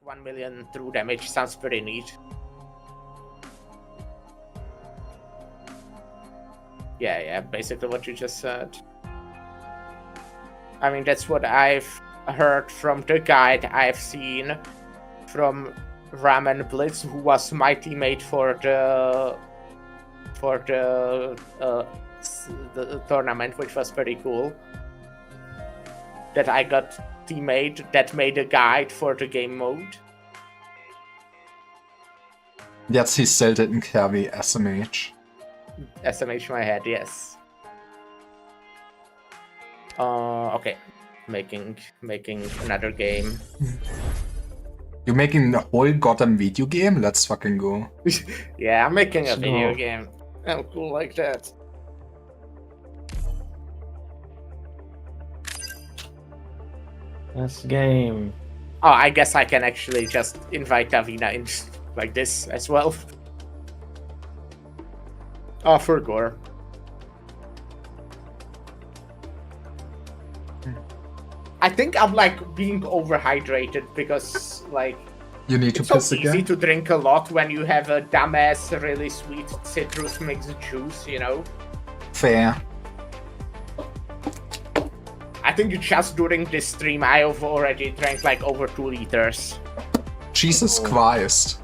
1 million true damage sounds pretty neat. Yeah, basically what you just said. I mean, that's what I've heard from the guide I've seen from Ramen Blitz, who was my teammate for the tournament, which was pretty cool. That I got teammate that made a guide for the game mode. Jetzt hieß selten Kirby SMH. SMH my head, yes. Okay. Making another game. You making a whole goddamn video game? Let's fucking go. Yeah, I'm making a video game. I'm cool like that. That's game. Oh, I guess I can actually just invite Davina in like this as well. Oh, for gore. I think I'm like being overhydrated because like You need to it's so piss easy again? to drink a lot when you have a dumbass, really sweet citrus mixed juice, you know? Fair. I think just during this stream I've already drank like over 2 liters. Jesus Christ.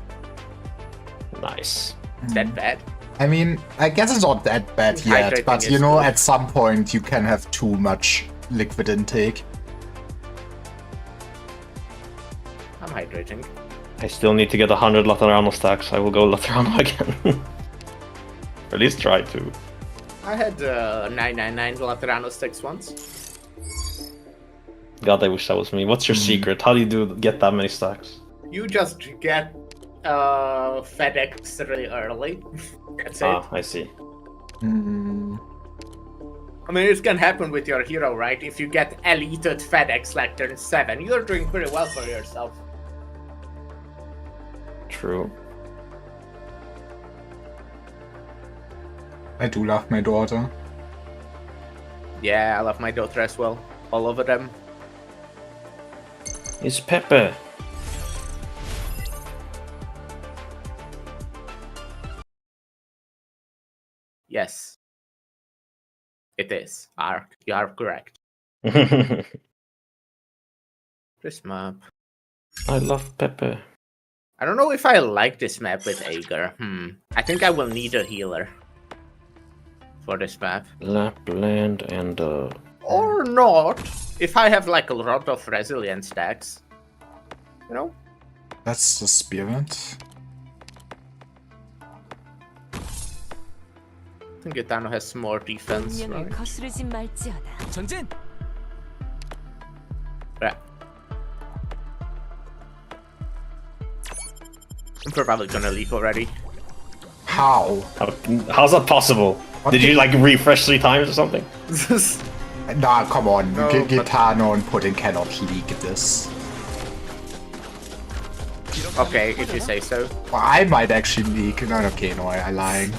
Nice. Is that bad? I mean, I guess it's not that bad yet, Hydrating but is you know, good. at some point you can have too much liquid intake. I'm hydrating. I still need to get 100 Laterano stacks. I will go Laterano again. Or at least try to. I had 999 Laterano sticks once. God, I wish that was me. What's your secret? How do you get that many stacks? You just get FedEx really early. That's it. Ah, I see. Mm. I mean, it can happen with your hero, right? If you get elite FedEx like turn 7, you're doing pretty well for yourself. True. I do love my daughter. Yeah, I love my daughter as well. All over them. It's Pepe. Yes. It is. You are correct. I This map. love Pepe. I don't know if I like this map with Ager. I think I will need a healer for this map. Lapland and Or not, if I have like a lot of resilient stacks. You know? That's the spirit. I think Gitano has more defense, right? 거스르지 말지어다. 전진! Yeah. I'm probably gonna leave already. How? how's that possible? What Did the- you like refresh 3 times or something? Nah, come on. No, but- Gitano and Pudding cannot leak this. Okay, if you say so. Well, I might actually leak. No, okay, no, I'm lying.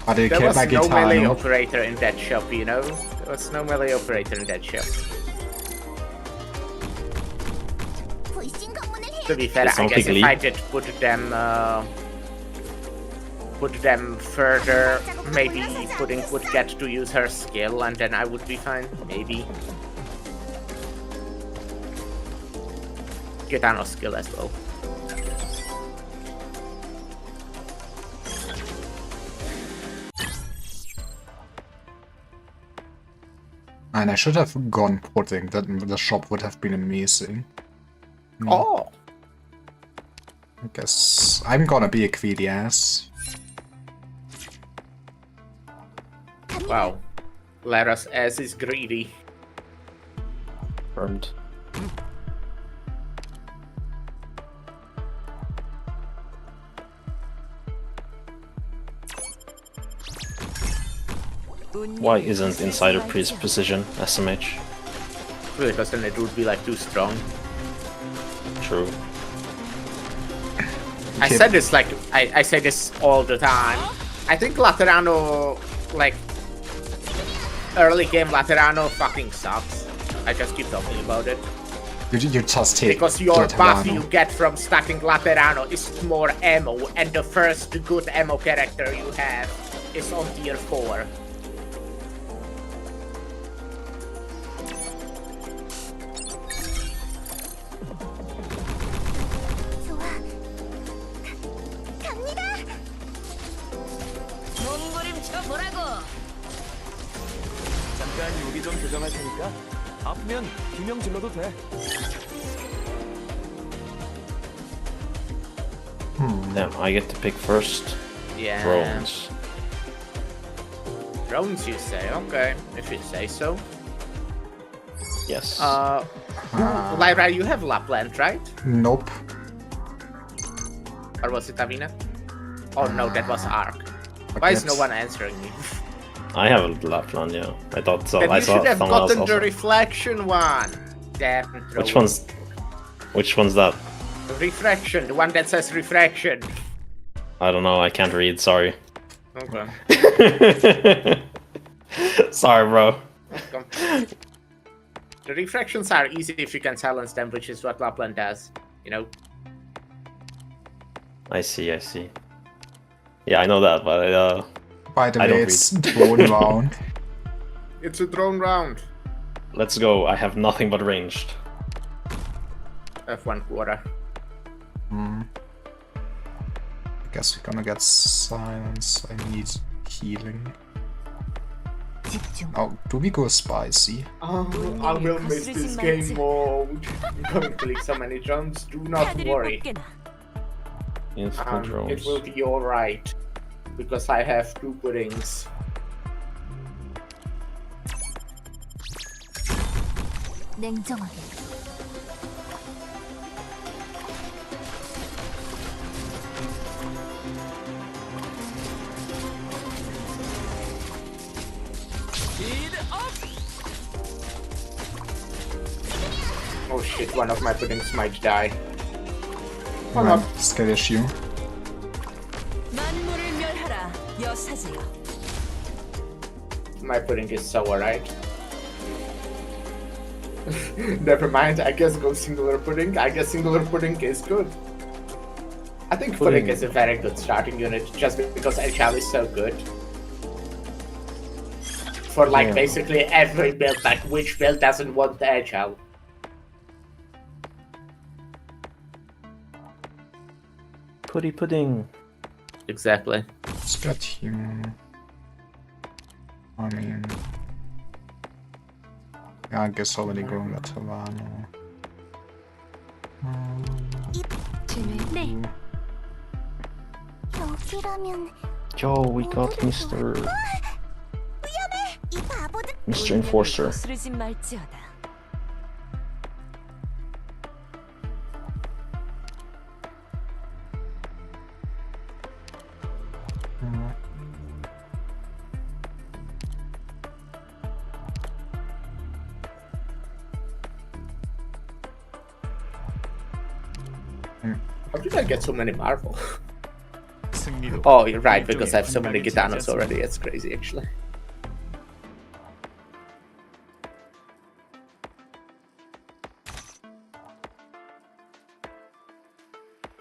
But it There can't was like no melee Gitano. operator in that shop, you know? There was no melee operator in that shop. To be fair, I Something guess if leak. I did put them further, maybe Pudding would get to use her skill and then I would be fine, maybe. Gitano's skill as well. And I should have gone Pudding. That the shop would have been amazing. Oh! I guess I'm gonna be a greedy ass. Wow. Lara's ass is greedy. Confirmed. Why isn't Insider Precision SMH? Because then it would be like too strong. True. I Okay. said this like I say this all the time. I think Laterano, like early game Laterano, fucking sucks. I just keep talking about it You just hate because your buff Laterano. you get from stacking Laterano is more ammo, and the first good ammo character you have is on tier 4. 몸부림쳐 보라고. 잠깐 요기 좀 교정할 테니까 아프면 2명 질러도 돼. Damn, I get to pick first. Yeah. Drones. Drones, you say? Okay, if you say so. Yes. Lyra, you have Lapland, right? Nope. Or was it Avina? Oh no, that was Ark. Why is no Forget. one answering me? I have a Lapland, yeah. I thought so. Then I you saw should have someone else gotten the also. reflection one. Damn. Which one's that? Refraction, the one that says refraction. I don't know, I can't read, sorry. Okay. Sorry, bro. Okay. The refractions are easy if you can silence them, which is what Lapland does. You know? I see. Yeah, I know that, but By the I way, don't it's drone round. It's a drone round. let's go. I have nothing but ranged. F1 quarter. I guess we're gonna get silence. I need healing. Oh, do we go spicy? Oh, I will miss this game mode. I'm going to click so many drums. Do not worry. Instant It drones. will be alright. Because I have 2 puddings. 냉정하게. Oh shit, one of my puddings might die. Right, skill issue. 만물을 멸하라, 여사제여. My pudding is sour, right? Never mind, I guess go singular pudding. I guess singular pudding is good. I think pudding is a very good starting unit just because HL is so good. For like basically every build, like which build doesn't want the HL? Pudding. Exactly. Let's get him. I mean, yeah, I guess already going at Havana. 네. 여기라면 Yo, we got Mr. 이 바보들 Mr. Enforcer. 쓰르지 말지어다. How did I get so many Marvel? 승리도 Oh, you're right, because I have so many 일종의 Gitanos 분량이지 already. It's crazy, actually.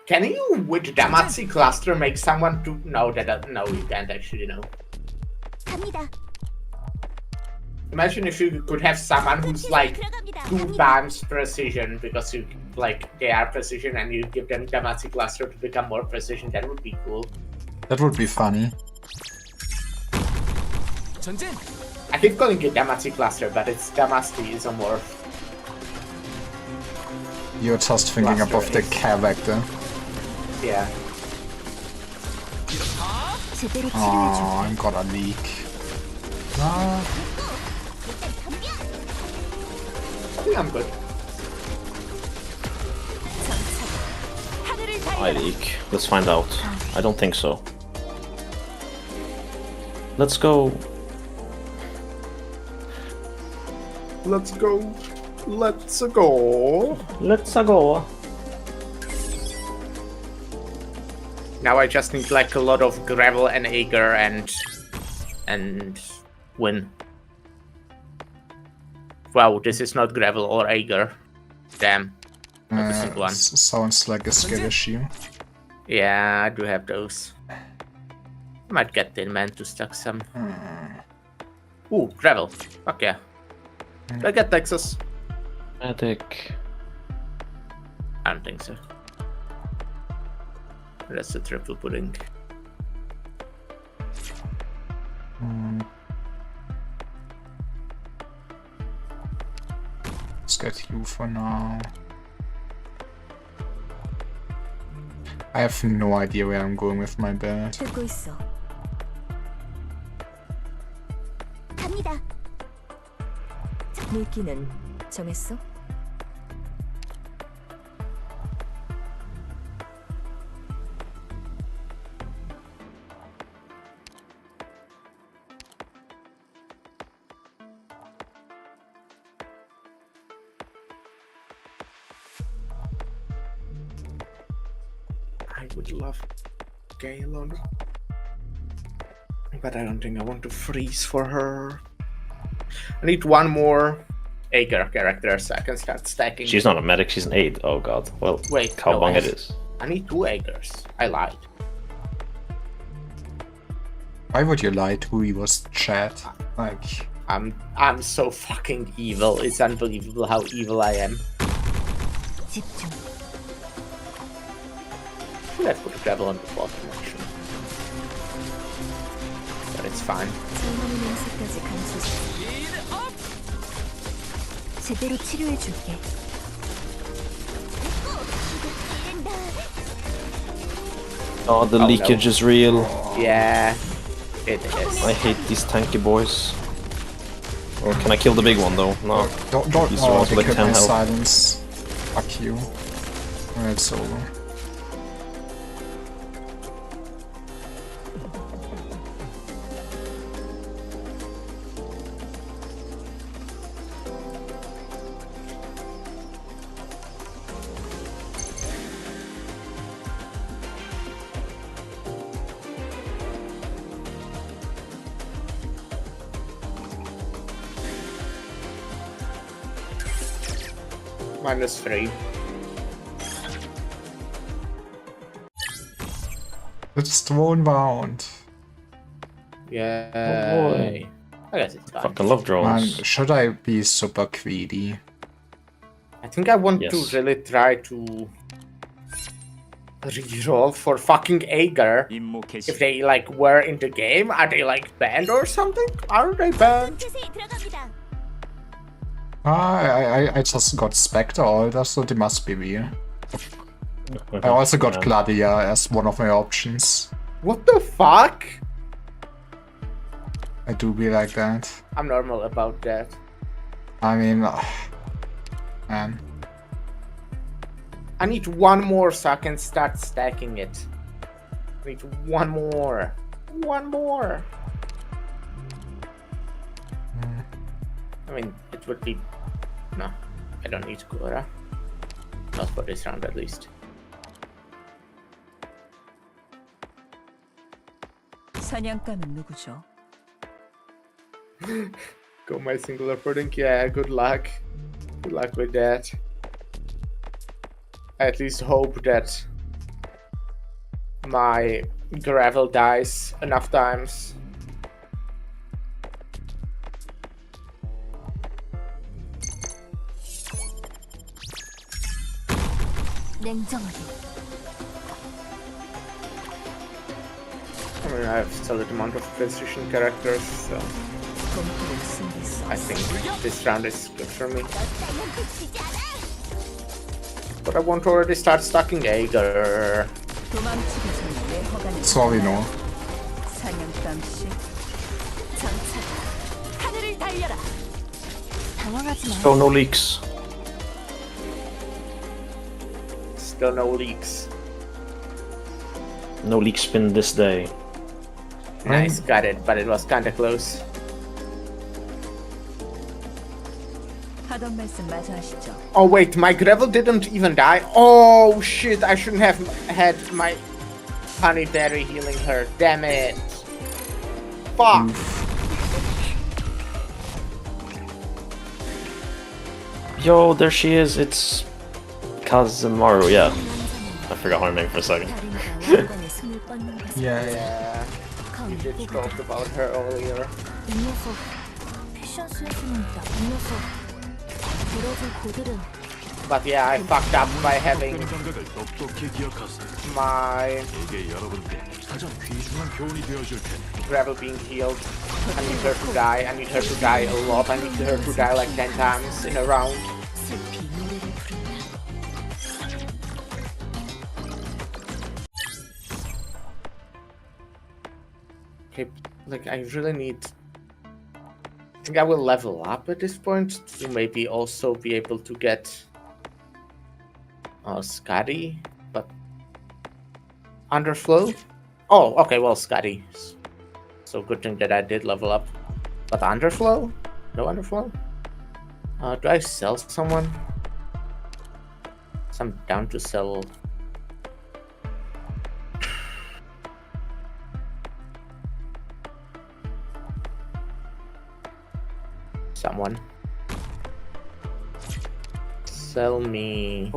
Can you, with Damacy cluster, make someone to... No, no, you can't actually, no. 갑니다. Imagine if you could have someone who's like 2 times precision, because you, like, they are precision and you give them Damacy cluster to become more precision. That would be cool. That would be funny. 전진. I keep calling it Damacy cluster, but it's Damacy isomorph. You're just thinking Cluster above the is- character. Yeah. 제대로 치료해줘. Oh, I'm gonna leak. Ah, I think I'm good. 하늘을 I 달려라. leak. Let's find out. I don't think so. Let's go. Let's go. Let's go. Let's go. Now I just need like a lot of gravel and agar and win. Wow, this is not gravel or agar. Damn. Not a single one. Sounds like a skill issue. Yeah, I do have those. Might get Tin Man to stack some. Ooh, gravel. Fuck yeah. Do I get Texas? Medic. I don't think so. That's a triple pudding. Let's get you for now. I have no idea where I'm going with my build. 듣고 있어. 갑니다. 물기는 정했어? I would love Gaylon. But I don't think I want to freeze for her. I need one more Agar character so I can start stacking. She's not a medic, she's an aide. Oh god. Well, Wait, how no, long it is. I need 2 Agars. I lied. Why would you lie to Evo's chat? Like, I'm so fucking evil. It's unbelievable how evil I am. 집중. Let's put a gravel on the bottom actually. But it's fine. 젊은 냄새까지 감싸줘. 제대로 치료해 줄게. Oh, the leakage is real. Yeah, it is. I hate these tanky boys. Or can I kill the big one though? No. don't These ones they with killed 10 my health. silence. Fuck you. It's over. -3. It's thrown round. Yeah. Oh boy. I guess it's fine. Fucking love Man, drones. should I be super greedy? I think I want Yes. to really try to reroll for fucking Agar. 임무 개시. If they like were in the game, are they like banned or something? Are they banned? 자세히 들어갑니다. I just got Spectre Alder, so they must be real. I also got Yeah. Gladia as one of my options. What the fuck? I do be like that. I'm normal about that. I mean, man. I need one more so I can start stacking it. I need one more. One more. I mean, it would be... No, I don't need Gora. Not for this round at least. 사냥감은 누구죠? Go my singular pudding. Yeah, good luck. Good luck with that. I at least hope that my gravel dies enough times. 냉정하게. I mean, I have solid amount of precision characters, so 검토를 숨겼어. I think this round is good for me. 너 따윈 그치지 않아. But I want to already start stacking Agar. 도망치기 전에 내 허가는 Sorry, no. 사냥감씨. 정찰. 하늘을 달려라. 당황하지 마. Oh, no leaks. Still no leaks. No leak spin this day. Nice, got it, but it was kinda close. 하던 말씀 마저 하시죠. Oh wait, my gravel didn't even die. Oh shit, I shouldn't have had my Honey Berry healing her. Damn it. Fuck. Yo, there she is. It's Kazemaru. Yeah, I forgot her name for a second. 다림과 왕관에 숨을 뻗는 것을 Yeah. You did talk about her earlier. 이 녀석 패션 센스는 나쁜 녀석. 들어줄 고들은 But yeah, I fucked up by having 감각을 똑똑히 기억하세요. my 이게 여러분께 가장 귀중한 교훈이 되어줄 테니 Rebel being healed. I need her to die. I need her to die a lot. I need her to die like 10 times in a round. 슬피 노래를 부른다. Okay, like I really need. I think I will level up at this point to maybe also be able to get Scotty, but Underflow. Oh, okay, well Scotty. So good thing that I did level up. But Underflow? No Underflow? Do I sell someone? So I'm down to sell. Someone. Sell me.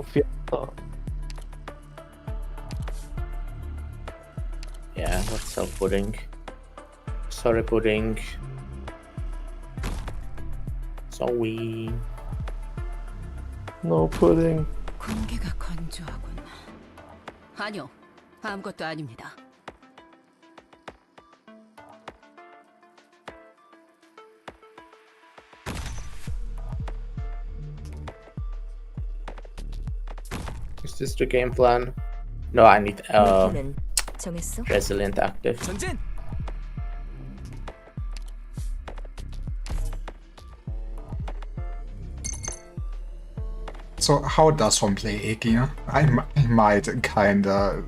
Yeah, let's sell pudding. Sorry, pudding. Sorry. No pudding. 공기가 건조하군. 아니요, 아무것도 아닙니다. Is this the game plan? No, I need 목표는 정했어? resilient active. 전진! So how does one play Iggy? I might kinda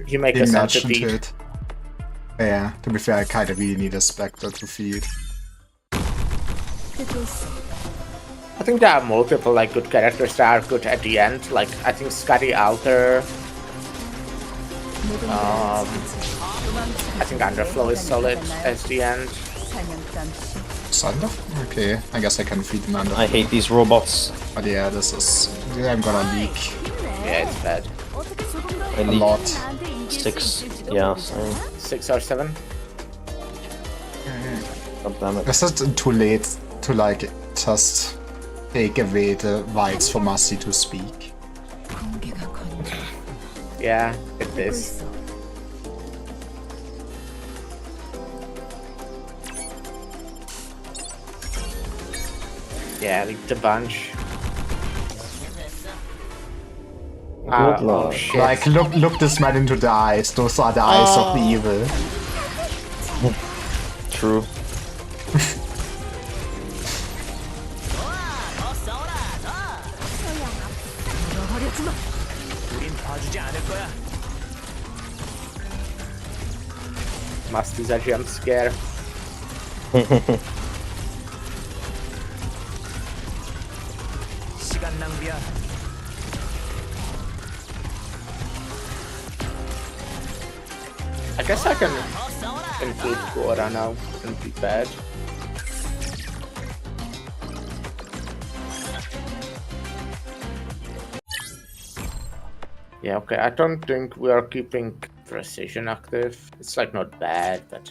You make a nudge into centipede. it. Yeah, to be fair, I kinda really need a Spectre to feed. 듣고 있어. I think there are multiple like good characters that are good at the end. Like I think Scotty Alter. I think Underflow is solid as the end. 사냥감씨. Thunder? Okay, I guess I can feed him under. I hate these robots. But yeah, this is... I'm gonna leak Yeah, it's bad. 어떻게 조금 더 I a leak lot. 나한테 이길 수 6. 있을지도 Yeah, 모르겠어. same. 6 or 7. God damn it. Is it too late to like just take away the rights for Mercy to speak? 공기가 건조. Yeah, it 듣고 is. 있어. Yeah, leaked a bunch. Good Oh luck. shit. Like, look this man into the eyes. Those are the eyes of the evil. True. 우린 봐주지 않을 거야. Must use a jump scare. 시간 낭비야. I guess I can include Quora now. Wouldn't be bad. Yeah, okay, I don't think we are keeping precision active. It's like not bad, but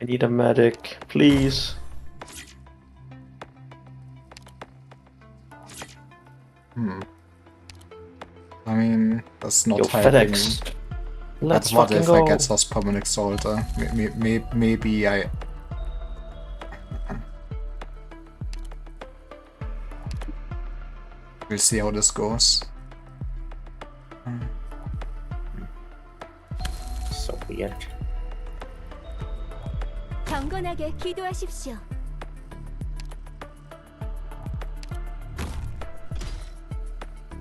I need a medic, please. I mean, that's not Yo, helping. FedEx. But Let's what fucking if go. I get us permanent soldier? Maybe I... We'll see how this goes. so weird. 경건하게 기도하십시오.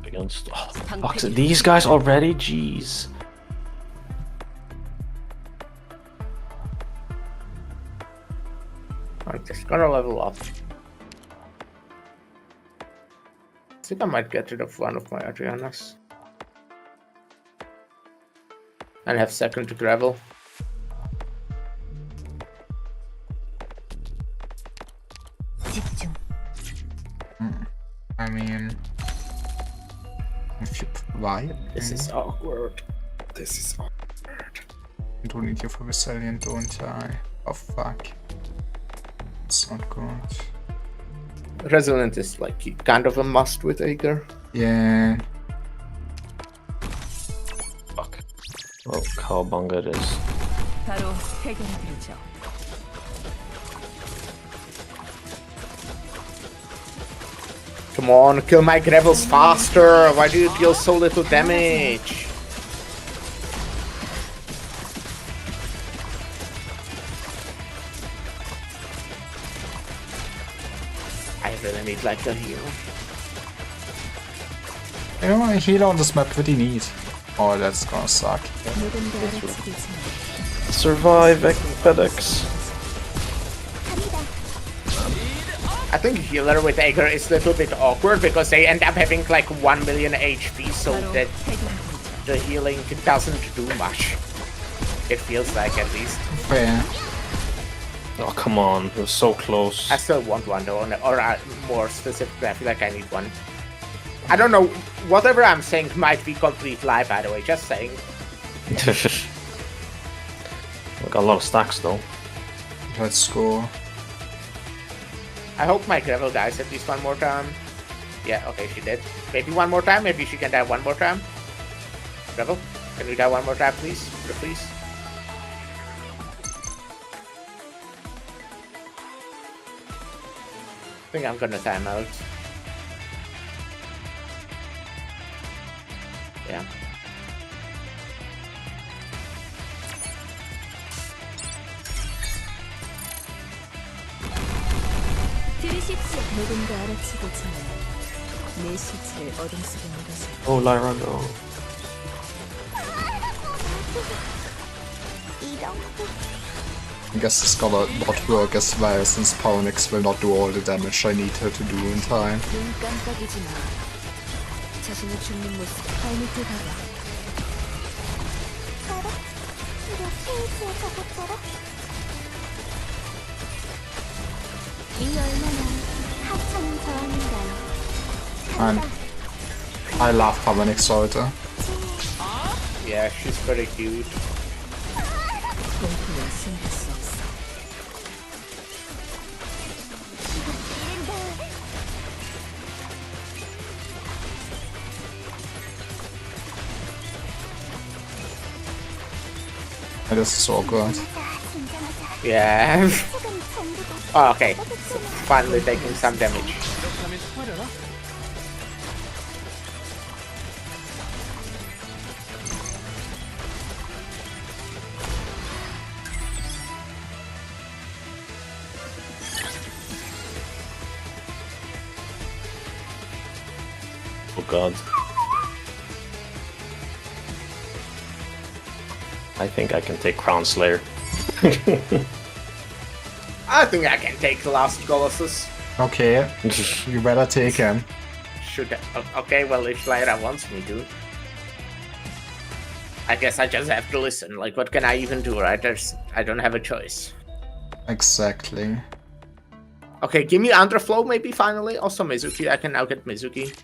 Against fuck, these guys already? Jeez. I'm just gonna level up. I think I might get rid of one of my Adrianas. And have second gravel. 집중. I mean, if you provide, This is awkward. This is awkward. I don't need you for resilient, don't I? Oh fuck. It's not good. Resilient is like kind of a must with Ager. Yeah. Fuck. Well, cowabunga it is. 바로 해결해드리죠. Come on, kill my gravels faster. Why do you deal so little damage? I really need like a heal. You know, a healer on this map pretty neat. Oh, that's gonna suck. 누군가 알아채겠지만 Survive, FedEx. I think healer with Ager is a little bit awkward because they end up having like 1 million HP, so 바로 that 해결해드리죠. the healing doesn't do much. It feels like, at least. Fair. Oh, come on. It was so close. I still want one though, or more specifically, I feel like I need one. I don't know, whatever I'm saying might be complete lie, by the way, just saying. We got a lot of stacks though. Let's go. I hope my gravel dies at least one more time. Yeah, okay, she did. Maybe one more time, maybe she can die one more time. Gravel, can you die one more time, please? Please? I think I'm gonna time out. Yeah. 들으십시오. 누군가 알아채겠지만 내 시체를 어둠 속에 묻어서 Oh, Lyra, no. I guess it's gonna not work as well since Ponyx will not do all the damage I need her to do in time. 눈 깜빡이지 마. 자신의 죽는 모습 발밑에 봐봐. 이 얼마나 하찮은 저항인가요? And I love Ponyx heute. Yeah, she's very cute. 공포는 숨길 수 없어. It is so good. Yeah. Oh, okay. So finally taking some damage. Oh god. I think I can take Crown Slayer. I think I can take the last Colossus. Okay, you better take him. Should I? Okay, well, if Lyra wants me to. I guess I just have to listen. Like, what can I even do, right? I don't have a choice. Exactly. Okay, give me Underflow maybe finally. Also Mizuki. I can now get Mizuki.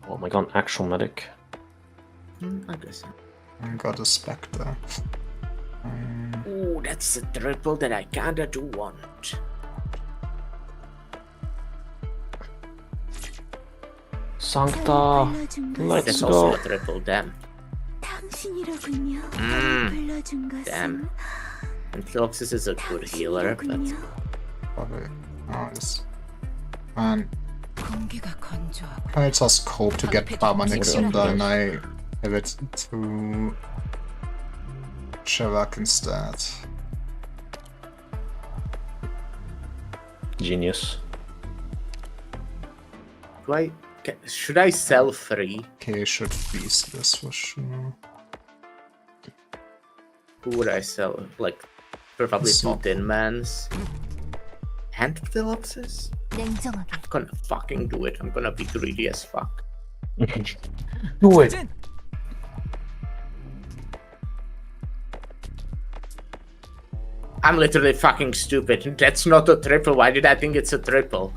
Oh my god, actual medic. I guess. I got a Spectre. Ooh, that's a triple that I kinda do want. Sancta! Let's That's also go. a triple, damn. 당신이로군요. 불러준 것은 Damn. And Floxus is a good healer, but Probably. Oh, this. Man, 공기가 건조하고 I just hope to get Ponyx and then I have it to Shavak instead. Genius. should I sell 3? Okay, should freeze this for sure. Who would I sell? Like, probably So- two Tin Mans. And Philipses? 냉정하게. I'm gonna fucking do it. I'm gonna be greedy as fuck. Do it. 진! I'm literally fucking stupid. That's not a triple. Why did I think it's a triple?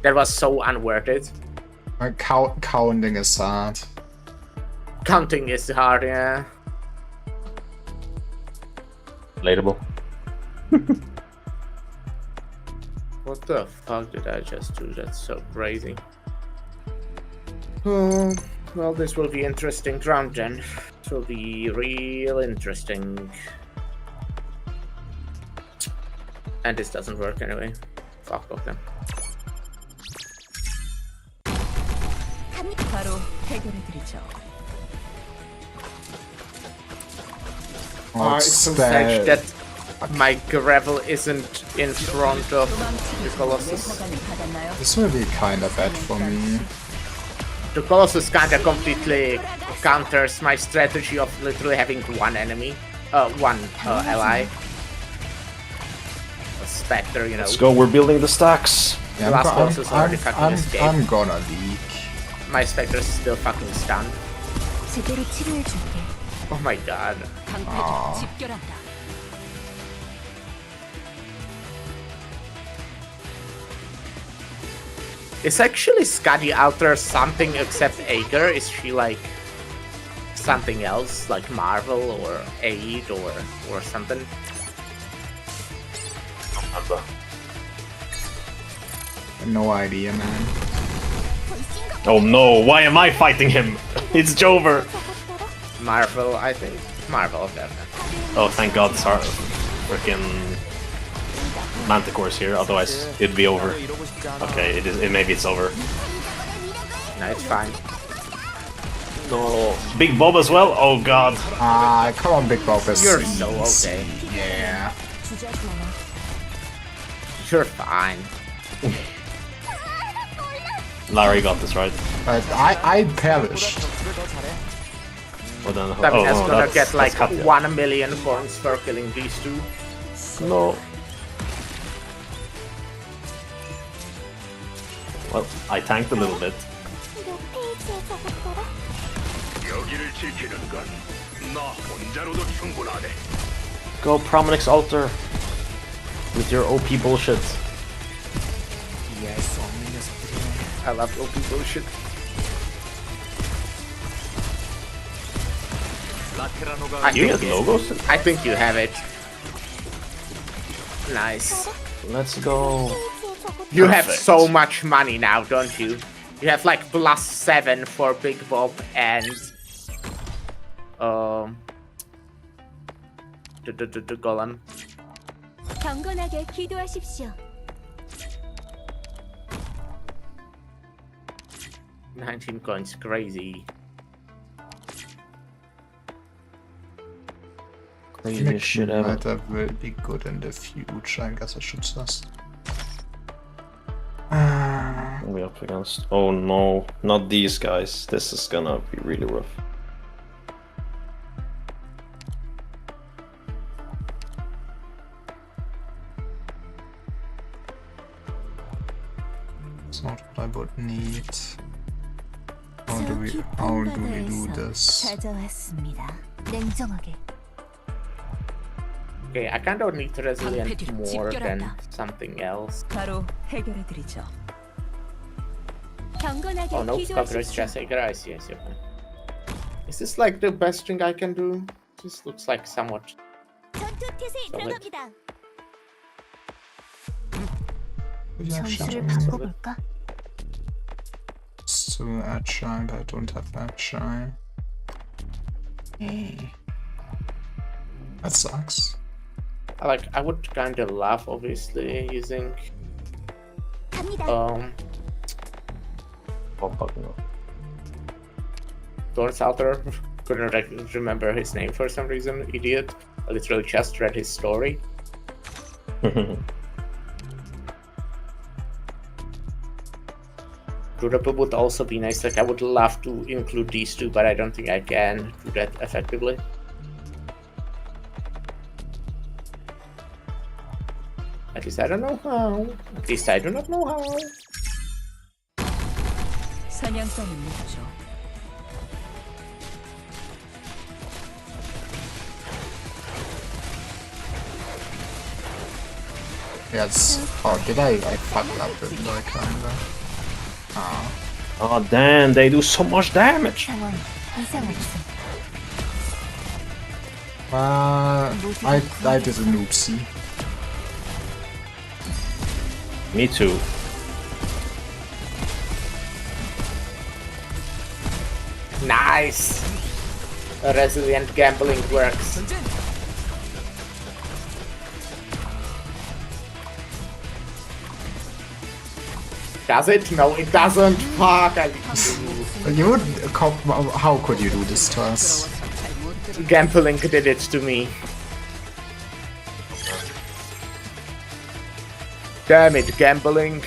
That was so unworth it. Counting is hard. Counting is hard, yeah. Relatable. What the fuck did I just do? That's so crazy. Oh, well, this will be interesting round then. It will be real interesting. And this doesn't work anyway. Fuck off them. 바로 해결해드리죠. It's so sad that my gravel isn't in front of the Colossus. 예상관을 받았나요? This will be kinda bad for me. The Colossus kinda completely counters my strategy of literally having one enemy. One ally. A Spectre, you know. Let's go, we're building the stacks. Yeah, Last Colossus already fucking escaped. I'm gonna leak. My Spectre is still fucking stunned. 제대로 치료해줄게. Oh my god. 방패 집결한다. Is actually Scuddy out there something except Ager? Is she like something else, like Marvel or Aid or something? No idea, man. Oh no, why am I fighting him? It's Jover. Marvel, I think. Marvel, definitely. Oh, thank God, sorry. Freaking Manticore's here, otherwise it'd be over. 이러고 싶지 않아. Okay, maybe it's over. No, it's fine. No. Big Bob as well? Oh God. Ah, come on, Big Bob. You're so okay. Yeah. 주저하지 않아. You're fine. Larry got this, right? But I perished. 전투를 더 잘해. Well then, That means no, gonna that's- get like that's Katya. 1 million points for killing these two. No. Well, I tanked a little bit. 몇 페이지에 적었더라? 여기를 지키는 건 나 혼자로도 충분하네. Go Prominix Altar with your OP bullshit. 이해할 수 없는 녀석들이네. I love OP bullshit. 라테라노가 You get logos? I think you have it. Nice. Let's go. 페이지에 적었더라. You have Perfect. so much money now, don't you? You have like +7 for Big Bob and the Golem. 경건하게 기도하십시오. 19 coins, crazy. Crazy shit ever. That will be good in the future. I guess I should just. We up against. Oh no, not these guys. This is gonna be really rough. It's not what I would need. How do we do this? 찾아왔습니다. 냉정하게. Okay, I kind of need resilient 방패들을 more than 집결한다. something else. 바로 해결해드리죠. 경건하게 Oh no, Cockroach 기도하십시오. Jessica, I see. Is this like the best thing I can do? This looks like somewhat. 전투 태세에 solid. 들어갑니다. Yeah, 전술을 sure. 바꿔볼까? It's too agile, but I don't have agile. That sucks. I would kind of love, obviously, using 갑니다. Oh fuck no. Thorn's Altar. Couldn't remember his name for some reason. Idiot. I literally just read his story. Durable would also be nice. Like I would love to include these two, but I don't think I can do that effectively. At least I don't know how. At least I do not know how. 사냥감이 묻죠. Yes. Oh, did I fucked up with like kinda? Ah. Oh damn, they do so much damage. 상황 이상 없음. I did an oopsie. Me too. Nice! Resilient gambling works. Does it? No, it doesn't. Fuck, I You how could you do this to us? Gambling did it to me. Damn it, gambling.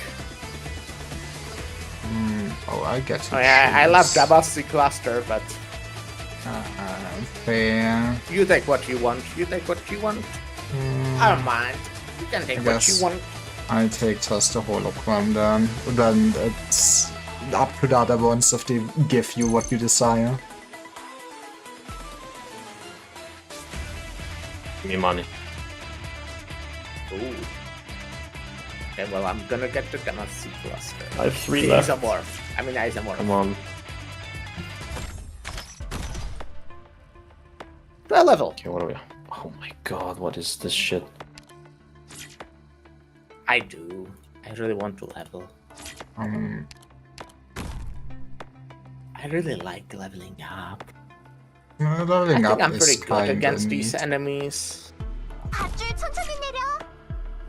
Oh, I get it. Oh, yeah, I love Dabasi cluster, but Fair. you take what you want. You take what you want. I don't mind. You can take what you guess. want. I take just the hologram then. Then it's up to the other ones if they give you what you desire. Give me money. Ooh. Okay, well, I'm gonna get the Dabasi cluster. I have 3 The left. Isomorph. I mean, Isomorph. Come on. The level. Okay, what are we? Oh my god, what is this shit? I do. I really want to level. I really like leveling up. I Leveling think up I'm is pretty good kinda against these neat. enemies. 밧줄 천천히 내려.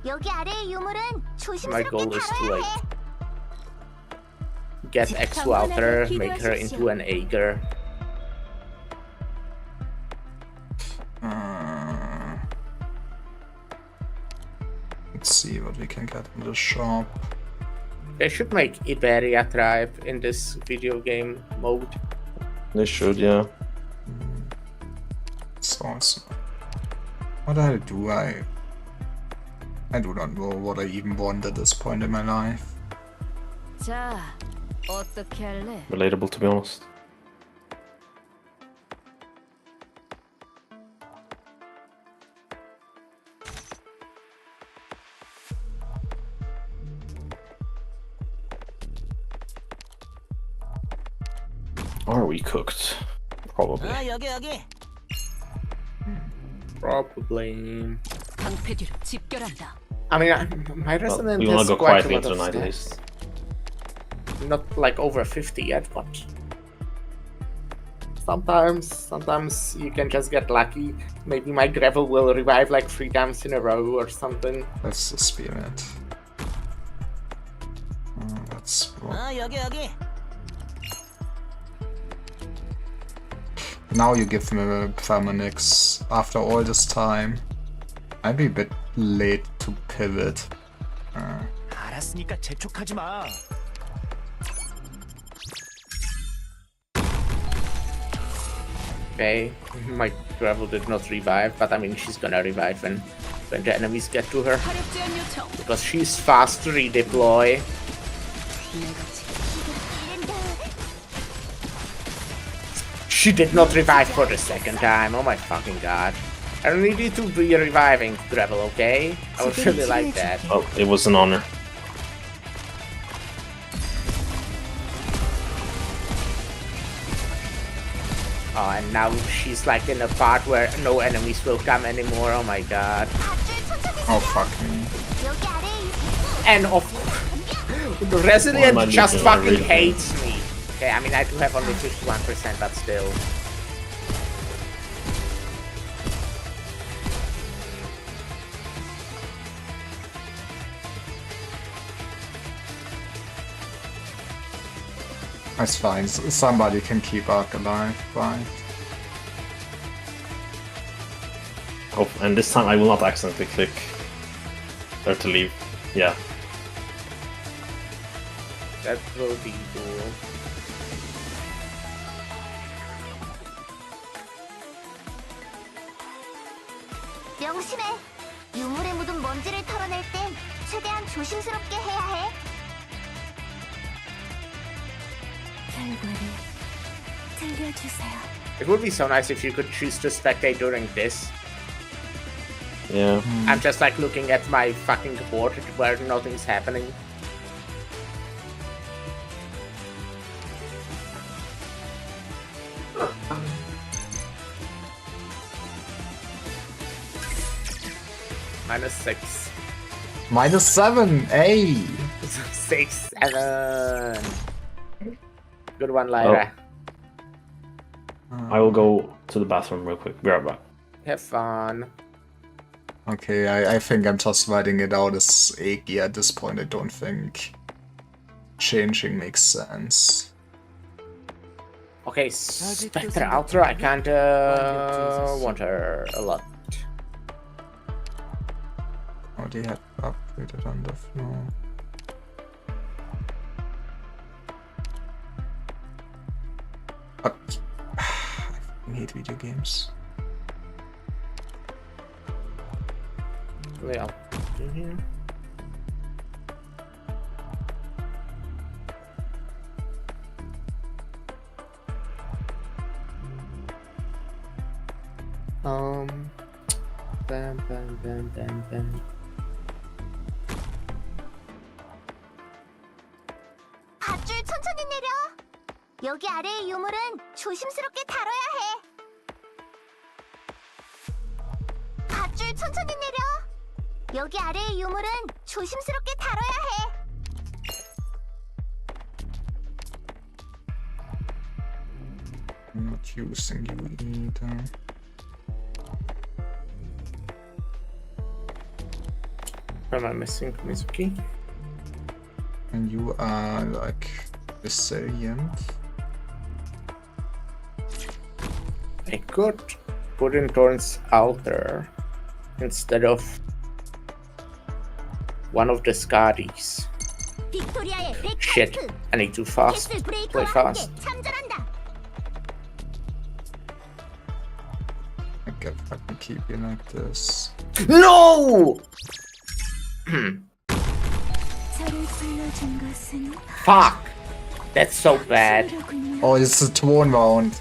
여기 아래의 유물은 My 조심스럽게 goal is to 다뤄야 like 해. get Exu out there, make her into an Ager. Let's see what we can get in the shop. They should make Iberia tribe in this video game mode. They should, yeah. It's awesome. What the hell do I do not know what I even want at this point in my life. 자, 어떻게 할래? Relatable, to be honest. Are we cooked? Probably. Probably. 방패 뒤로 집결한다. I mean, my resonance we wanna has go quite a quietly lot into of the night, at stats. least. Not like over 50 yet, but sometimes you can just get lucky. Maybe my gravel will revive like 3 times in a row or something. That's the spirit. That's now you give me a Permanix after all this time. I'd be a bit late to pivot. 알았으니까 재촉하지 마. Okay, my gravel did not revive, but I mean she's gonna revive when the enemies get to her. 화력 제한 요청. Because she's fast to redeploy. 내가 She did not revive for the second time. Oh my fucking god. I don't need you to be reviving gravel, okay? I would really like that. Oh, it was an honor. Oh, and now she's like in a part where no enemies will come anymore. Oh my god. Oh fuck me. 여기 아래의 And of the Resilient Why am I just losing my fucking reason? hates me. Okay, I mean I do have only 51%, but still. That's fine. Somebody can keep Ark alive, right? Oh, and this time I will not accidentally click there to leave. Yeah. That will be cool. 명심해. 유물에 묻은 먼지를 털어낼 땐 최대한 조심스럽게 해야 해. 결과를 들려주세요. It would be so nice if you could choose to spectate during this. Yeah. I'm just like looking at my fucking board where nothing's happening. -6. -7, hey! 6, 7. Good one, Lyra. I will go to the bathroom real quick. Be right back. Have fun. Okay, I think I'm just writing it out as Egi at this point. I don't think changing makes sense. Okay, Spectre Ultra, I can't want her a lot. Oh, they have upgraded on the floor. I hate video games. Yeah. Bam, bam, bam, bam, bam. 밧줄 천천히 내려. 여기 아래의 유물은 조심스럽게 다뤄야 해. 밧줄 천천히 내려. 여기 아래의 유물은 조심스럽게 다뤄야 해. I'm not using you either. Am I missing Mizuki? And you are like resilient. I could put in Torrent's Altar instead of one of the Skadis. 빅토리아의 Shit, 백화이트. I need to fast. 캐슬 Play 브레이커와 함께 fast. 참전한다. I can fucking keep you like this. No! 저를 불러준 것은 Fuck! That's so bad. Oh, it's a tone round.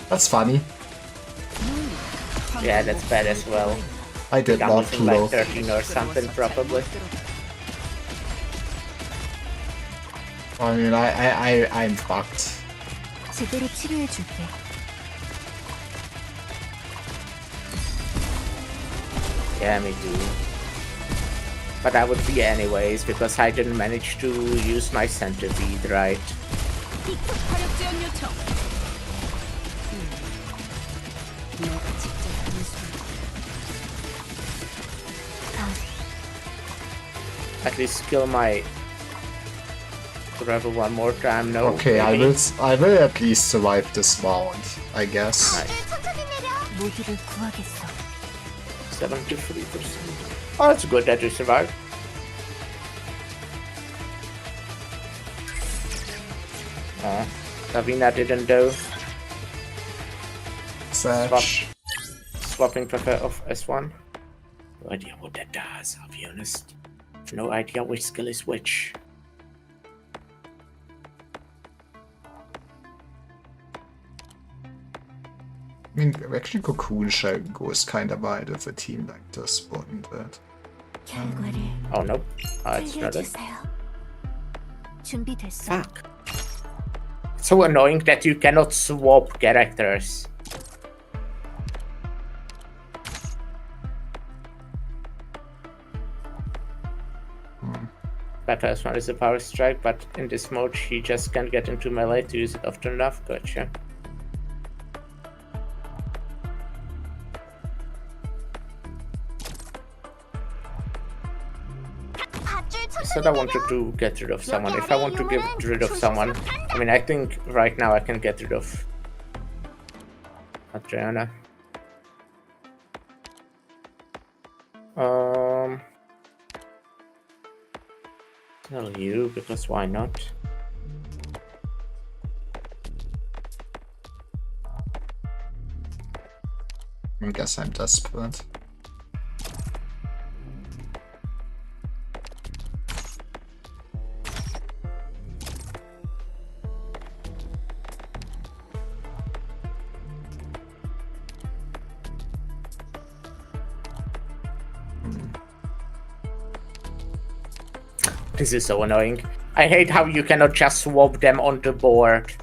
That's funny. Yeah, that's bad as well. I did I'm not using like look. 13 or something probably. I mean, I'm fucked. 제대로 치료해 줄게. Yeah, me too. But I would be anyways because I didn't manage to use my centipede, right? 빅토 화력 지원 요청. 내가 직접 인수할 At least kill my Rebel one more time. No. Okay, I maybe? will at least survive this round, I guess. Nice. 천천히 내려. 무기를 구하겠어. 73%. Oh, it's good that you survived. Davina didn't do. Satch. Swapping prefer of S1. No idea what that does, I'll be honest. No idea which skill is which. I mean, actually, Cocoon Shell goes kind of wide with a team like this, wouldn't it? 결과를 Oh no, it's not it. 들려주세요. 준비됐어. Fuck. It's so annoying that you cannot swap characters. That first one is a power strike, but in this mode she just can't get into melee to use it often enough. Gotcha. I said I wanted to get rid of someone. If I want to get rid of someone, I mean, I think right now I can get rid of Adriana. Tell you, because why not? I guess I'm desperate. This is so annoying. I hate how you cannot just swap them on the board.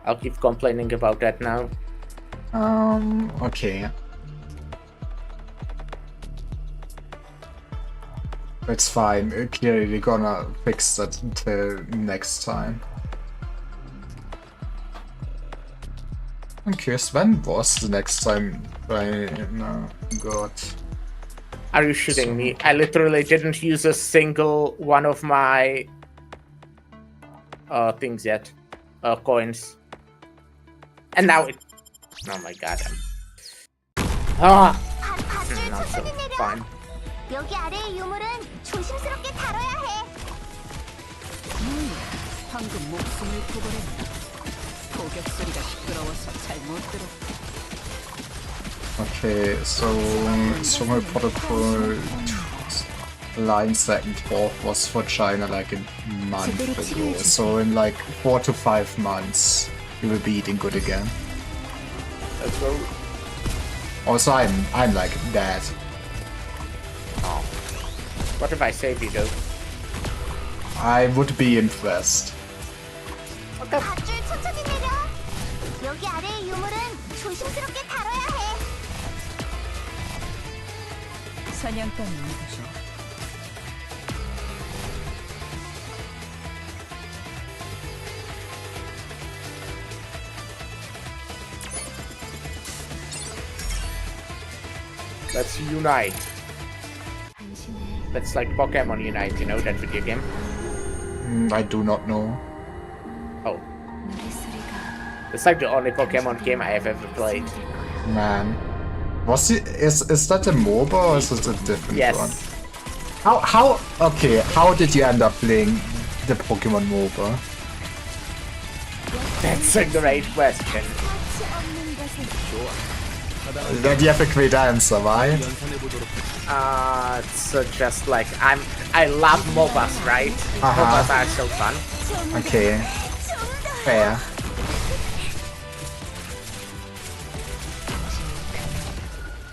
I'll keep complaining about that now. Okay. It's fine. Clearly, they're gonna fix that until next time. I'm curious, when was the next time I got? Are you shitting me? I literally didn't use a single one of my things yet. Coins. And now it... Oh my god. Not so fine. 여기 아래의 유물은 조심스럽게 다뤄야 해. 방금 목숨을 구걸했다. 고격 소리가 시끄러워서 잘못 들었다. Okay, so Summary Protocol line second fourth was for China like a month ago. So in like 4 to 5 months, you will be eating good again. Let's go. Also, I'm like that. Oh. What if I save you though? I would be impressed. 밧줄 천천히 내려. 여기 아래의 유물은 조심스럽게 다뤄야 해. 사냥감을 믿으셔. Let's unite. Let's like Pokemon Unite, you know that video game? I do not know. Oh. It's like the only Pokemon game I have ever played. Man. Was it, is that a MOBA or is it a different Yes. one? How did you end up playing the Pokemon MOBA? That's a great question. Then you have a great answer, right? It's just like I love MOBAs, right? MOBAs are so fun. Okay. Fair.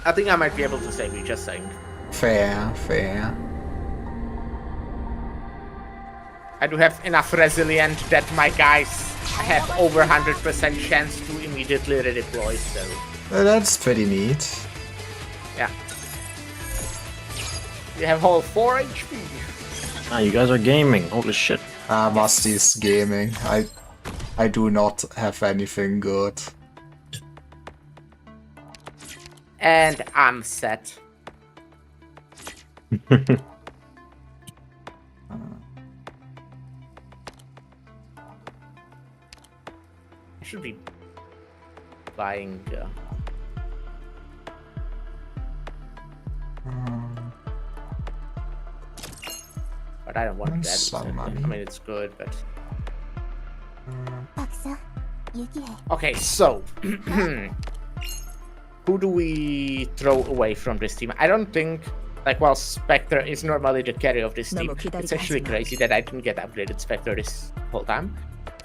I think I might be able to save you, just saying. Fair, fair. I do have enough resilient that my guys have over 100% chance to immediately redeploy, so... That's pretty neat. Yeah. You have whole 4 HP. Ah, you guys are gaming. Holy shit. Musty's gaming. I do not have anything good. And I'm set. I should be buying... But I don't want that. Some money. I mean, it's good, but... 박사, 얘기해. Okay, so... Who do we throw away from this team? I don't think... Like, well, Spectre is normally the carry of this team. It's actually crazy that I didn't get upgraded Spectre this whole time.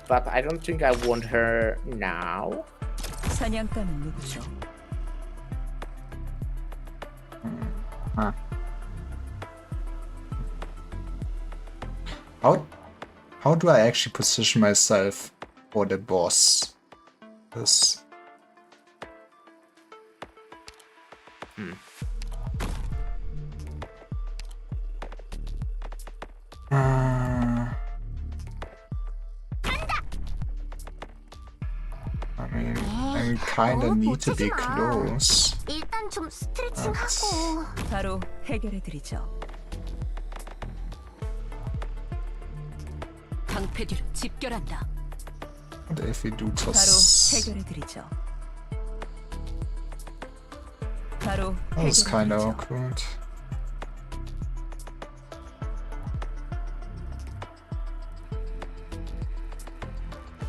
But I don't think I want her now. 사냥감은 누구죠? Huh. How do I actually position myself for the boss? This. I mean, I kinda need to be close. 일단 좀 스트레칭 하고. 바로 해결해 드리죠. 방패 뒤로 집결한다. What if we do 바로 just... 해결해 드리죠. 바로 That was 해결해 kinda 드리죠. awkward.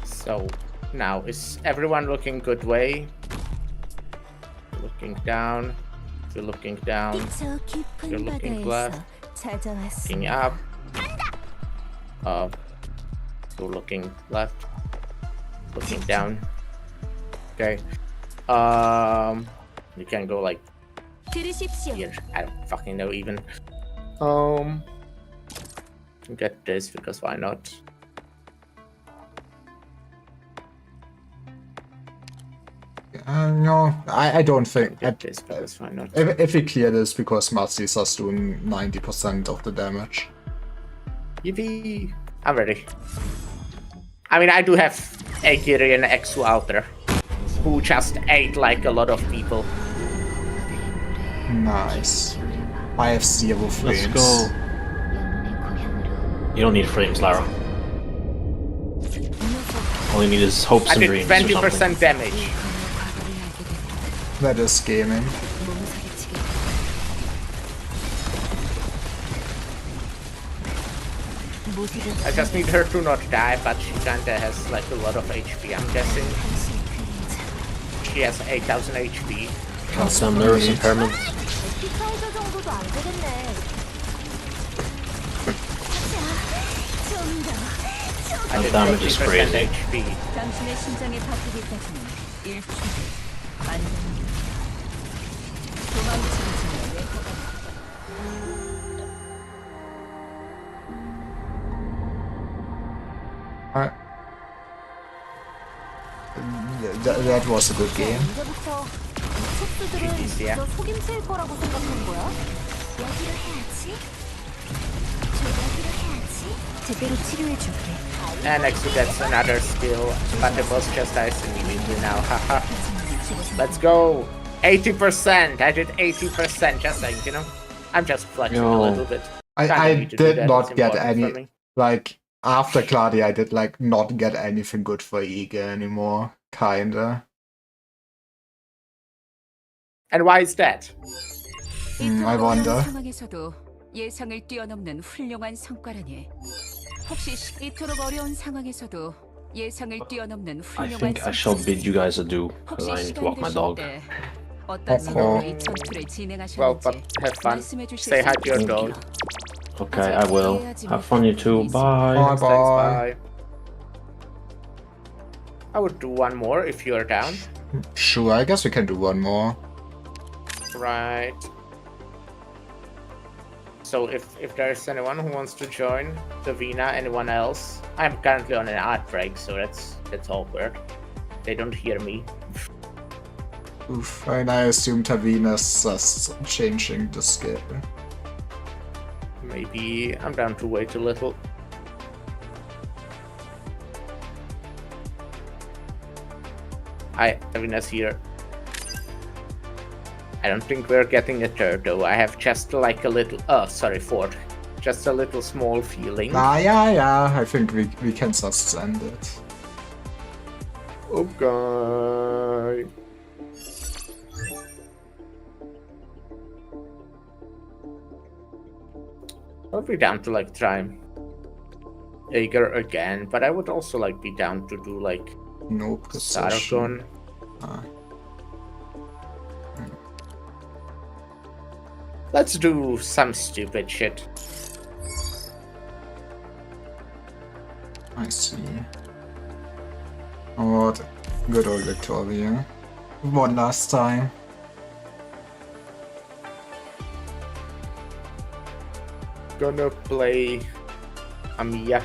So, now, is everyone looking good way? Looking down. You're looking down. 저 깊은 You're looking 바다에서 left. 찾아왔습니다. Looking up. So looking left. Looking down. Okay. You can go like 들으십시오. here. I don't fucking know even. Get this because why not? No, I don't think. Get this because why not? If we clear this, because Mazis are doing 90% of the damage. Yippee! I'm ready. I mean, I do have a Kyrian Exu out there who just ate like a lot of people. Nice. I have 0 frames. Let's go. You don't need frames, Lara. All you need is hopes I and did dreams or 20% something. damage. That is gaming. I just need her to not die, but she kinda has like a lot of HP, I'm guessing. She has 8000 HP. Got some nervous impairment. 에픽사이저 정도도 안 되겠네. I did damage is 50% crazy. HP. 당신의 심장에 박히기까지는 1초. 안됩니다. 도망치기 전에 왜 That was a good game. 언제부터 첩수들은 GDC야? 저 속임수일 거라고 생각한 거야? 여기로 해야지. 여기로 해야지. 제대로 치료해줄게. And Exu gets another skill, but the boss just dies immediately now. Haha. Let's go! 80%! I did 80%, just saying, you know? I'm just flexing a little bit. Kinda I need to do did that, not it's get important for any, me. like, after Claudia, I did, like, not get anything good for Ige anymore. Kinda. And why is that? I wonder. 상황에서도 예상을 뛰어넘는 훌륭한 성과라니. 혹시 이토록 어려운 상황에서도 예상을 뛰어넘는 I 훌륭한 think I shall bid you guys adieu, because I need to walk my dog. 어떤 생각으로 이 전투를 Well, 진행하셨는지 but have fun. 말씀해 주실 Say 수 hi to your 있겠습니까? dog. Okay, I will. Have fun, you too. Bye. Bye Thanks, bye. bye. I would do one more if you're down. Sure, I guess we can do one more. Right. So if there's anyone who wants to join the Vina, anyone else? I'm currently on an art break, so that's awkward. They don't hear me. Oof, and I assume Tavina's just changing the skill. Maybe I'm down to wait a little. Hi, Davina's here. I don't think we're getting a third though. I have just like a little, fourth. Just a little small feeling. Yeah, I think we can sustain it. Okay. I'll be down to like try Ager again, but I would also like be down to do like No precision. Sargon. Ah. Let's do some stupid shit. I see. Oh, good old Victoria. One last time. Gonna play Amiya.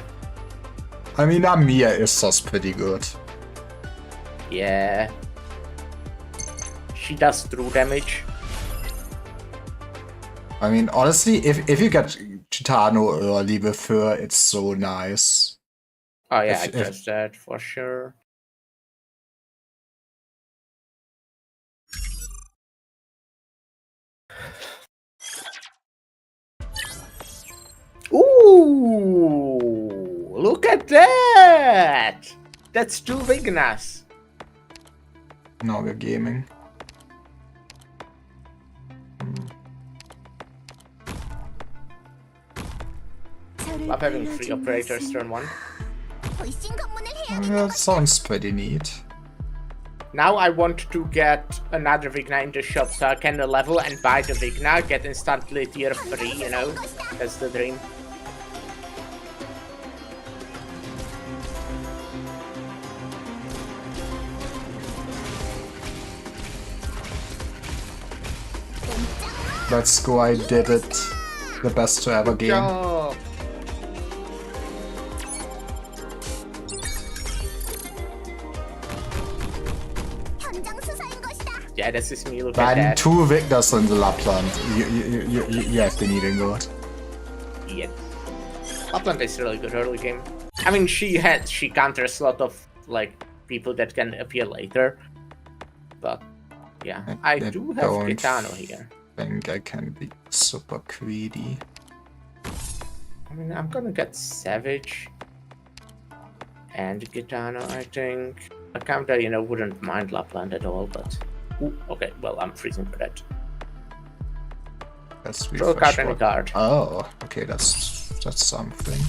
I mean, Amia is just pretty good. Yeah. She does true damage. I mean, honestly, if you get Chitano early with her, it's so nice. Oh yeah, I If- trust that for sure. Ooh! Look at that! That's two Vignas. Now we're gaming. Love having three operators turn one. That sounds pretty neat. Now I want to get another Vigna in the shop so I can level and buy the Vigna, get instantly tier 3, you know? That's the dream. Let's go, I did it. the best to ever game. Job. Yeah, this is me looking at Then that. 2 victors in the Lapland. You have been eating good. Yeah. Lapland is really good early game. I mean, she counters a lot of like people that can appear later. But yeah, I do have don't Gitano here. think I can be super greedy. I mean, I'm gonna get Savage and Gitano, I think. I kinda, wouldn't mind Lapland at all, but... Ooh, okay, well, I'm freezing for that. Let's Draw a card, any card. Oh, okay, that's something.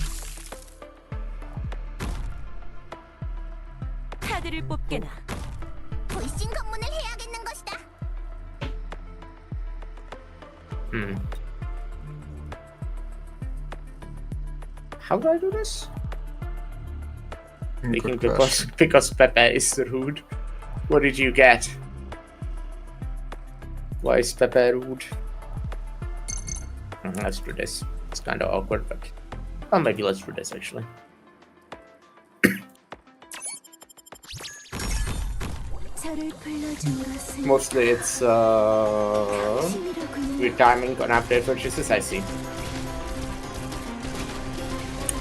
카드를 뽑게나. 돌싱 검문을 해야겠는 것이다. How do I do this? Speaking Good question. because Pepe is rude. What did you get? Why is Pepe rude? Let's do this. It's kind of awkward, but... Oh, maybe let's do this, actually. Mostly it's retiming on update purchases, I see.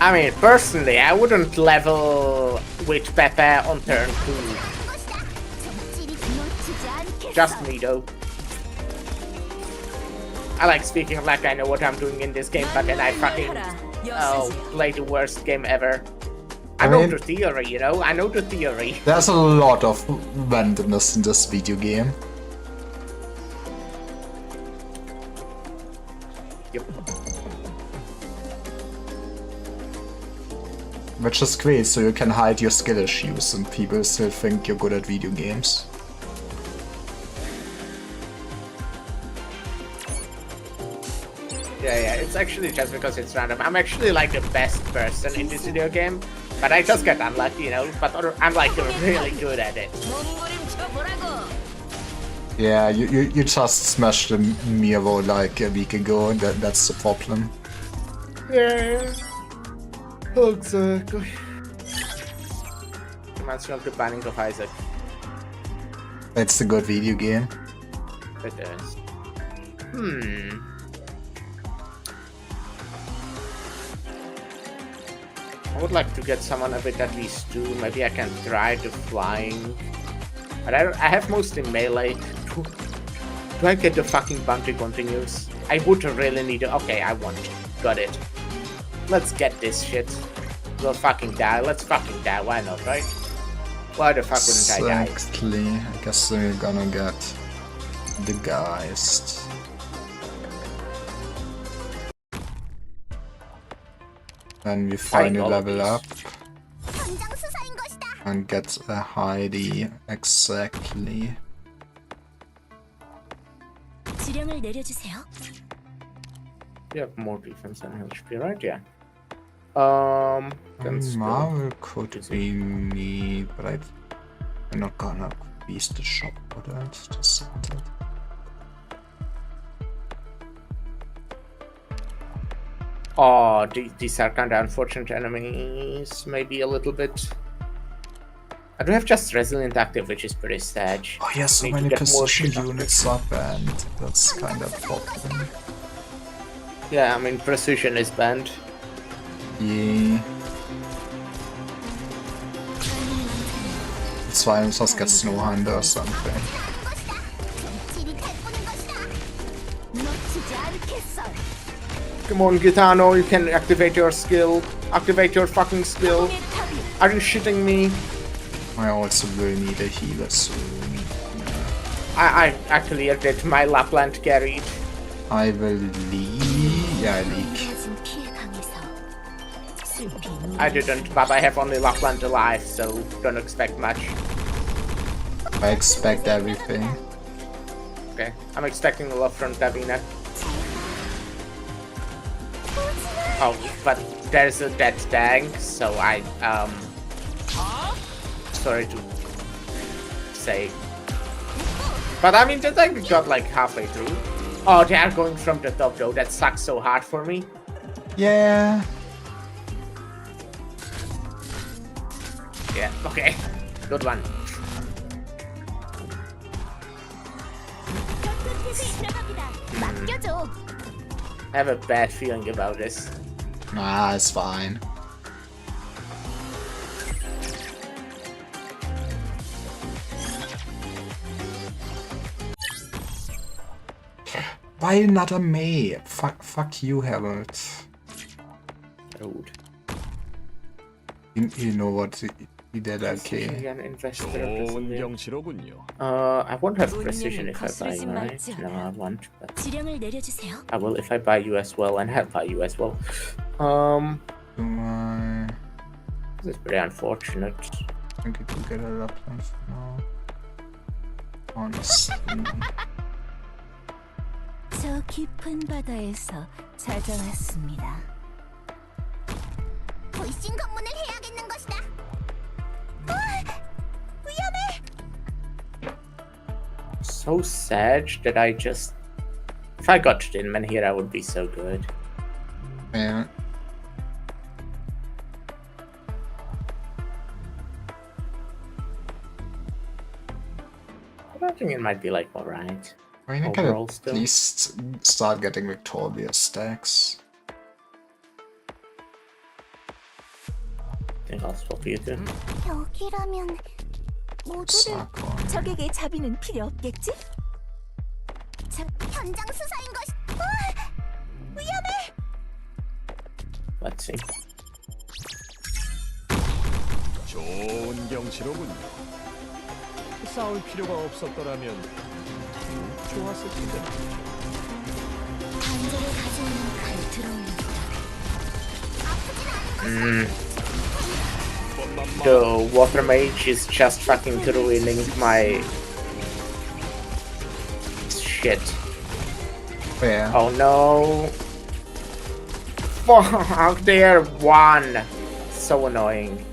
I mean, personally, I wouldn't level with Pepe on turn 2. Just me, though. I like speaking like I know what I'm doing in this game, but then I fucking play the worst game ever. I know the theory, I know the theory. There's a lot of randomness in this video game. Yep. Which is great, so you can hide your skill issues and people still think you're good at video games. Yeah, it's actually just because it's random. I'm actually like the best person in this video game, but I just get unlucky, but I'm like really good at it. Yeah, you just smashed the Miro like a week ago, and that's the problem. Yeah. Exactly. Reminds me of the Banning of Isaac. It's a good video game. It is. I would like to get someone with at least 2. Maybe I can try the flying. But I have mostly melee. Do I get the fucking bounty continues? I would really need it. Okay, I want it. Got it. Let's get this shit. We'll fucking die. Let's fucking die. Why not, right? Why the fuck wouldn't I die? Exactly. I guess we're gonna get the Geist. Then we finally level up and get a Heidi. Exactly. 지령을 내려주세요. You have more defense than HP, right? Yeah. Marvel could be me, but I'm not gonna beast the shop for that. Just send it. Oh, these are kind of unfortunate enemies. Maybe a little bit. I do have just Resilient active, which is pretty sad. Oh yeah, so Need to many get more precision shit units up, and that's kind of a problem. Yeah, I mean, precision is banned. Yeah. That's why I just get Snowhand or something. Come on, Gitano, you can activate your skill. Activate your fucking skill. Are you shitting me? I also will need a healer soon. I cleared it. My Lapland carried. I will leak. Yeah, I leak. I didn't, but I have only Lapland alive, so don't expect much. I expect everything. Okay, I'm expecting a lot from Davina. Oh, but there's a dead tank, so I, sorry to say. But I mean, the tank got like halfway through. Oh, they are going from the top though. That sucks so hard for me. Yeah. Yeah, okay. Good one. I have a bad feeling about this. Nah, it's fine. Why another May? Fuck you, Harold. Rude. You know what he did, okay. An investor. 좋은 경치로군요. I won't have precision if I buy you, right? No, I won't. But 지령을 내려주세요. I will if I buy you as well, and I buy you as well. This is very unfortunate. I think I could get a Lapland for now. Honestly. 저 깊은 바다에서 찾아왔습니다. 돌싱 검문을 해야겠는 것이다. 위험해. So sad that I just. If I got Stinman here, I would be so good. Yeah. I think it might be like alright. I mean, I can Overall at still. least start getting Victoria stacks. I think I'll swap you too. 여기라면 모두를 Sarkon. 적에게 자비는 필요 없겠지? 현장 수사인 것이. 위험해. Let's see. 좋은 경치로군요. 싸울 필요가 없었더라면 좋았을 텐데. 단절을 가져오는 칼 들어올립니다. The water mage is just fucking ruining my shit. Yeah. Oh no. Fuck, they're one. So annoying.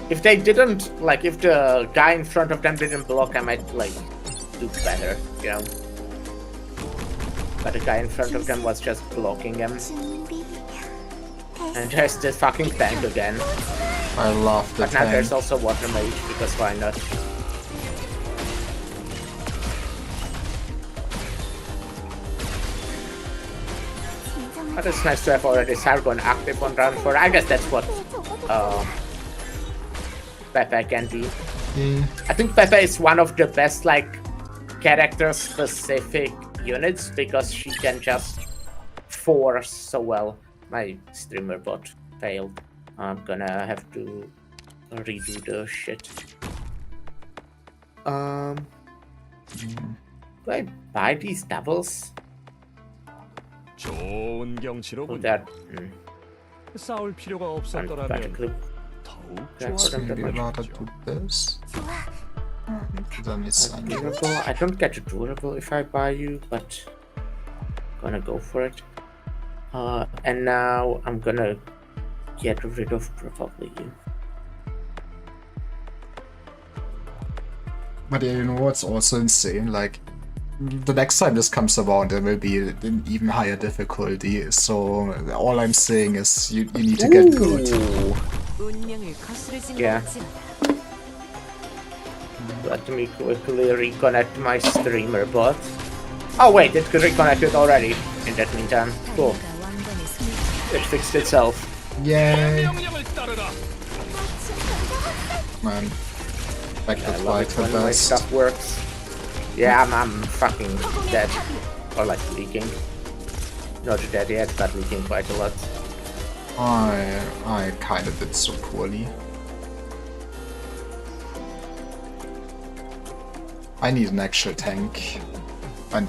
If they didn't, like, if the guy in front of them didn't block, I might, like, do better, you know? But the guy in front of them was just blocking him. And there's the fucking tank again. I love the But now tank. there's also water mage, because why not? But it's nice to have already Sargon active on round 4. I guess that's what Pepe can be. Yeah. I think Pepe is one of the best, like, character-specific units because she can just force so well. My streamer bot failed. I'm gonna have to redo the shit. Do I buy these devils? 좋은 So 경치로군요. that 싸울 필요가 I'm 없었더라면 practically 더욱 That's 좋았을 what I'm Maybe doing. rather do this. Then it's durable. I don't get a durable if I buy you, but gonna go for it. And now I'm gonna get rid of probably you. But yeah, you know what's also insane? Like, the next time this comes around, there will be an even higher difficulty. So all I'm saying is you need to get good. 운명을 거스르지 Yeah. 않지. Let me quickly reconnect my streamer bot. Oh wait, it reconnected already. In that meantime, cool. 다리가 왕관에 숨을 It fixed itself. Yay! 명령을 따르라. Man. Back to I love fight it for when my best. stuff works. Yeah, I'm fucking dead. Or like leaking. Not dead yet, but leaking quite a lot. I kinda did so poorly. I need an actual tank. And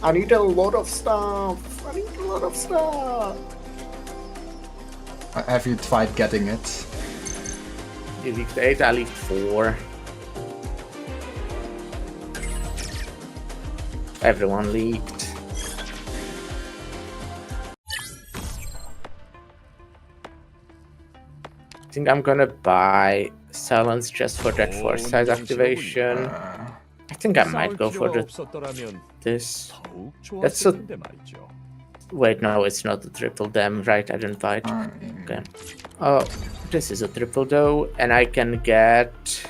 I need a lot of stuff. I need a lot of stuff. have you tried getting it? You leaked 8, I leaked 4. Everyone leaked. I think I'm gonna buy silence just for that force size activation. I think I might go for this. That's a... Wait, no, it's not a triple dam, right? I didn't buy it. Okay. Oh, this is a triple though, and I can get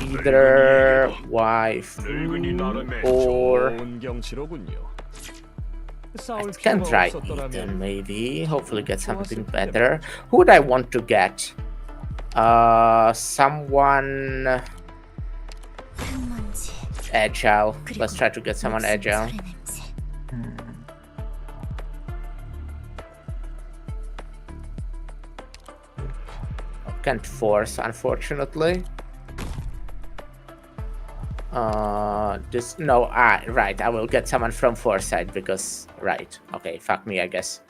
either Y or I can try Ethan, maybe. Hopefully get something better. Who would I want to get? Someone agile. Let's try to get someone agile. Can't force, unfortunately. Right, I will get someone from foresight because right. Okay, fuck me, I guess.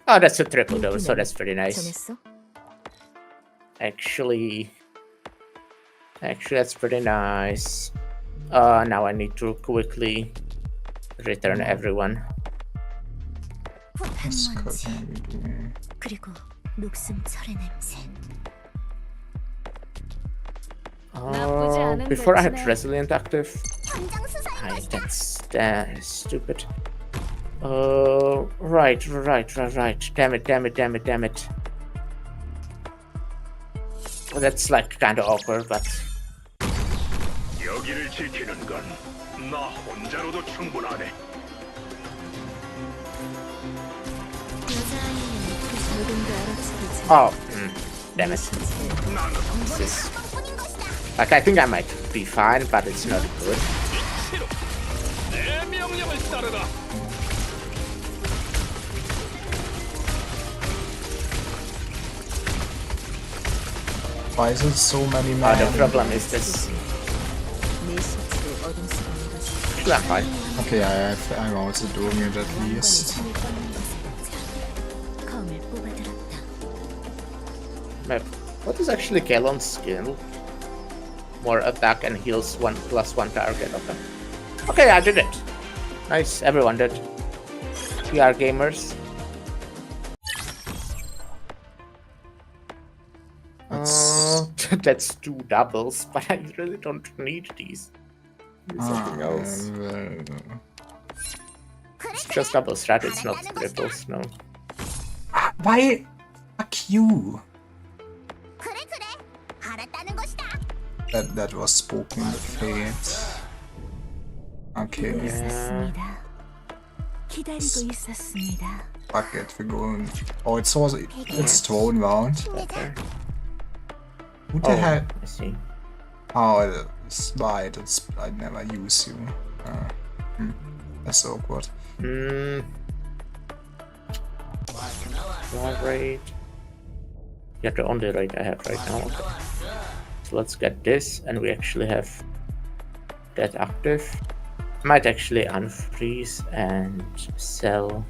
Oh, that's a triple though, so that's pretty nice. Actually, that's pretty nice. Now I need to quickly return everyone. 그리고 녹슨 철의 냄새. Before I had resilient active. That's stupid. Right. Damn it. Well, that's like kind of awkward, but. 여기를 지키는 건 나 혼자로도 충분하네. Oh, damn it. Like, I think I might be fine, but it's not good. Why is it so many men? The problem is this. Actually, I'm fine. Okay, I'm also doing it at least. Map. What is actually Kalon's skill? More attack and heals +1 target. Okay, I did it. Nice, everyone did. We are gamers. That's 2 doubles, but I really don't need these. Need something else. It's just double strat, it's not triples, no. Why? Fuck you. That was spoken in the fate. Okay. Yeah. Fuck it, we're going. Oh, it's throne round. Okay. Who the hell? I see. Oh, it's right. I never use you. That's awkward. One raid. Yeah, the only raid I have right now. Okay. So let's get this, and we actually have that active. Might actually unfreeze and sell.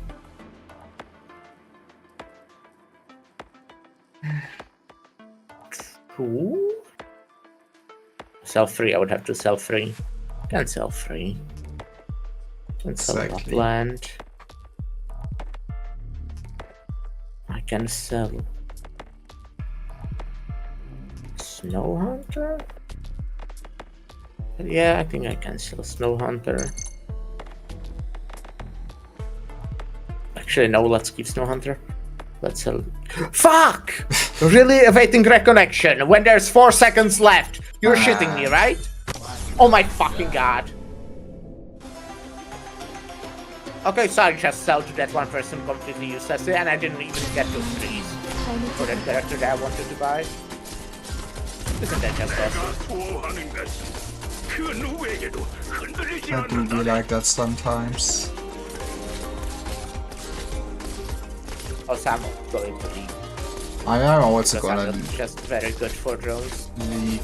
Two? Sell free, I would have to sell free. Can't sell free. Can't sell land. I can sell Snow Hunter? Yeah, I think I can sell Snow Hunter. Actually, no, let's keep Snow Hunter. Let's sell. Fuck! Really? Awaiting reconnection when there's 4 seconds left. You're shitting me, right? Oh my fucking god. Okay, so I just sell to that one person completely uselessly, and I didn't even get those trees for that character that I wanted to buy. Isn't that just awesome? I do be like that sometimes. Also, I'm going to leak. I am also gonna I'm just very good for drones. leak.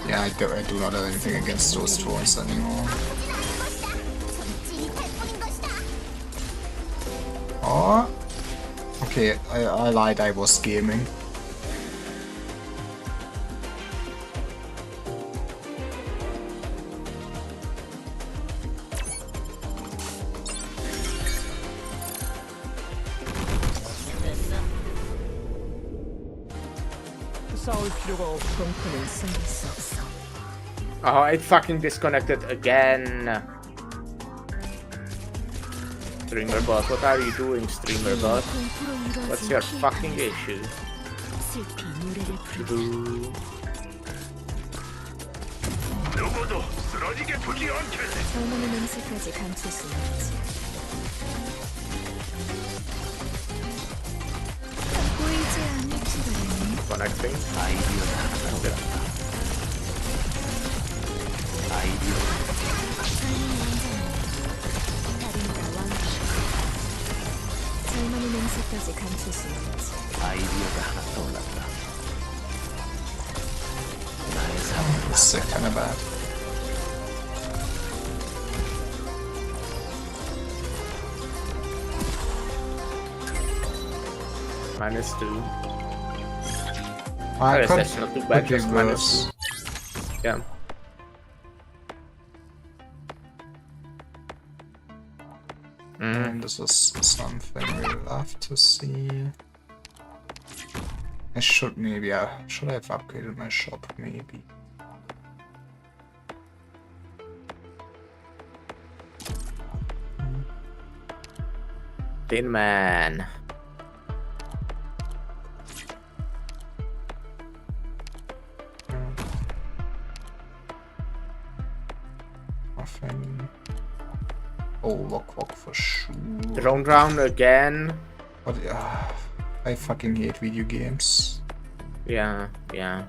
Yeah, I do not have anything against those drones anymore. Oh, okay, I lied, I was gaming. 싸울 필요가 없. 공포는 숨길 수 없어. Oh, it fucking disconnected again. Streamer bot, what are you doing, streamer bot? 공포로 What's 이루어진 your 피해가 fucking issue? 슬피 노래를 부르. Do- 누구도 쓰러지게 두지 않겠네. 젊은이 냄새까지 감출 수 없지. 보이지 않을지도 모르네. Connecting. 젊은이 냄새까지 감출 수 없지. Sick, kinda bad. -2. I guess that's not too bad, could be just worse. Yeah. And this is something we'll have to see. I should maybe, should I have upgraded my shop? Maybe. Tin Man. Nothing. Oh, lock for sure. Drone round again. But I fucking hate video games. Yeah, yeah.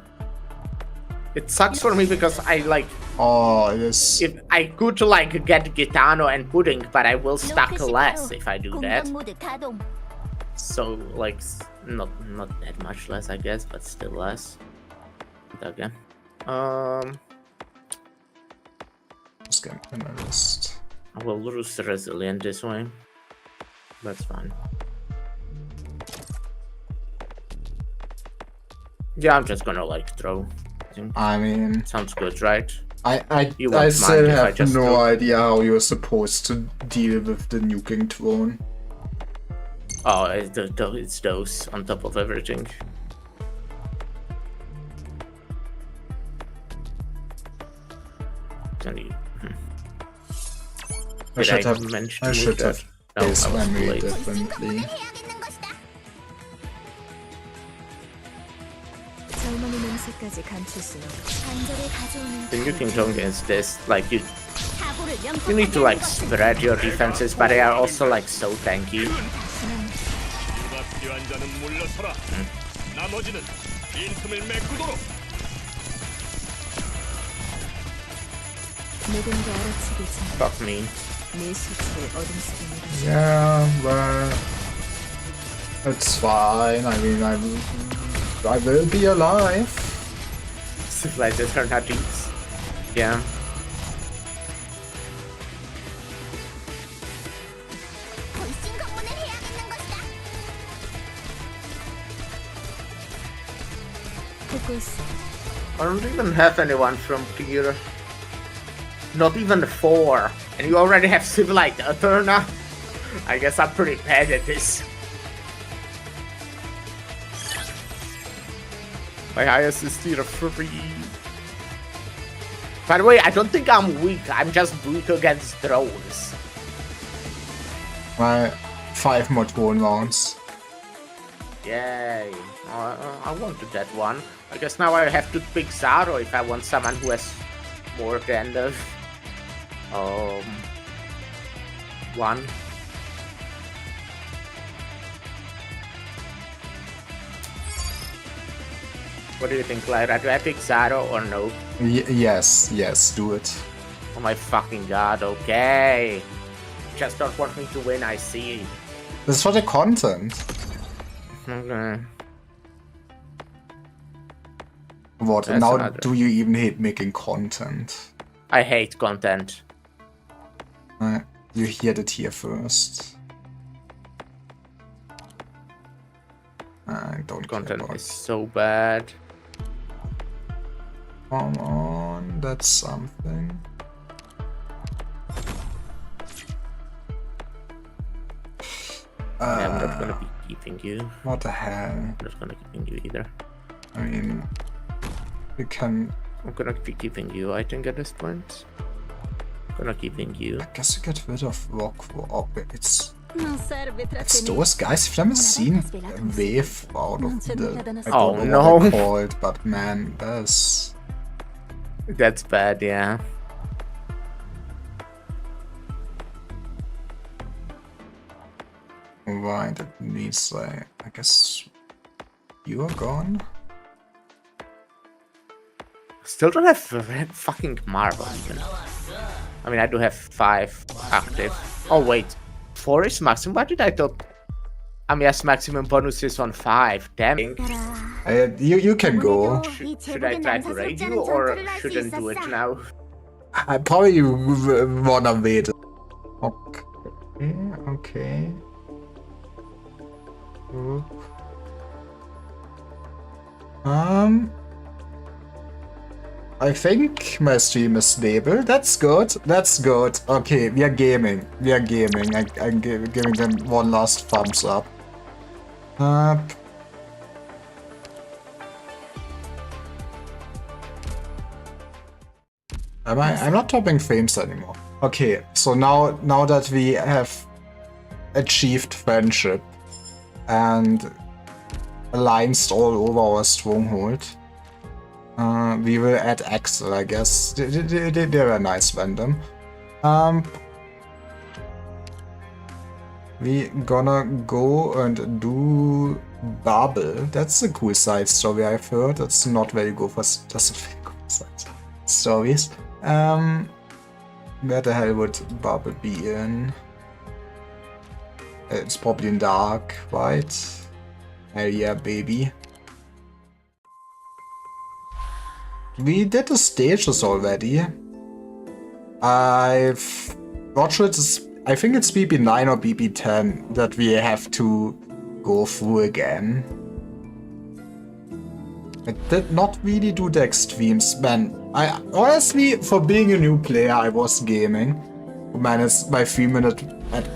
It sucks for me because I like, Oh, yes. if I could like get Gitano and Pudding, but I will stack less if I do that. So like, not that much less, I guess, but still less. Okay. Just get in my list. I will lose resilient this way. That's fine. Yeah, I'm just gonna like throw. I mean, Sounds good, right? You I won't still mind if I have just no throw- idea how you're supposed to deal with the nuking drone. Oh, it's those on top of everything. Can you? I should have manage to I move should that? have No, I this was too memory late. differently. 젊은이 냄새까지 감출 수 없지. 간절히 가져오는 The nuking zone is this, like you need to like spread your defenses, but they are also like so tanky. 누가 필요한 자는 물러서라. 나머지는 빈틈을 메꾸도록. 누군가 알아채기 전 Fuck me. 내 수치를 어둠 속에 내리지. Yeah, but it's fine. I mean, I will be alive. Civilizers are not these. Yeah. 듣고 있어. I don't even have anyone from tier. Not even 4. And you already have Civilized Eterna? I guess I'm pretty bad at this. My highest is tier 3. By the way, I don't think I'm weak. I'm just weak against drones. My 5 more drone rounds. Yay. I wanted that one. I guess now I have to pick Zaro if I want someone who has more than the one. What do you think, Lyra? Do I pick Zaro or no? Yes, do it. Oh my fucking god, okay. Just don't want me to win, I see. This is for the content. Okay. What? That's Now another. do you even hate making content? I hate content. You heard it here first. I don't care Content about. is so bad. Come on, that's something. I'm not gonna be keeping you. What the hell? I'm not gonna keeping you either. I mean, we can. I'm gonna be keeping you, I think, at this point. Gonna keeping you. I guess we get rid of rock. Oh, it's Non serve it's trattenere. those guys. I've never seen a wave out of the. I Oh, don't know what no. they're called, but man, that's. That's bad, yeah. Right, it means I guess you are gone. Still don't have fucking marble. Even. I mean, I do have 5 active. Oh wait, 4 is maximum. Why did I thought? I mean, yes, maximum bonus is on 5. Damn. You can go. Should I try to raid you or shouldn't do it now? I probably wanna wait. Okay, okay. Oop. I think my stream is stable. That's good. That's good. Okay, we are gaming. We are gaming. I'm giving them one last thumbs up. I'm not topping frames anymore. Okay, so now that we have achieved friendship and alliance all over our stronghold, we will add Axel, I guess. They're a nice random. We gonna go and do Babel. That's a cool side story I've heard. That's not very good for just very cool side stories. Where the hell would Babel be in? It's probably in dark, right? Hell yeah, baby. We did the stages already. I've not sure I think it's BB9 or BB10 that we have to go through again. I did not really do the extremes, man. I honestly, for being a new player, I was gaming. Minus my 3-minute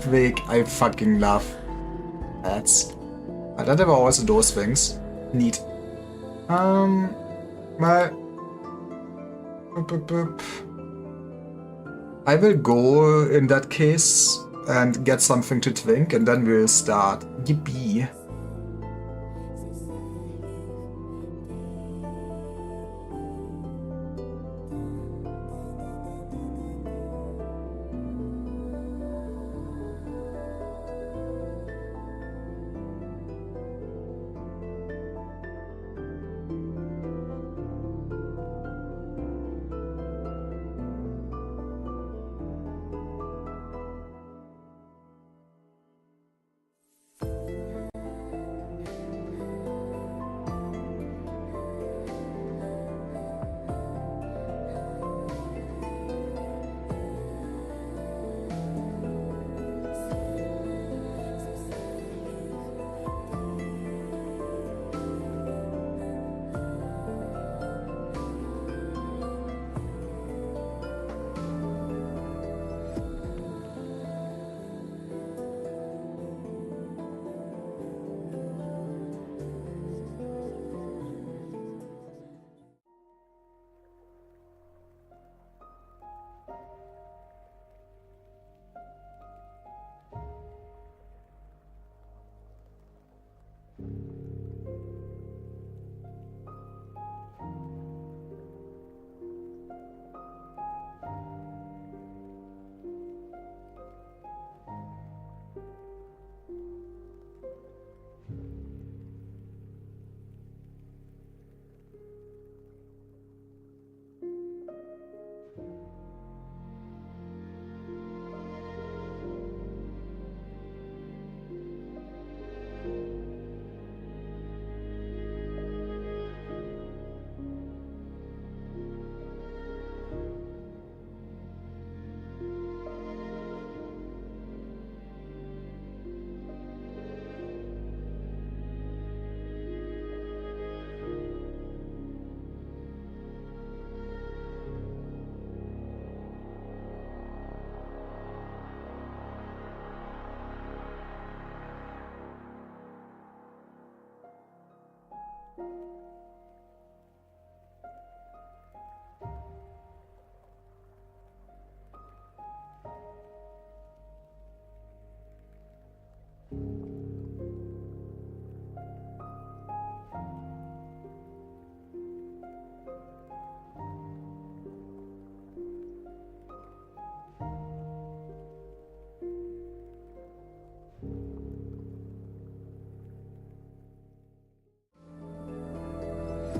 break, I fucking love ads. I don't have also those things. Neat. My. I will go in that case and get something to drink, and then we'll start. Yippee.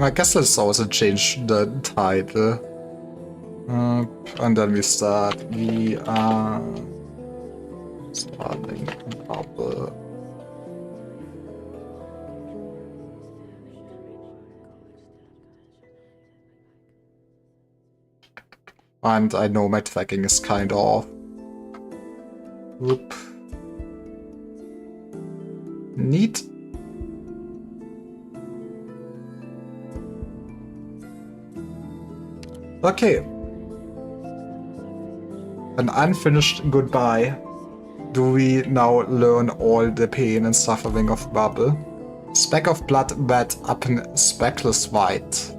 I guess let's also change the title. And then we start. We are starting Babel. And I know my tracking is kind of off. Whoop. Neat. Okay. An unfinished goodbye. Do we now learn all the pain and suffering of Babel? Speck of blood wet up in speckless white.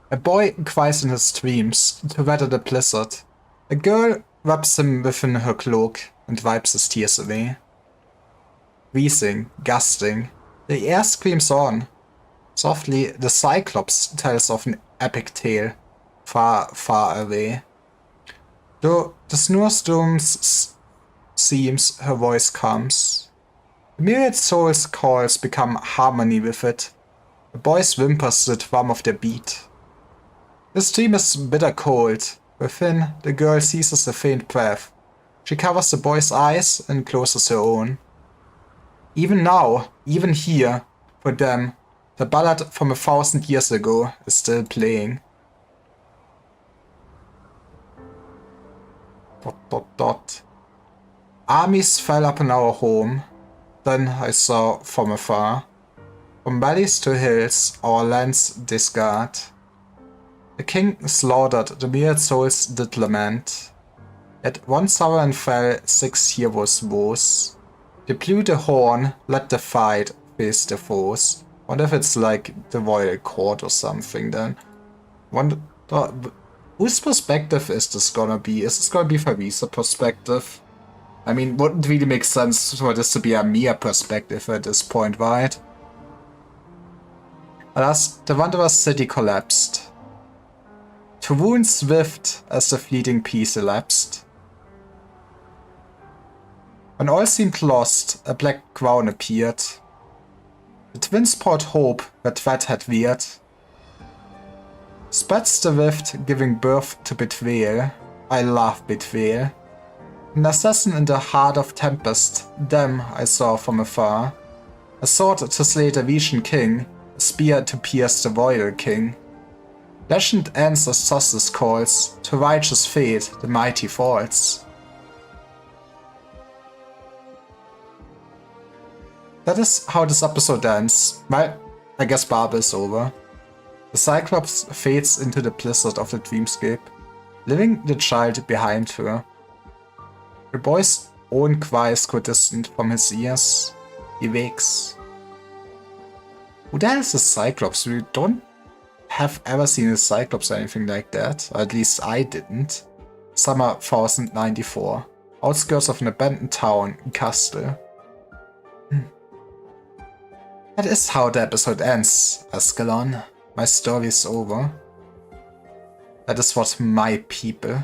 A boy cries in his dreams to weather the blizzard. A girl wraps him within her cloak and wipes his tears away. Wheezing, gusting, the air screams on. Softly, the Cyclops tells of an epic tale, far, far away. Though the snowstorms seems, her voice comes. The myriad souls' calls become harmony with it. The boy's whimpers the drum of their beat. The stream is bitter cold. Within, the girl seizes a faint breath. She covers the boy's eyes and closes her own. Even now, even here, for them, the ballad from 1,000 years ago is still playing. ... Armies fell upon our home. Then I saw from afar. From valleys to hills, our lands discard. The king slaughtered, the myriad souls did lament. Yet one sovereign fell, 6 heroes woes. They blew the horn, let the fight, face the foes. Wonder if it's like the royal court or something then. Wonder whose perspective is this gonna be? Is this gonna be Farisa perspective? I mean, wouldn't really make sense for this to be a Mia perspective at this point, right? Alas, the Wanderer's city collapsed. To wound swift as the fleeting peace elapsed. When all seemed lost, a black crown appeared. The twins poured hope where dread had veered. Spreads the rift, giving birth to betrayal. I love betrayal. An assassin in the heart of tempest, them I saw from afar. A sword to slay the Vision king, a spear to pierce the royal king. Legend ends as justice calls, to righteous fate the mighty falls. That is how this episode ends. Well, I guess Babel is over. The Cyclops fades into the blizzard of the dreamscape, leaving the child behind her. The boy's own cries go distant from his ears. He wakes. Who the hell is the Cyclops? We don't have ever seen a Cyclops or anything like that. Or at least I didn't. Summer 1094. Outskirts of an abandoned town in Castle. That is how the episode ends, Ascalon. My story is over. That is what my people.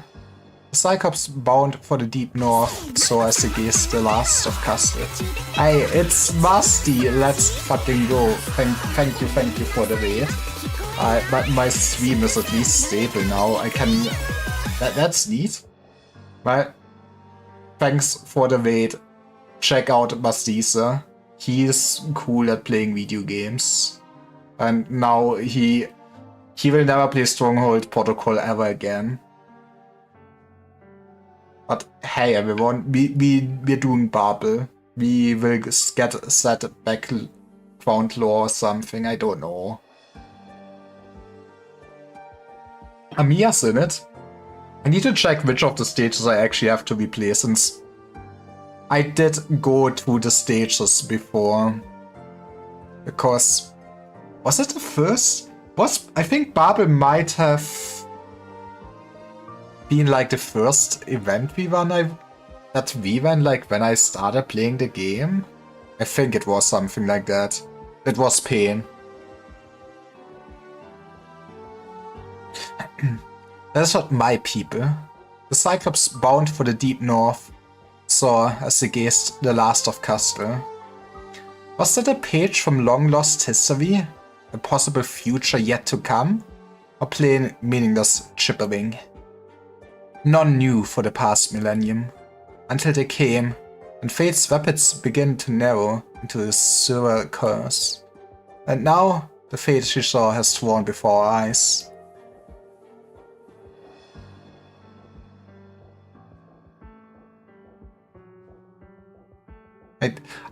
The Cyclops bound for the deep north, so as to gaze the last of Castle. Hey, it's Musty, let's fucking go. Thank you for the raid. My stream is at least stable now. I can... That's neat. Well, thanks for the raid. Check out Mastisa. He's cool at playing video games. And now he will never play Stronghold Protocol ever again. But hey everyone, we're doing Babel. We will get set background lore or something, I don't know. Amiya's in it. I need to check which of the stages I actually have to replay, since I did go through the stages before. Because... was it the first? I think Babel might have been like the first event we ran like when I started playing the game. I think it was something like that. It was pain. That's not my people. The Cyclops bound for the deep north saw as they gazed the last of Castle. Was that a page from long lost history? A possible future yet to come? Or plain meaningless chippering? None knew for the past millennium, until they came, and fate's rapids began to narrow into a silver curse. And now, the fate she saw has sworn before our eyes.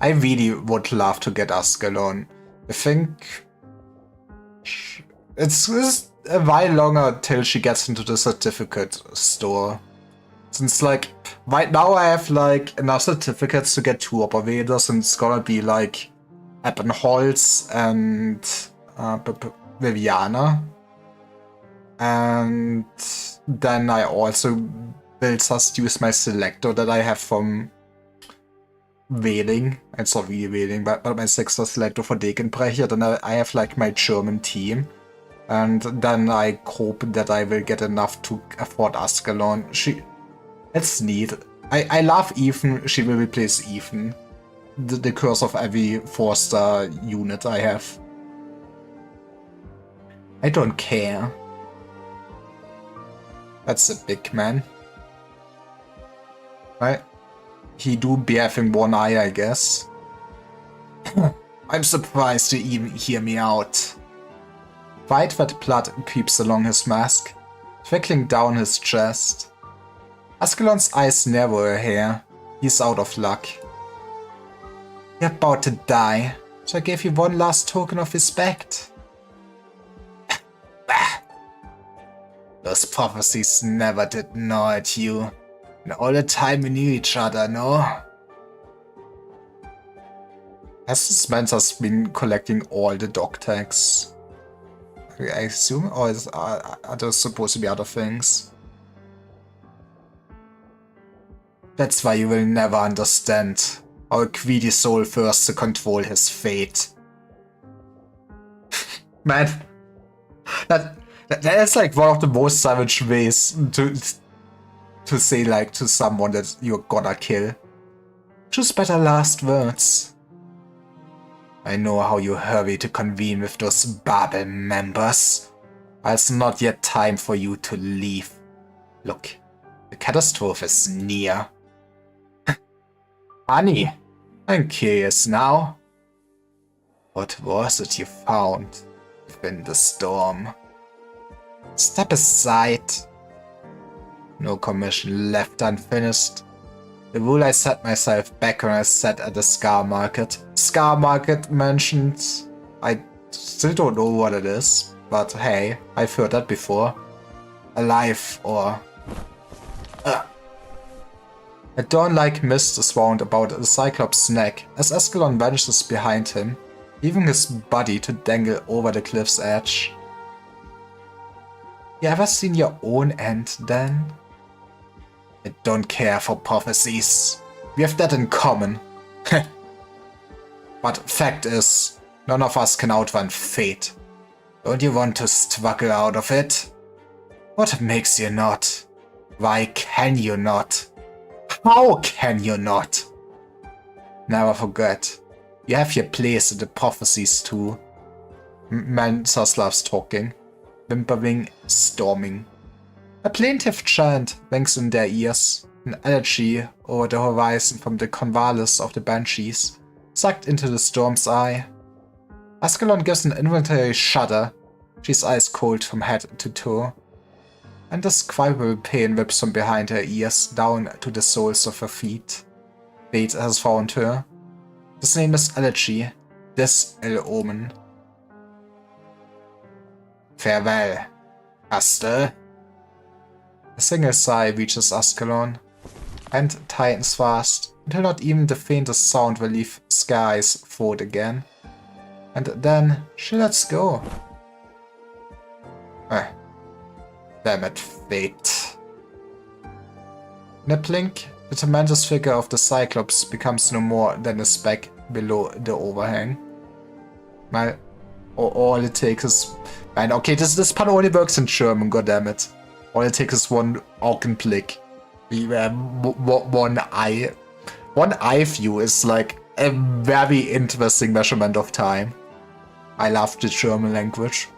I really would love to get Ascalon. I think it's a while longer till she gets into the certificate store. Since like right now I have like enough certificates to get 2 operators, and it's gonna be like Ebbenholz and Viviana. And then I also will just use my selector that I have from Wähling. It's not really Wähling, but my 6er selector for Degenbrecher. Then I have like my German team. And then I hope that I will get enough to afford Ascalon. It's neat. I love Ethan. She will replace Ethan. The curse of every 4-star unit I have. I don't care. That's a big man. Right? He do be having one eye, I guess. I'm surprised you even hear me out. White red blood creeps along his mask, trickling down his chest. Ascalon's eyes narrow here. He's out of luck. You're about to die, so I gave you one last token of respect. Those prophecies never did gnaw at you. And all the time we knew each other, no? Has this man just been collecting all the dog tags? I assume, or are there supposed to be other things? That's why you will never understand how a greedy soul thirsts to control his fate. Man, that's like one of the most savage ways to say like to someone that you're gonna kill. Choose better last words. I know how you hurry to convene with those babel members. It's not yet time for you to leave. Look, the catastrophe is near. Honey, I'm curious now. What was it you found within the storm? Step aside. No commission left unfinished. The rule I set myself back when I sat at the Scar Market. Scar Market mentioned. I still don't know what it is, but hey, I've heard that before. Alive or... A dawn-like mist is wound about the Cyclops' neck as Ascalon vanishes behind him, leaving his body to dangle over the cliff's edge. You ever seen your own end, then? I don't care for prophecies. We have that in common. But fact is, none of us can outrun fate. Don't you want to struggle out of it? What makes you not? Why can you not? How can you not? Never forget, you have your place in the prophecies too. Mansaslav's talking, whimpering, storming. A plaintive chant rings in their ears, an elegy over the horizon from the convalis of the banshees, sucked into the storm's eye. Ascalon gives an involuntary shudder, she's ice cold from head to toe, and a scribble pain whips from behind her ears down to the soles of her feet. Fate has found her. His name is Elegy, this ill omen. Farewell, Astel. A single sigh reaches Ascalon, and tightens fast, until not even the faintest sound will leave skies forward again. And then she lets go. Damn it, fate. In a blink, the tremendous figure of the Cyclops becomes no more than a speck below the overhang. All it takes is And okay, this part only works in German, goddammit. All it takes is one Augenblick. One eye view is like a very interesting measurement of time. I love the German language.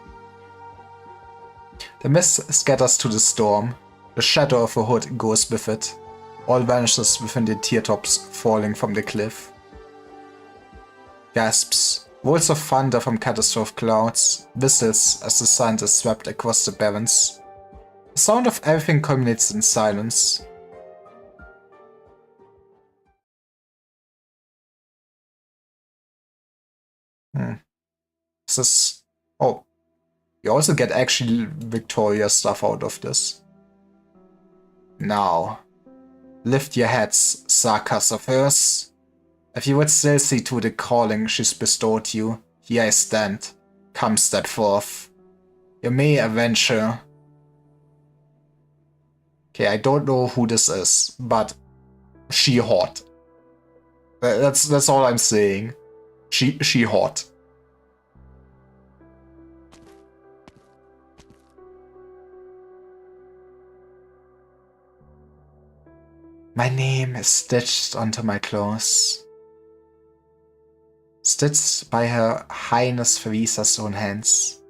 The mist scatters to the storm. The shadow of a hood goes with it. All vanishes within the teardrops falling from the cliff. Gasps. Rolls of thunder from catastrophe clouds. Whistles as the sand is swept across the barrens. The sound of everything culminates in silence. This is... Oh. You also get actually Victoria stuff out of this. Now. Lift your heads, Sarkas of hers. If you would still see to the calling she's bestowed you, here I stand. Come step forth. You may avenge her. Okay, I don't know who this is, but she hot. That's all I'm saying. She hot. My name is stitched onto my clothes. Stitched by Her Highness Verisa's own hands.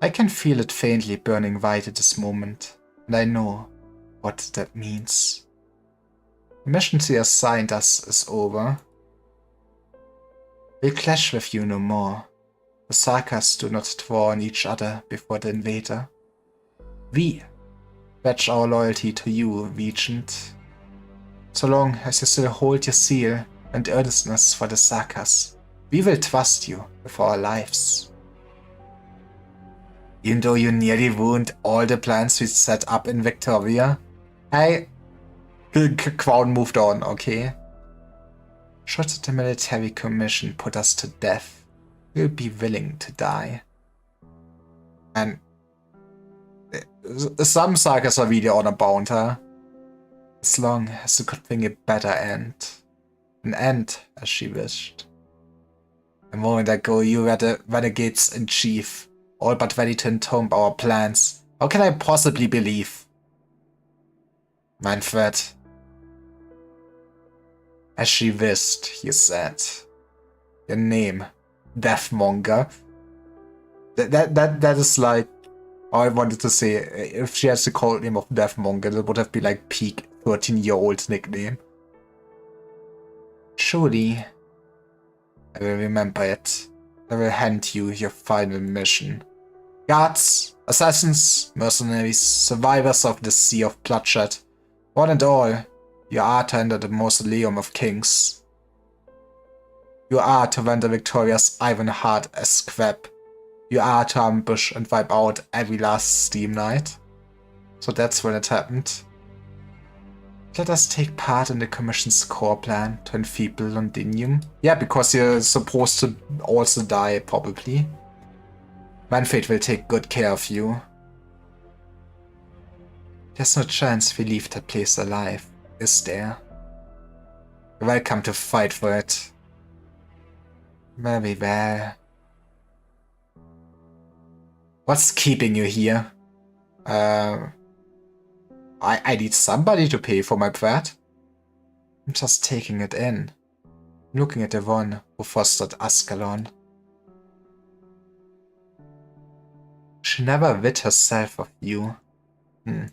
I can feel it faintly burning white at this moment, and I know what that means. The mission she assigned us is over. We'll clash with you no more. The Sarkas do not draw on each other before the invader. We pledge our loyalty to you, Regent. So long as you still hold your zeal and earnestness for the Sarkas, we will trust you with our lives. Even though you nearly ruined all the plans we set up in Victoria, Crown moved on, okay? Should the military commission put us to death, we'll be willing to die. And some Sarkas are really honor bound, huh? As long as you could bring a better end. An end as she wished. A moment ago you were the renegades in chief, all but ready to entomb our plans. How can I possibly believe? Manfred. As she wished, he said. Your name, Deathmonger. That is like, I wanted to say, if she has the code name of Deathmonger, that would have been like peak 13-year-old nickname. Surely, I will remember it. I will hand you your final mission. Guards, assassins, mercenaries, survivors of the Sea of Bloodshed. One and all, you are to enter the Mausoleum of Kings. You are to render Victoria's iron heart a scrap. You are to ambush and wipe out every last Steam Knight. So that's when it happened. Let us take part in the Commission's core plan to enfeeble Londinium. Yeah, because you're supposed to also die, probably. Manfred will take good care of you. There's no chance we leave that place alive, is there? You're welcome to fight for it. Very well. What's keeping you here? I need somebody to pay for my bread. I'm just taking it in. Looking at the one who fostered Ascalon. She never rid herself of you. I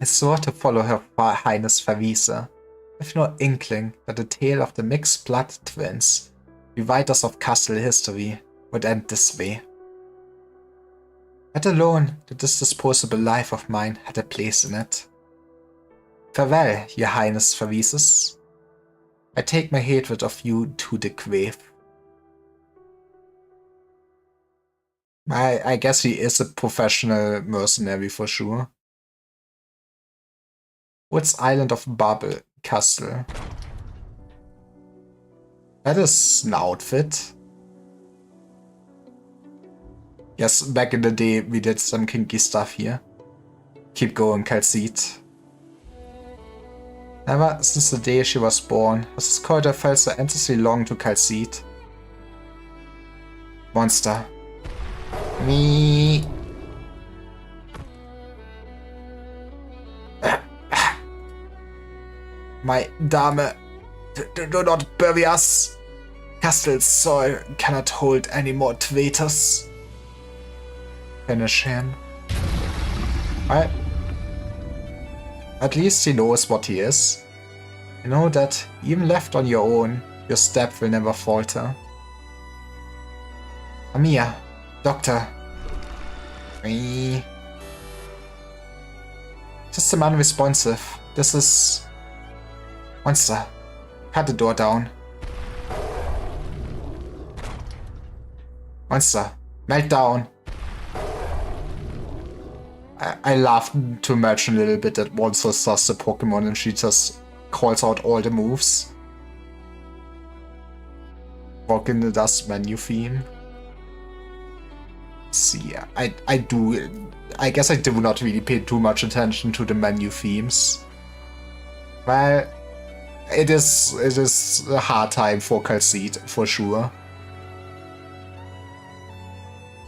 swore to follow Her Highness Verisa, with no inkling that the tale of the mixed blood twins, rewriters of castle history, would end this way. Let alone that this disposable life of mine had a place in it. Farewell, Your Highness Verisis. I take my hatred of you to the grave. I guess he is a professional mercenary for sure. What's Island of Babel Castle? That is an outfit. Yes, back in the day we did some kinky stuff here. Keep going, Calcite. Ever since the day she was born, has this corridor felt so endlessly long to Calcite. Monster, Me. My Dame, do not bury us. Castle's soil cannot hold any more traitors. Finish him. Alright. At least he knows what he is. You know that even left on your own, your step will never falter. Amia, Doctor. Me. System unresponsive. This is... Monster. Cut the door down. Monster. Melt down. I laughed to imagine a little bit that Monster does the Pokemon and she just calls out all the moves. Walk in the Dust menu theme. See, I guess I do not really pay too much attention to the menu themes. Well, it is a hard time for Calcite, for sure.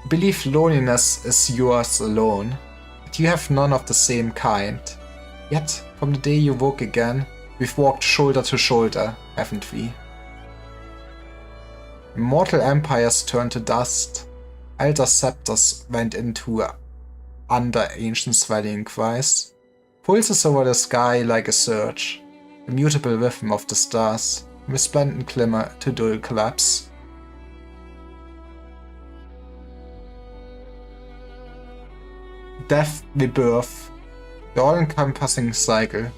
Believe loneliness is yours alone, but you have none of the same kind. Yet, from the day you woke again, we've walked shoulder to shoulder, haven't we? Immortal empires turned to dust. Elder scepters went into under ancient swelling cries. Pulses over the sky like a surge. Immutable rhythm of the stars, resplendent glimmer to dull collapse. Death, rebirth, the all-encompassing cycle.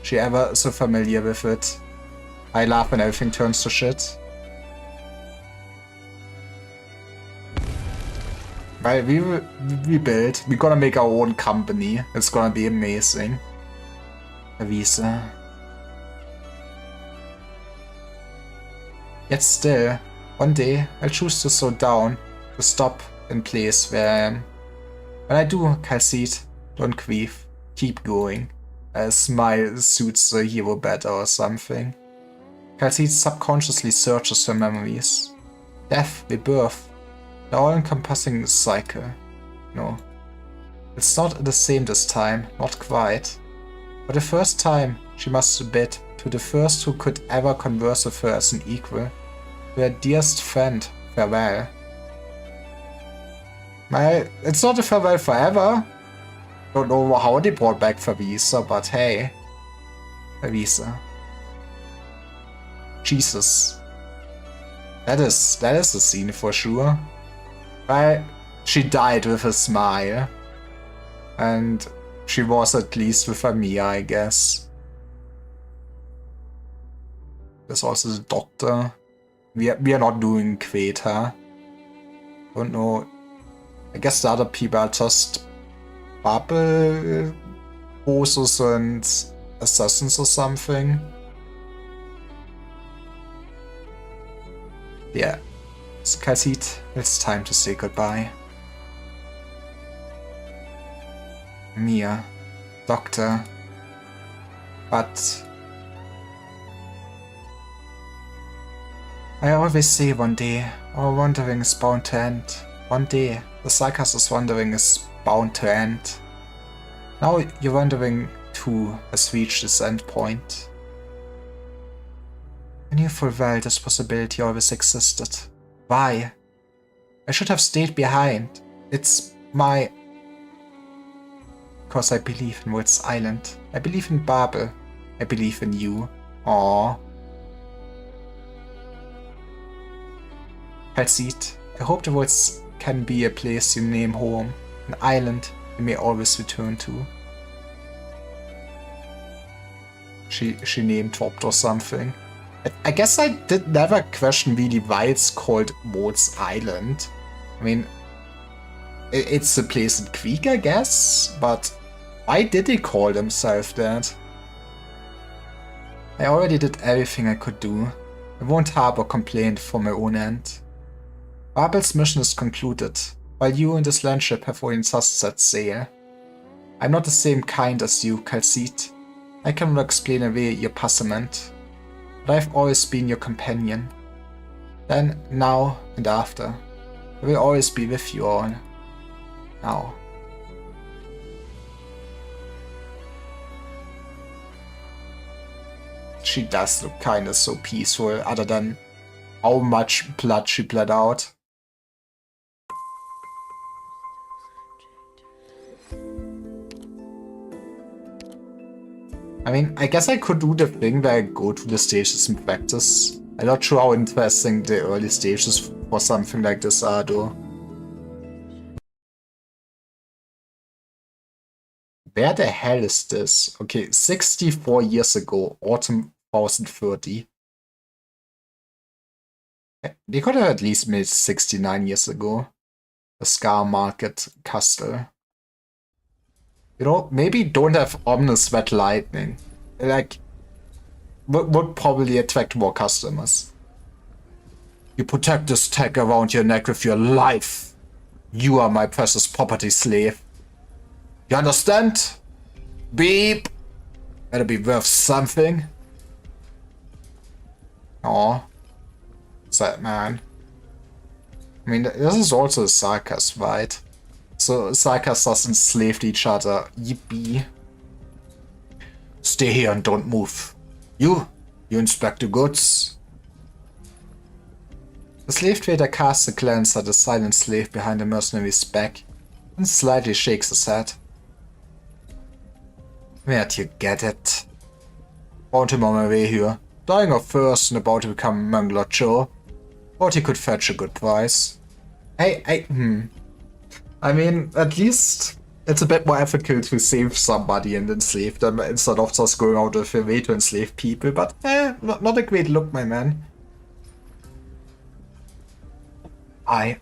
She ever so familiar with it. I laugh when everything turns to shit. Right, we build. We're gonna make our own company. It's gonna be amazing. A visa. Yet still, one day I'll choose to slow down, to stop in place where I am. When I do, Calcite, don't grieve, keep going. A smile suits the hero better or something. Calcite subconsciously searches her memories. Death, rebirth, the all-encompassing cycle. No. It's not the same this time, not quite. For the first time, she must bid to the first who could ever converse with her as an equal, to her dearest friend, farewell. It's not a farewell forever. Don't know how they brought back Favisa, but hey. Favisa. Jesus. That is a scene for sure. Well, she died with a smile. And she was at least with Amia, I guess. There's also the doctor. We are not doing Queta. Don't know. I guess the other people are just babel bosses and assassins or something. Yeah. So Calcite, it's time to say goodbye. Mia, Doctor. But I always say one day, our wandering is bound to end. One day, the Sarkas's wandering is bound to end. Now your wandering too has reached its end point. I knew full well this possibility always existed. Why? I should have stayed behind. It's my... Because I believe in Woods Island. I believe in Babel. I believe in you. Aww. Calcite, I hope the woods can be a place you name home, an island you may always return to. She name dropped or something. I guess I did never question really why it's called Woods Island. I mean, it's a place in Creek, I guess, but why did they call themselves that? I already did everything I could do. I won't harbor complaint for my own end. Babel's mission is concluded, while you and this landship have only just set sail. I'm not the same kind as you, Calcite. I cannot explain away your puzzlement, but I've always been your companion. Then, now, and after, I will always be with you all. Ow. She does look kinda so peaceful, other than how much blood she bled out. I mean, I guess I could do the thing where I go to the stages in practice. I'm not sure how interesting the early stages for something like this are, though. Where the hell is this? Okay, 64 years ago, autumn 2030. They could have at least made 69 years ago. The Scar Market Castle. You know, maybe don't have ominous red lightning. Like, would probably attract more customers. You protect this tag around your neck with your life. You are my precious property, slave. You understand? Beep. Better be worth something. Aw. Sad man. I mean, this is also a circus, right? So circuses enslaved each other. Yippee. Stay here and don't move. You inspect the goods. The slave trader casts a glance at the silent slave behind the mercenary's back and slightly shakes his head. Where'd you get it? Found him on my way here, dying of thirst and about to become Mangler Joe. Thought he could fetch a good price. I mean, at least it's a bit more ethical to save somebody and enslave them instead of just going out of your way to enslave people, but not a great look, my man. I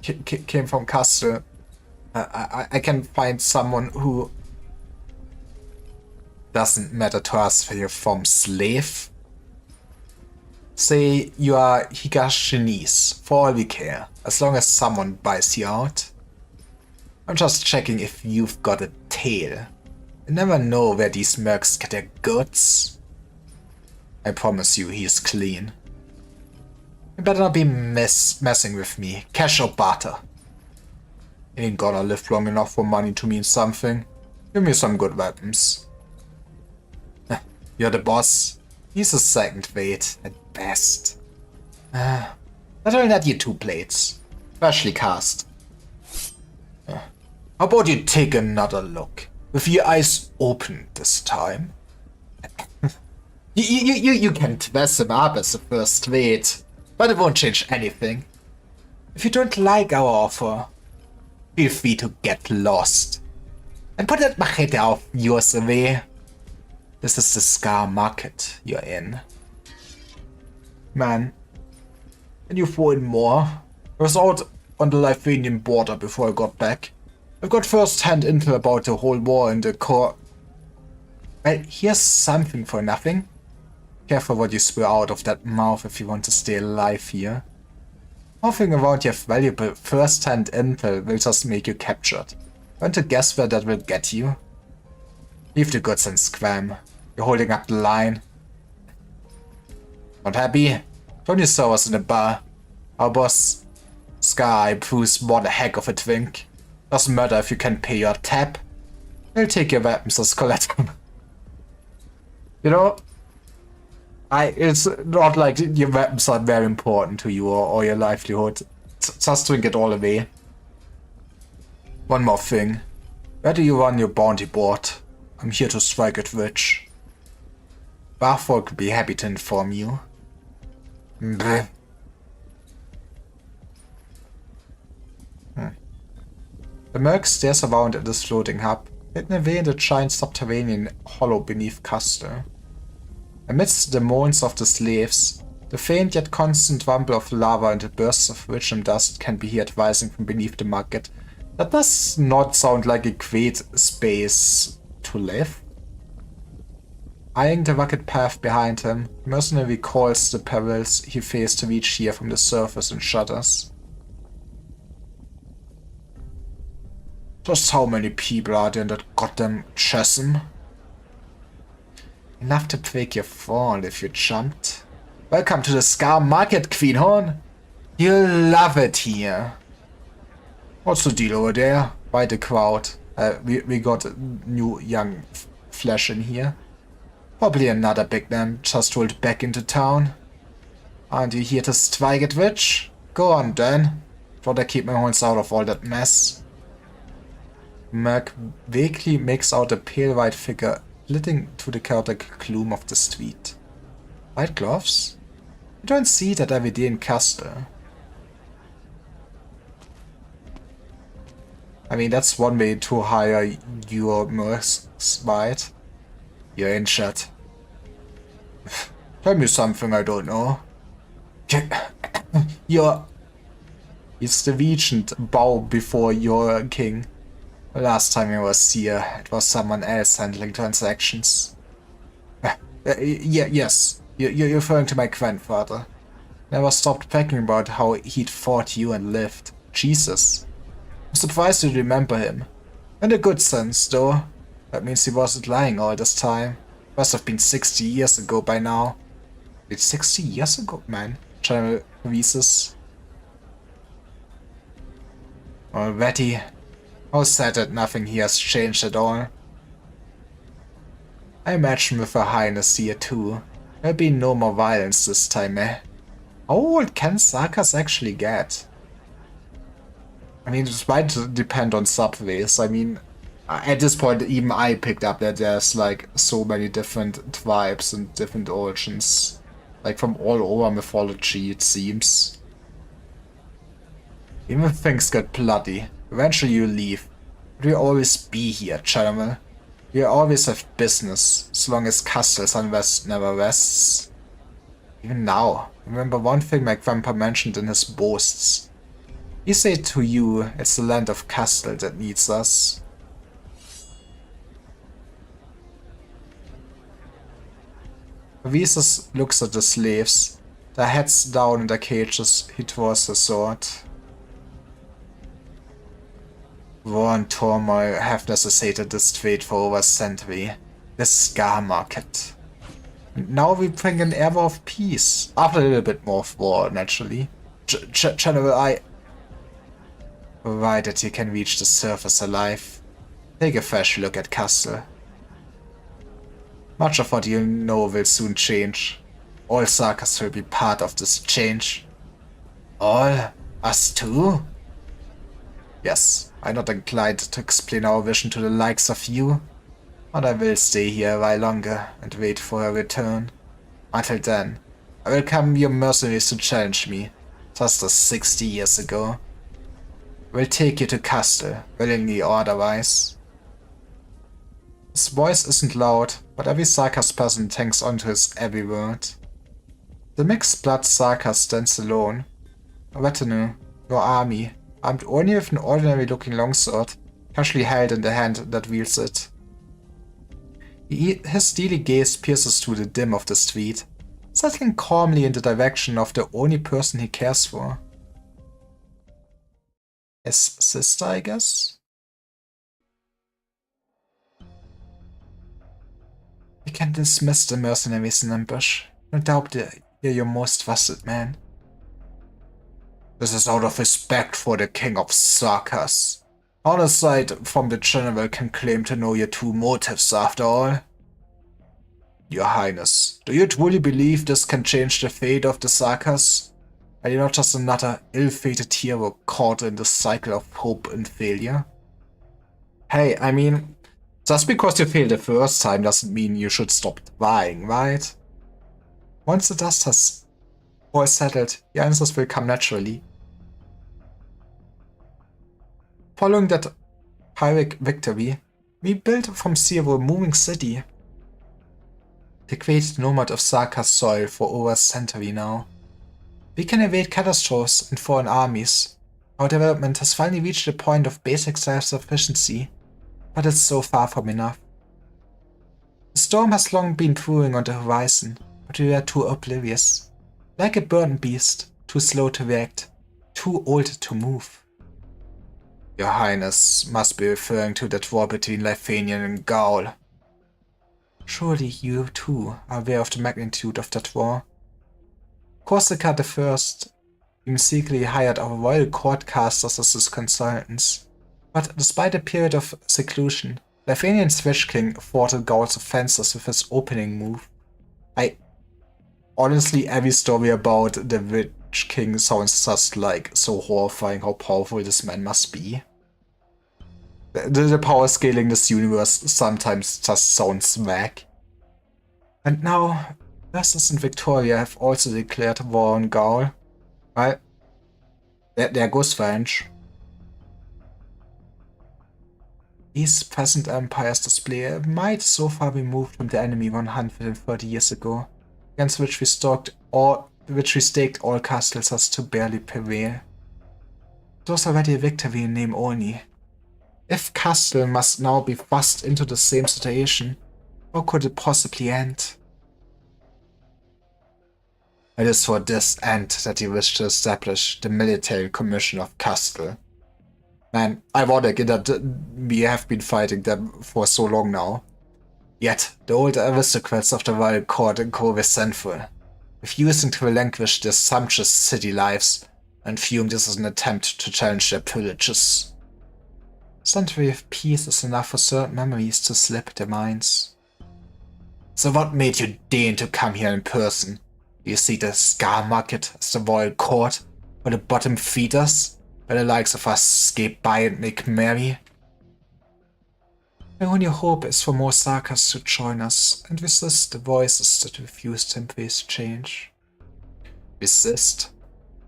came from Castle. I can find someone who doesn't matter to us where you're from, slave. Say you are Higashinese, for all we care, as long as someone buys you out. I'm just checking if you've got a tail. You never know where these mercs get their goods. I promise you he's clean. You better not be messing with me, cash or barter. Ain't gonna live long enough for money to mean something. Give me some good weapons. You're the boss. He's a second weight, at best. But I'll net you 2 plates. Freshly cast. How about you take another look? With your eyes open this time. You can dress him up as a first weight, but it won't change anything. If you don't like our offer, feel free to get lost. And put that machete of yours away. This is the Scar Market you're in. Man, can you throw in more? I was out on the Lithuanian border before I got back. I've got first-hand intel about the whole war in the core. Well, here's something for nothing. Careful what you spit out of that mouth if you want to stay alive here. Nothing around your valuable first-hand intel will just make you captured. Want to guess where that will get you? Leave the goods and scram. You're holding up the line. Not happy? Tony saw us in the bar. Our boss, Sky, proves what a heck of a drink. Doesn't matter if you can pay your tab. He'll take your weapons as collateral. You know, it's not like your weapons are very important to you or your livelihood. Just drink it all away. One more thing. Where do you run your bounty board? I'm here to strike it rich. Barfolk would be happy to inform you. Bleh. The merc stares around at this floating hub, hidden away in the giant subterranean hollow beneath Castle. Amidst the moans of the slaves, the faint yet constant rumble of lava and the bursts of rhythm dust can be heard rising from beneath the market. That does not sound like a great space to live. Eyeing the rugged path behind him, the mercenary recalls the perils he faced to reach here from the surface and shudders. Just how many people are there in that goddamn chasm? Enough to break your fall if you jumped. Welcome to the Scar Market, Queenhorn. You'll love it here. What's the deal over there? By the crowd. We got new young flesh in here. Probably another big man just rolled back into town. Aren't you here to strike it, witch? Go on, then. Thought I keep my horns out of all that mess. Merc vaguely makes out a pale white figure flitting through the chaotic gloom of the street. White gloves? You don't see that every day in Castle. I mean, that's one way to hire your mercs, right? You're injured. Tell me something I don't know. You're... It's the regent bow before you're king. The last time I was here, it was someone else handling transactions. Yes, you're referring to my grandfather. Never stopped thinking about how he'd fought you and lived. Jesus. I'm surprised you remember him. In a good sense, though. That means he wasn't lying all this time. Must have been 60 years ago by now. It's 60 years ago, man. General Reeses. Already. How sad that nothing here has changed at all. I imagine with Her Highness here too. There'll be no more violence this time, eh? How old can Sakas actually get? I mean, it might depend on subways. I mean, at this point, even I picked up that there's like so many different tribes and different origins. Like from all over mythology, it seems. Even if things get bloody, eventually you leave. But we'll always be here, gentlemen. We'll always have business, as long as Castle's unrest never rests. Even now, remember one thing my grandpa mentioned in his boasts. He said to you, it's the land of Castle that needs us. Visus looks at the slaves, their heads down in their cages. He draws a sword. War and turmoil have necessitated this trade for over a century. The Scar Market. And now we bring an era of peace. After a little bit more of war, naturally. General, provided you can reach the surface alive, take a fresh look at Castle. Much of what you know will soon change. All Sarkas will be part of this change. All? Us too? Yes, I'm not inclined to explain our vision to the likes of you, but I will stay here a while longer and wait for her return. Until then, I will come your mercenaries to challenge me, just as 60 years ago. We'll take you to Castle, willingly or otherwise. His voice isn't loud, but every Sarkas present hangs onto his every word. The mixed blood Sarkas stands alone. A retinue, your army, armed only with an ordinary-looking longsword, casually held in the hand that wields it. His steely gaze pierces through the dim of the street, settling calmly in the direction of the only person he cares for. His sister, I guess? You can dismiss the mercenaries in ambush. No doubt they're your most trusted man. This is out of respect for the King of Sarkas. On aside from the General can claim to know your true motives after all. Your Highness, do you truly believe this can change the fate of the Sarkas? Are you not just another ill-fated hero caught in the cycle of hope and failure? Hey, I mean, just because you failed the first time doesn't mean you should stop trying, right? Once the dust has all settled, the answers will come naturally. Following that Pyrrhic victory, we built from zero a moving city. The great nomad of Sarkas soil for over a century now. We can evade catastrophes and foreign armies. Our development has finally reached the point of basic self-sufficiency, but it's so far from enough. The storm has long been brewing on the horizon, but we are too oblivious. Like a burdened beast, too slow to react, too old to move. Your Highness must be referring to that war between Lithanian and Gaul. Surely you too are aware of the magnitude of that war. Corsica the First even secretly hired our royal court casters as his consultants. But despite a period of seclusion, the Athenian Witch King thwarted Gaul's offenses with his opening move. Honestly, every story about the Witch King sounds just like so horrifying how powerful this man must be. The power scaling this universe sometimes just sounds vague. And now, Justice and Victoria have also declared war on Gaul. Well, there goes French. These present empires display a might so far removed from the enemy 130 years ago, against which we staked all castles as to barely prevail. It was already a victory in name only. If Castle must now be thrust into the same situation, how could it possibly end? It is for this end that he wished to establish the military commission of Castle. Man, ironic in that we have been fighting them for so long now. Yet, the old aristocrats of the royal court and co resentful, refusing to relinquish their sumptuous city lives, and viewing this as an attempt to challenge their privileges. A century of peace is enough for certain memories to slip their minds. So what made you deign to come here in person? Do you see the Scar Market as the royal court, where the bottom feeders, where the likes of us skate by and make merry? My only hope is for more Sarkas to join us and resist the voices that refuse to embrace change. Resist?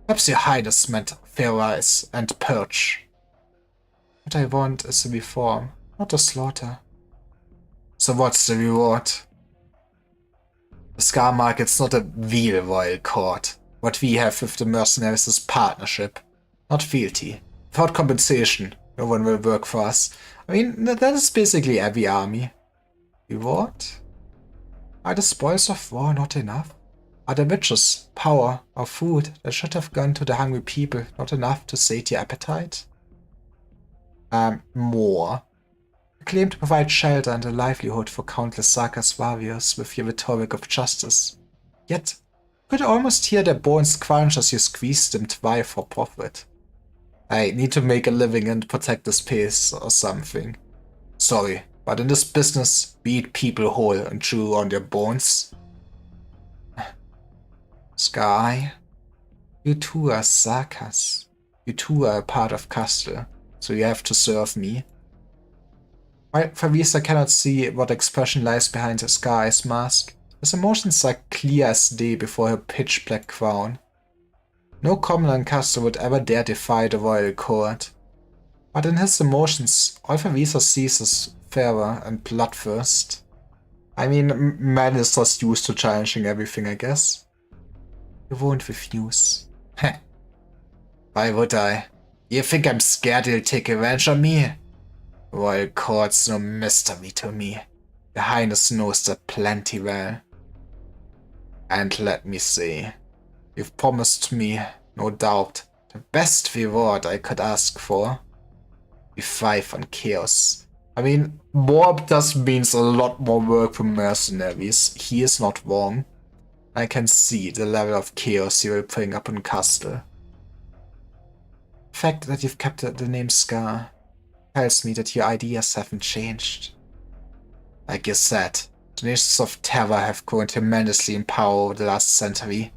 Perhaps your highness meant theorize and purge. What I want is a reform, not a slaughter. So what's the reward? The Scar Market's not a real royal court. What we have with the mercenaries is partnership, not fealty. Without compensation, no one will work for us. I mean, that is basically every army. Reward? Are the spoils of war not enough? Are the riches, power, or food that should have gone to the hungry people not enough to sate your appetite? More. You claim to provide shelter and a livelihood for countless Sarkas warriors with your rhetoric of justice. Yet, you could almost hear their bones crunch as you squeeze them dry for profit. I need to make a living and protect the space or something. Sorry, but in this business, we eat people whole and chew on their bones. Sky, you too are Sarkas. You too are a part of Castle, so you have to serve me. While Favisa cannot see what expression lies behind her Sky's mask, his emotions are clear as day before her pitch-black crown. No commoner in Castle would ever dare defy the royal court. But in his emotions, all Favisa sees is fervor and bloodthirst. I mean, man is just used to challenging everything, I guess. You won't refuse. Heh. Why would I? You think I'm scared you'll take revenge on me? Royal court's no mystery to me. Your Highness knows that plenty well. And let me say, you've promised me, no doubt, the best reward I could ask for. We thrive on chaos. I mean, more just means a lot more work for mercenaries. He is not wrong. I can see the level of chaos you will bring up on Castle. The fact that you've kept the name Scar tells me that your ideas haven't changed. Like you said, the nations of Terra have grown tremendously in power over the last century.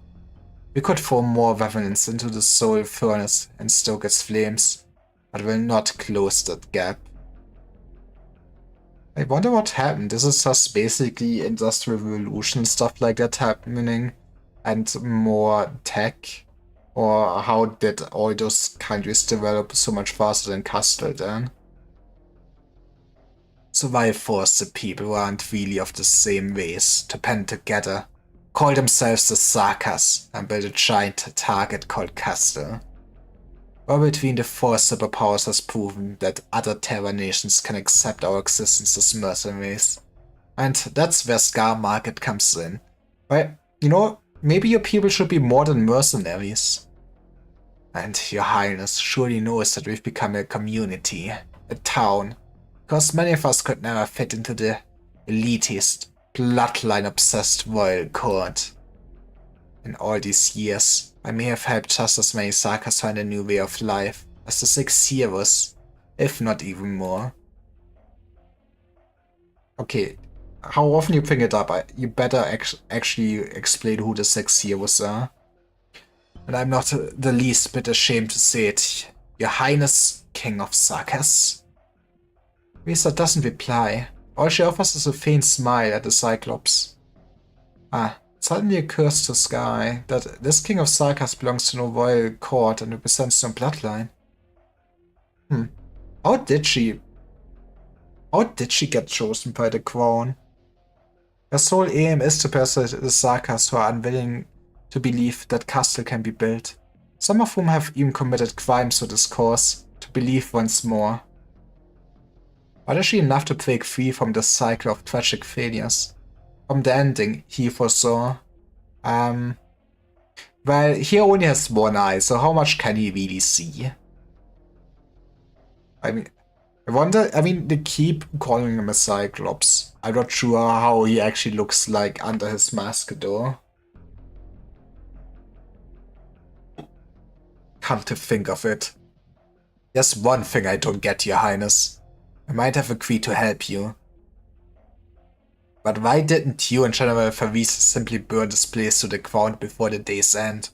We could throw more revenants into the soul furnace and stoke its flames, but will not close that gap. I wonder what happened. This is just basically Industrial Revolution stuff like that happening and more tech? Or how did all those countries develop so much faster than Castle then? So why force the people who aren't really of the same race to band together, call themselves the Sarkas, and build a giant target called Castle? War between the four superpowers has proven that other Terra nations can accept our existence as mercenaries. And that's where Scar Market comes in. Well, you know, maybe your people should be more than mercenaries. And your Highness surely knows that we've become a community, a town, because many of us could never fit into the elitist, bloodline-obsessed royal court. In all these years, I may have helped just as many Sakas find a new way of life as the 6 heroes, if not even more. Okay, how often you bring it up, you better actually explain who the 6 heroes are. And I'm not the least bit ashamed to say it, Your Highness, King of Sakas. Risa doesn't reply. All she offers is a faint smile at the Cyclops. Ah, it suddenly occurs to Sky that this King of Sakas belongs to no royal court and represents no bloodline. How did she get chosen by the crown? Her sole aim is to persuade the Sakas who are unwilling to believe that Castle can be built, some of whom have even committed crimes for this cause, to believe once more. But is she enough to break free from the cycle of tragic failures? From the ending he foresaw? Well, he only has one eye, so how much can he really see? I mean, they keep calling him a Cyclops. I'm not sure how he actually looks like under his mask, though. Come to think of it. There's one thing I don't get, Your Highness. I might have agreed to help you. But why didn't you and General Favis simply burn this place to the ground before the day's end?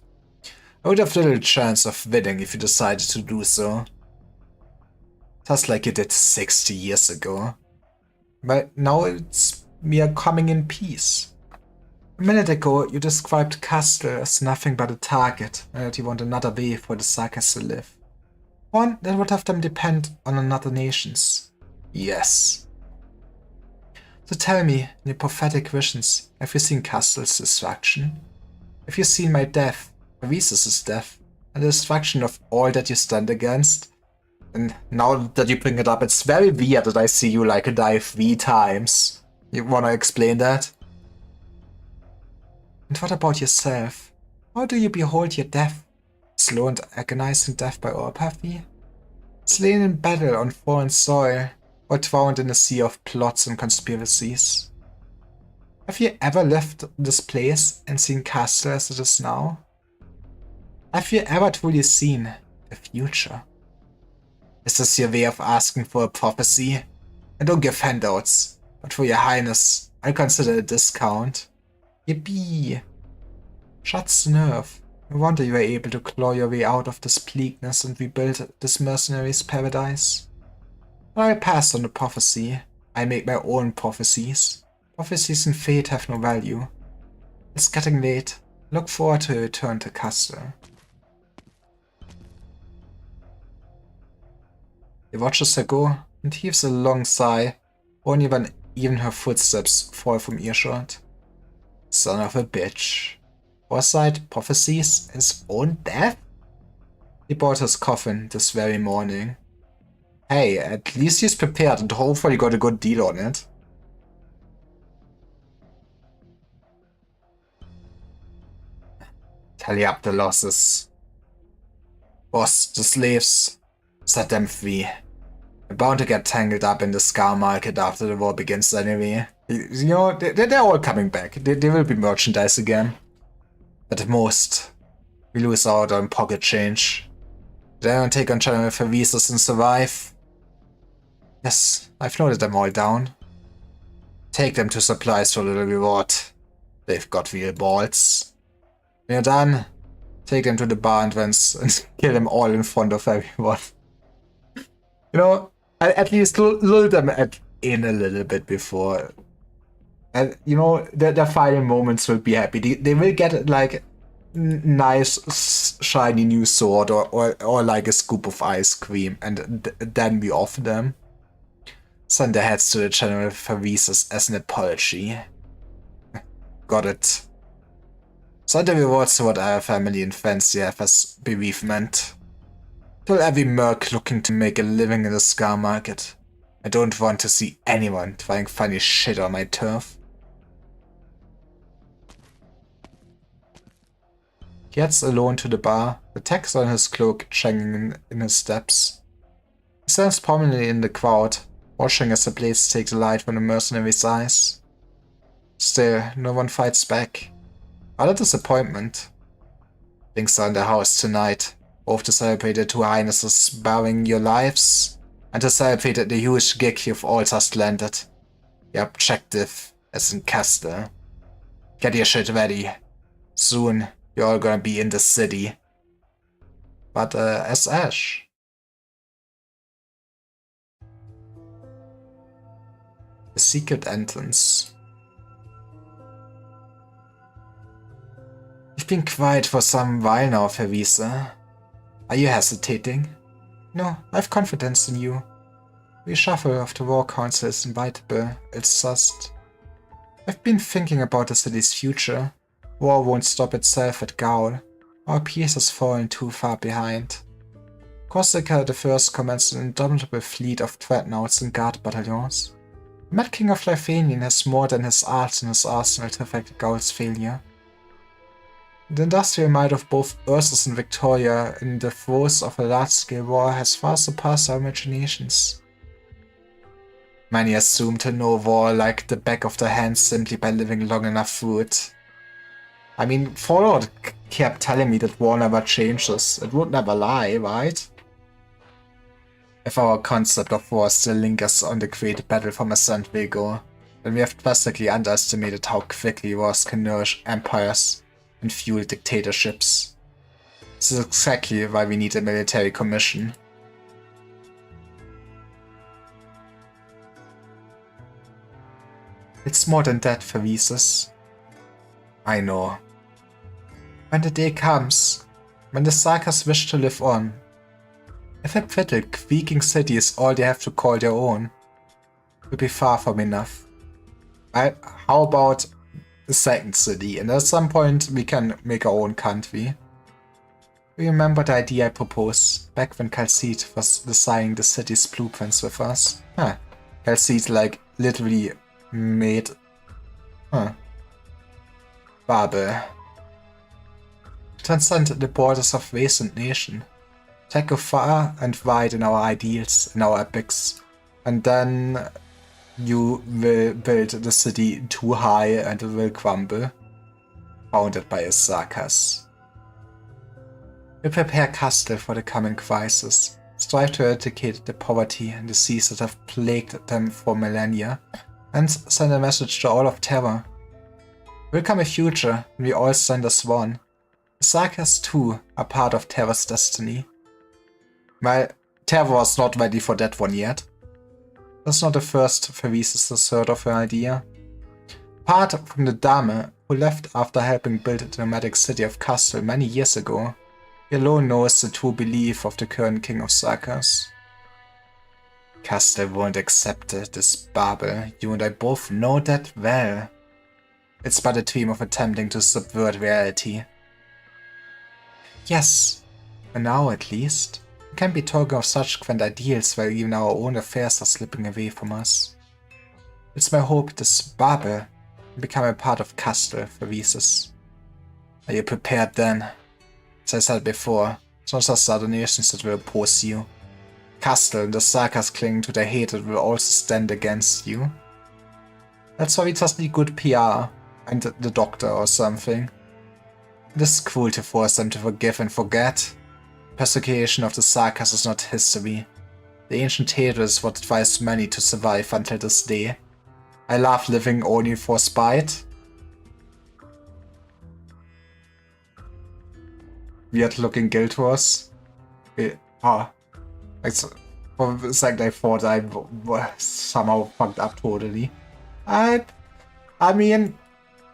I would have little chance of winning if you decided to do so. Just like you did 60 years ago. But now we are coming in peace. A minute ago, you described Castle as nothing but a target, and that you want another way for the Sakas to live. One that would have them depend on another nations. Yes. So tell me, in your prophetic visions, have you seen Castle's destruction? Have you seen my death, Avisus' death, and the destruction of all that you stand against? And now that you bring it up, it's very weird that I see you like die 3 times. You wanna explain that? And what about yourself? How do you behold your death? Slow and agonizing death by orpathy? Slain in battle on foreign soil, or drowned in a sea of plots and conspiracies? Have you ever left this place and seen Castle as it is now? Have you ever truly seen the future? Is this your way of asking for a prophecy? I don't give handouts, but for your highness, I'll consider a discount. Yippee! Shuts nerve. No wonder you were able to claw your way out of this bleakness and rebuild this mercenary's paradise. But I'll pass on the prophecy. I make my own prophecies. Prophecies and fate have no value. It's getting late. Look forward to a return to Castle. He watches her go and heaves a long sigh, only when even her footsteps fall from earshot. Son of a bitch. Foresight prophesies his own death? He bought his coffin this very morning. Hey, at least he's prepared and hopefully got a good deal on it. Tally up the losses. Boss, the slaves. Set them free. They're bound to get tangled up in the Scar market after the war begins anyway. You know, they're all coming back. They will be merchandise again. At most, we lose out on pocket change. Then take on General Favisus and survive. Yes, I've noted them all down. Take them to supplies for a little reward. They've got real balls. When you're done, take them to the bar entrance and kill them all in front of everyone. You know, at least lull them in a little bit before. And, you know, their final moments will be happy. They will get, like, nice, shiny new sword or like a scoop of ice cream, and then we offer them. Send their heads to the General Favisus as an apology. Got it. Send the rewards to whatever family and friends you have as bereavement. Tell every merc looking to make a living in the Scar market. I don't want to see anyone trying funny shit on my turf. He heads alone to the bar, the text on his cloak jangling in his steps. He stands prominently in the crowd, watching as the blades take the light from the mercenary's eyes. Still, no one fights back. What a disappointment. Things are in the house tonight, both to celebrate the two highnesses bowing your lives, and to celebrate the huge gig you've all just landed. Your objective is in Castle. Get your shit ready. Soon, you're all gonna be in the city. But as Ash. The secret entrance. You've been quiet for some while now, Fervisa. Are you hesitating? No, I have confidence in you. Reshuffle of the War Council is inevitable, it's just... I've been thinking about the city's future. War won't stop itself at Gaul. Our peace has fallen too far behind. Corsica the First commenced an indomitable fleet of dreadnoughts and guard battalions. The Mad King of Lithanian has more than his arts in his arsenal to affect Gaul's failure. The industrial might of both Ursus and Victoria in the throes of a large-scale war has far surpassed our imaginations. Many assume to know war like the back of their hands simply by living long enough through it. I mean, Fallout kept telling me that war never changes. It would never lie, right? If our concept of war still lingers on the great battle from a century ago, then we have drastically underestimated how quickly wars can nourish empires and fuel dictatorships. This is exactly why we need a military commission. It's more than that, Fervises. I know. When the day comes, when the Sagas wish to live on, if a brittle, creaking city is all they have to call their own, it will be far from enough. How about the second city, and at some point we can make our own country? Remember the idea I proposed, back when Calcite was designing the city's blueprints with us? Huh. Calcite, like, literally made... Babel. Transcend the borders of race and nation. Tackle far and wide in our ideals, in our epics, and then you will build the city too high and it will crumble, founded by Asakas. We prepare Castle for the coming crisis, strive to eradicate the poverty and disease that have plagued them for millennia, and send a message to all of Terra. There will come a future when we all stand as one. Asakas too are part of Terra's destiny. Well, Terra was not ready for that one yet. That's not the first Fervises has heard of her idea. Apart from the Dame, who left after helping build the nomadic city of Castle many years ago, he alone knows the true belief of the current king of Sakas. Castle won't accept this babel, you and I both know that well. It's but a dream of attempting to subvert reality. Yes, for now at least. We can't be talking of such grand ideals while even our own affairs are slipping away from us. It's my hope this Babel will become a part of Castle, Fervises. Are you prepared then? As I said before, it's not just other nations that will oppose you. Castle and the Sagas clinging to their hatred will also stand against you. That's why we just need good PR and the doctor or something. It is cruel to force them to forgive and forget. Persecution of the Sagas is not history. The ancient hatred is what drives many to survive until this day. I love living only for spite. Weird looking Guild Wars. For a second I thought I was somehow fucked up totally. I mean,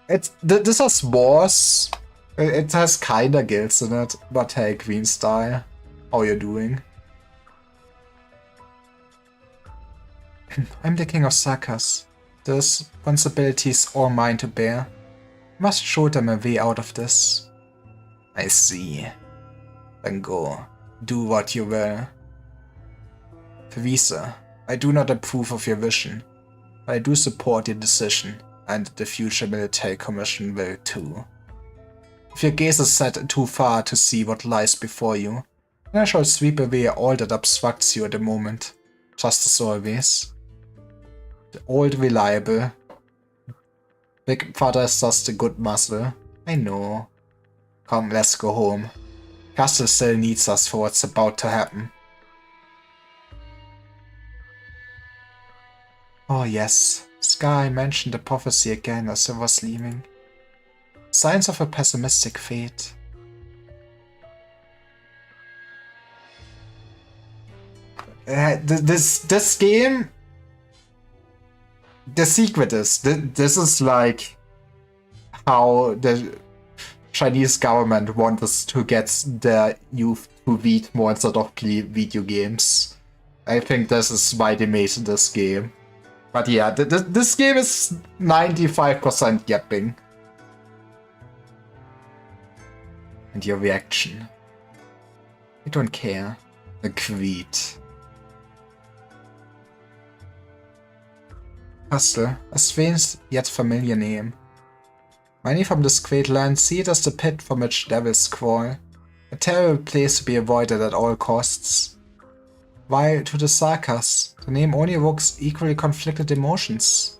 this has wars. It has kinda guilds in it, but hey, Queen style, how you doing? I'm the king of Sakas. The responsibility is all mine to bear. I must show them a way out of this. I see. Then go. Do what you will. Fervisa, I do not approve of your vision, but I do support your decision, and the future military commission will too. If your gaze is set too far to see what lies before you, then I shall sweep away all that obstructs you at the moment, just as always. The old reliable. Big Father is just a good muscle, I know. Come, let's go home. Castle still needs us for what's about to happen. Oh yes, Sky mentioned the prophecy again as I was leaving. Signs of a pessimistic fate. This game... The secret is, this is like how the Chinese government wants us to get their youth to read more instead of play video games. I think this is why they made this game. But yeah, this game is 95% yapping. And your reaction. I don't care. Agreed. Castle, a strange yet familiar name. Many from this great land see it as the pit from which devils crawl. A terrible place to be avoided at all costs. While to the Sarkas, the name only evokes equally conflicted emotions.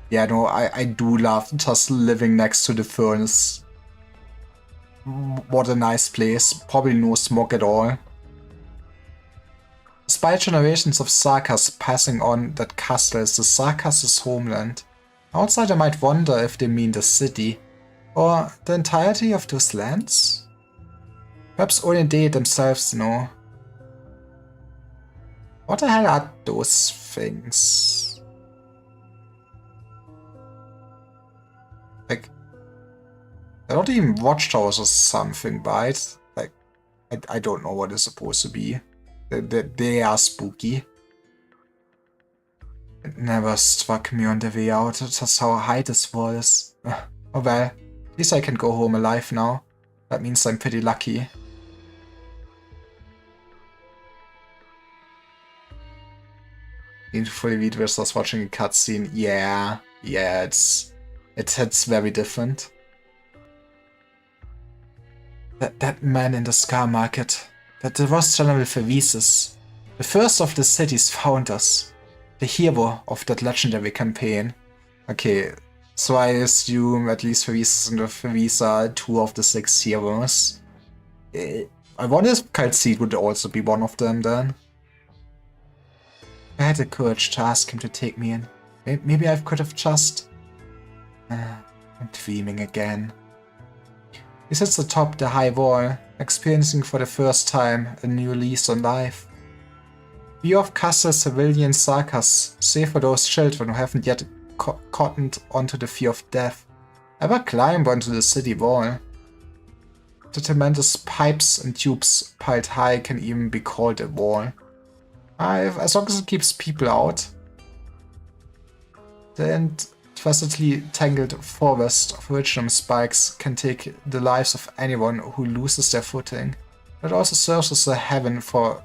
Yeah, no, I do love just living next to the furnace. What a nice place. Probably no smoke at all. Despite generations of Sarkas passing on that Castle is the Sarkas' homeland, outsider might wonder if they mean the city, or the entirety of those lands? Perhaps only they themselves know. What the hell are those things? Like, they're not even watchtowers or something, right? Like, I don't know what it's supposed to be. They are spooky. It never struck me on the way out just how high this wall is. Oh well, at least I can go home alive now. That means I'm pretty lucky. Fully read versus watching a cutscene. Yeah, it's very different. That man in the Scar Market. That was General Fevises, the first of the city's founders, the hero of that legendary campaign. Okay, so I assume at least Fevises and Fevisa are 2 of the 6 heroes. I wonder if Kal'Tsit would also be one of them then. I had the courage to ask him to take me in. Maybe I could have just... I'm dreaming again. He sits atop the high wall, experiencing for the first time a new lease on life. View of Castle's civilian Sarkas, save for those children who haven't yet cottoned onto the fear of death, ever climb onto the city wall. The tremendous pipes and tubes piled high can even be called a wall. As long as it keeps people out. The intricately tangled forest of original spikes can take the lives of anyone who loses their footing. It also serves as a haven for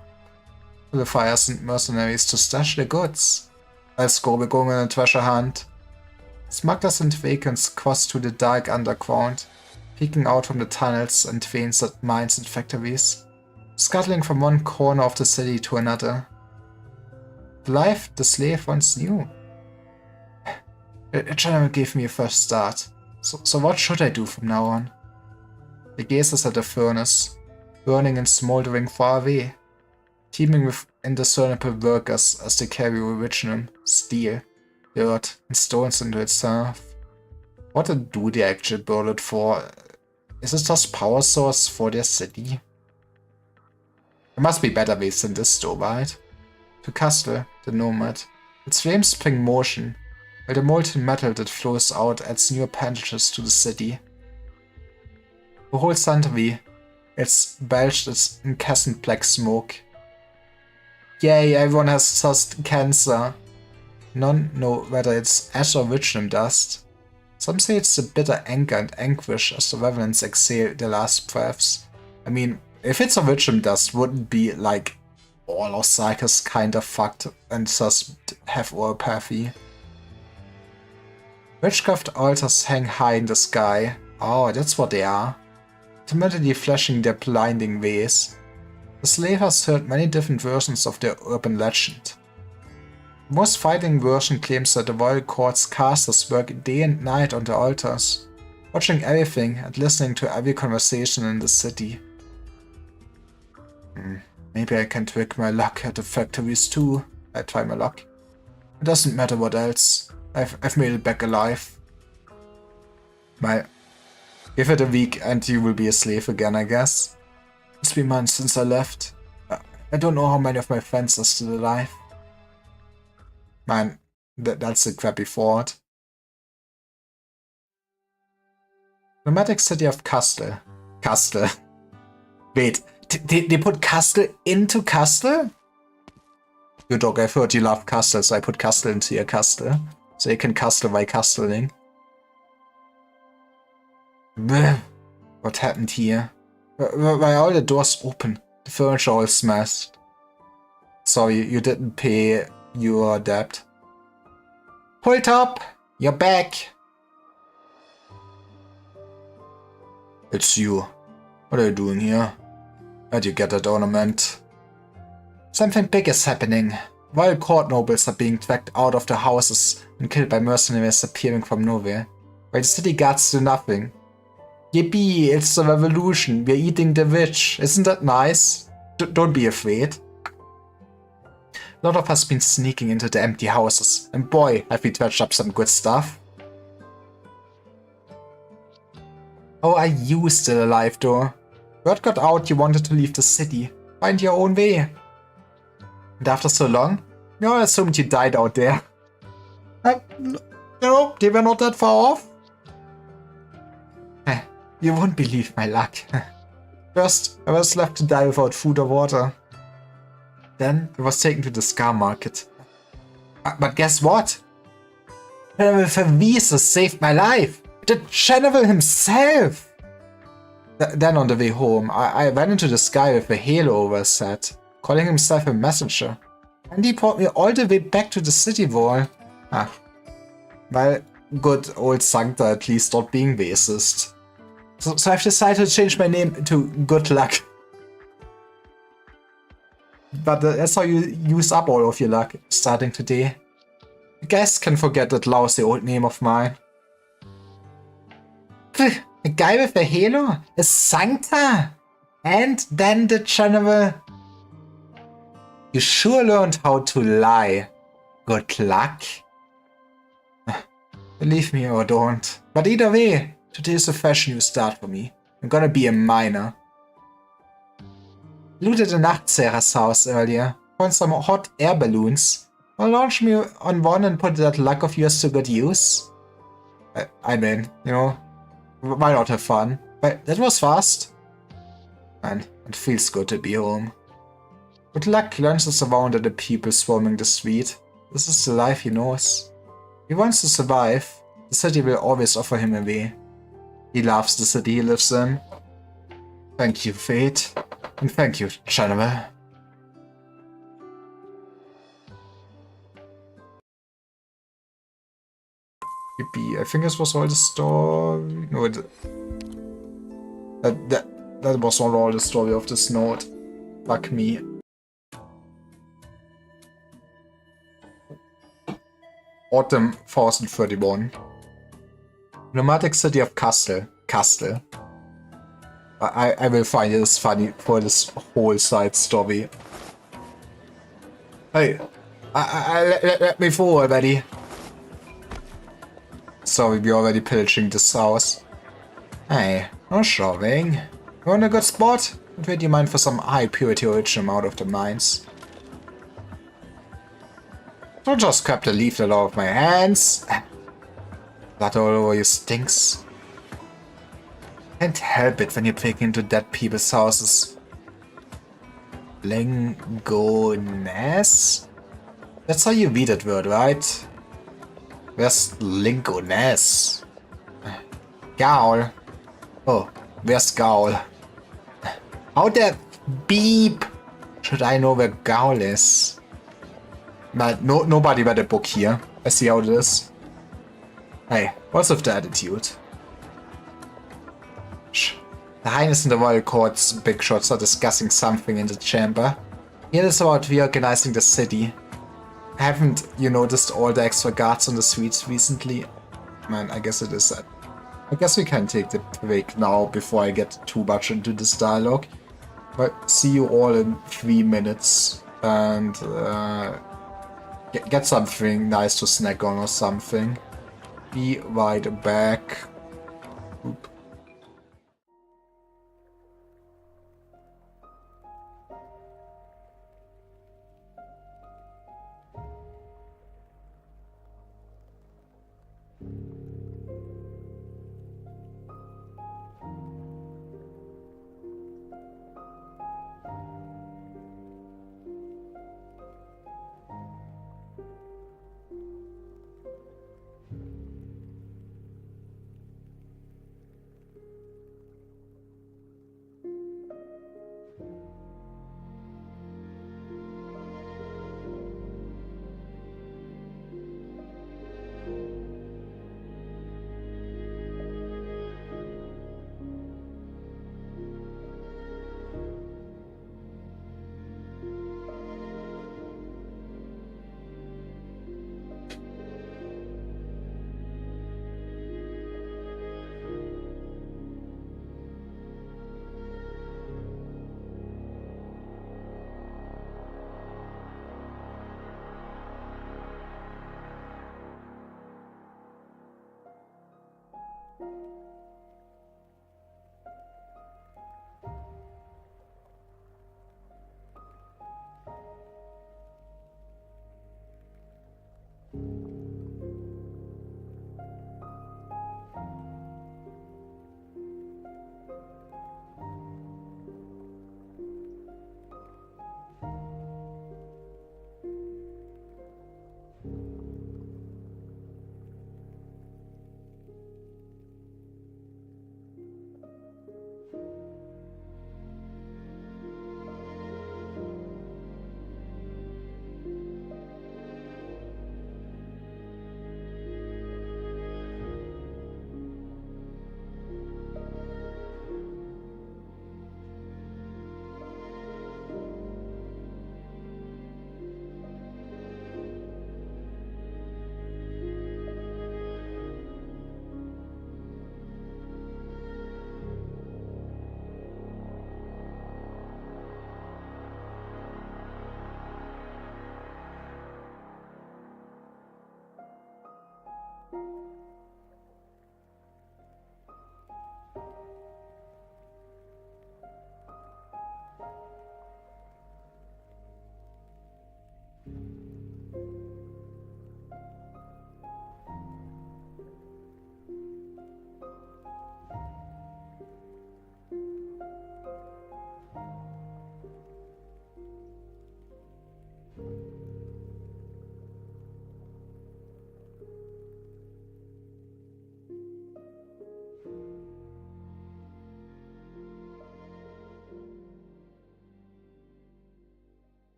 purifiers and mercenaries to stash their goods. Let's go, we're going on a treasure hunt. Smugglers and vagants cross through the dark underground, peeking out from the tunnels and veins at mines and factories, scuttling from one corner of the city to another. The life the slave once knew. It generally gave me a first start. So what should I do from now on? He gazes at the furnace, burning and smoldering far away, teeming with indiscernible workers as they carry original steel, dirt, and stones into its serve. What do they actually burn it for? Is it just power source for their city? There must be better ways than this though, right? To Castle, the nomad, its flames spring motion, while the molten metal that flows out adds new appendages to the city. The whole century, it's belched its incessant black smoke. Yay, everyone has just cancer. None know whether it's ash or witchnam dust. Some say it's the bitter anger and anguish as the revenants exhale their last breaths. I mean, if it's a witchnam dust, wouldn't be like all of Sarkas kinda fucked and just have oropathy. Witchcraft altars hang high in the sky. Oh, that's what they are. Timidly flashing their blinding rays. The slave has heard many different versions of their urban legend. The most fighting version claims that the royal court's casters work day and night on the altars, watching everything and listening to every conversation in the city. Maybe I can trick my luck at the factories too. I try my luck. It doesn't matter what else. I've made it back alive. Give it a week and you will be a slave again, I guess. It's been months since I left. I don't know how many of my friends are still alive. Man, that's a crappy thought. Nomadic city of Castle. Castle. Wait, they put Castle into Castle? Good dog, I've heard you love Castle, so I put Castle into your Castle. So you can castle by castling. What happened here? Why are all the doors open? The furniture all smashed. Sorry, you didn't pay your debt. Hold up! You're back! It's you. What are you doing here? Where'd you get that ornament? Something big is happening. Royal court nobles are being dragged out of their houses and killed by mercenaries appearing from nowhere, while the city guards do nothing. Yippee, it's the revolution. We're eating the witch. Isn't that nice? Don't be afraid. A lot of us been sneaking into the empty houses, and boy, have we dredged up some good stuff. How are you still alive though? Word got out you wanted to leave the city. Find your own way. And after so long, we all assumed you died out there. No, they were not that far off. You won't believe my luck. First, I was left to die without food or water. Then, I was taken to the Scar Market. But guess what? General Verwiese saved my life! The General himself! Then on the way home, I went into the sky with a halo over his head, calling himself a messenger. And he brought me all the way back to the city wall. Well, good old Sancta at least stopped being racist. So I've decided to change my name to Good Luck. But that's how you use up all of your luck, starting today. You guys can forget that lousy old name of mine. A guy with a halo? A Sancta? And then the General? You sure learned how to lie. Good luck. Believe me or don't. But either way, today is a fresh new start for me. I'm gonna be a miner. Looted a Nachtzehrer's house earlier. Found some hot air balloons. Well, launch me on one and put that luck of yours to good use. I mean, you know, why not have fun? But that was fast. Man, it feels good to be home. Good luck lunches around at the people swarming the street. This is the life he knows. He wants to survive. The city will always offer him a way. He loves the city he lives in. Thank you, Fate. And thank you, General. Yippee, I think this was all the story. No, that was not all the story of this note. Fuck me. Autumn 1031. Nomadic city of Castle. Castle. I will find this funny for this whole side story. Hey, let me through already. Sorry, we're already pillaging this house. Hey, no shoving. You want a good spot? I'd trade you mine for some high purity origin out of the mines. Don't just grab the leaflet out of my hands. Blood all over you stinks. Can't help it when you break into dead people's houses. Lingoness? That's how you read that word, right? Where's Lingoness? Gaul. Oh, where's Gaul? How the beep should I know where Gaul is? But nobody read a book here. I see how it is. Hey, what's with the attitude? The Highness and the Royal Court's big shots are discussing something in the chamber. Here is about reorganizing the city. Haven't you noticed all the extra guards on the streets recently? Man, I guess it is that. I guess we can take the break now before I get too much into this dialogue. But see you all in 3 minutes and get something nice to snack on or something. Be right back. Oop.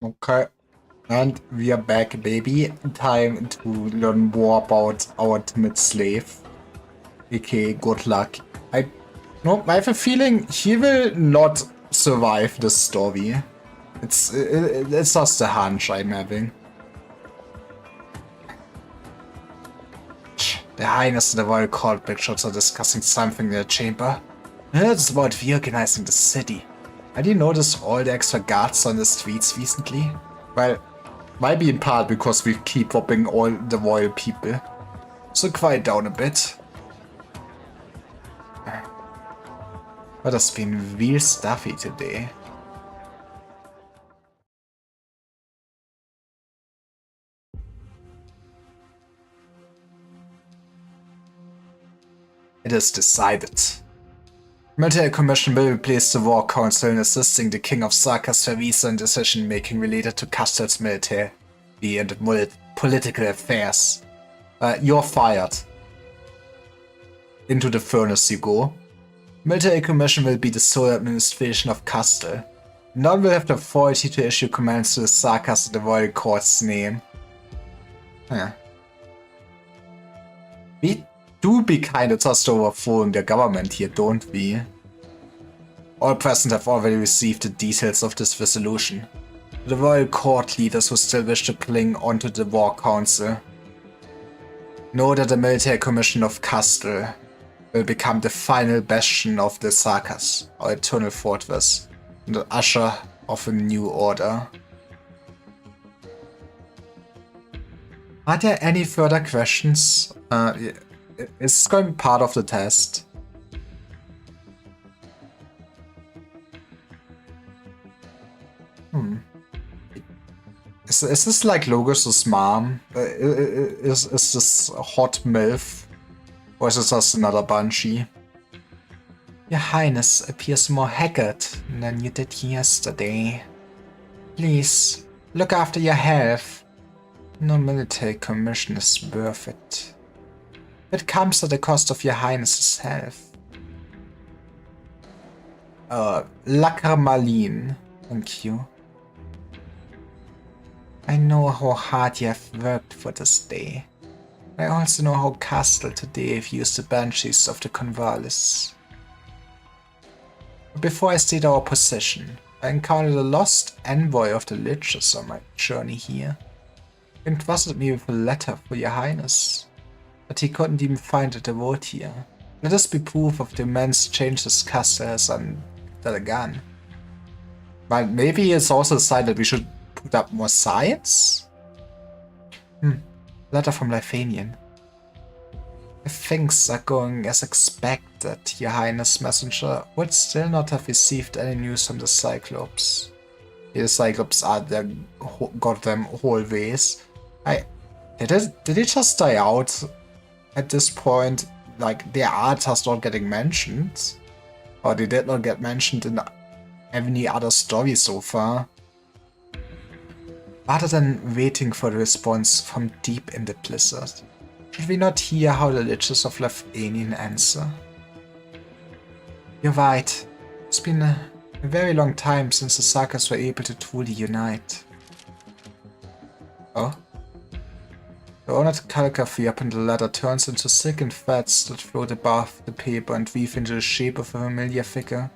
Okay. And we are back, baby. Time to learn more about our timid slave. aka Good Luck. I have a feeling he will not survive this story. It's just a hunch I'm having. The Highness and the Royal Court Biggshots are discussing something in the chamber. It's about reorganizing the city. Have you noticed all the extra guards on the streets recently? Well, might be in part because we keep robbing all the royal people. So quiet down a bit. But it's been real stuffy today. It is decided. Military Commission will replace the War Council in assisting the King of Sarkas service in decision-making related to Castel's military and political affairs. You're fired. Into the furnace you go. Military Commission will be the sole administration of Castel. None will have the authority to issue commands to the Sarkas in the Royal Court's name. We do be kinda just overthrowing the government here, don't we? All present have already received the details of this resolution. The Royal Court leaders who still wish to cling onto the War Council Know that the military commission of Castle will become the final bastion of the Sakas, our eternal fortress, and the usher of a new order. Are there any further questions? It's going to be part of the test. Is this like Logos' mom? Is this a hot MILF? Or is it just another Banshee? Your Highness appears more haggard than you did yesterday. Please, look after your health. No military commission is worth it. It comes at the cost of your Highness's health. Lakramalin, thank you. I know how hard you have worked for this day. I also know how Castle today views the Banshees of the Convalis. Before I state our position, I encountered a lost envoy of the Liches on my journey here. He entrusted me with a letter for your Highness, but he couldn't even find a devote here. Let this be proof of the immense changes Castle has undergone. But maybe it's also a sign that we should put up more science? Letter from Lithanian. If things are going as expected, your Highness messenger would still not have received any news from the Cyclops. The Cyclops are their goddamn hallways. Did it just die out at this point? Like, their art has not getting mentioned? Or they did not get mentioned in any other story so far? Rather than waiting for the response from deep in the blizzard, should we not hear how the Liches of Lithanian answer? You're right. It's been a very long time since the Sagas were able to truly unite. Oh? The ornate calligraphy up in the letter turns into silken threads that float above the paper and weave into the shape of a familiar figure.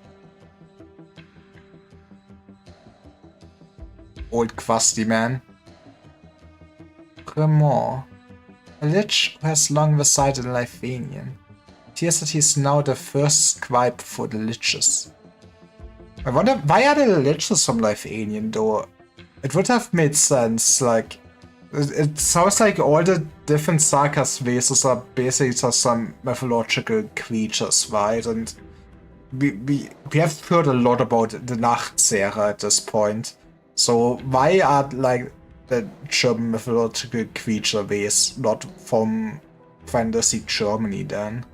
Old crusty man. Cremor, a lich who has long resided in Lithanian. It appears that he is now the first scribe for the Liches. I wonder, why are the Liches from Lithanian though? It would have made sense, like, it sounds like all the different Sagas races are basically just some mythological creatures, right? And we have heard a lot about the Nachtzehrer at this point. So why are like the German mythological creature race not from fantasy Germany then?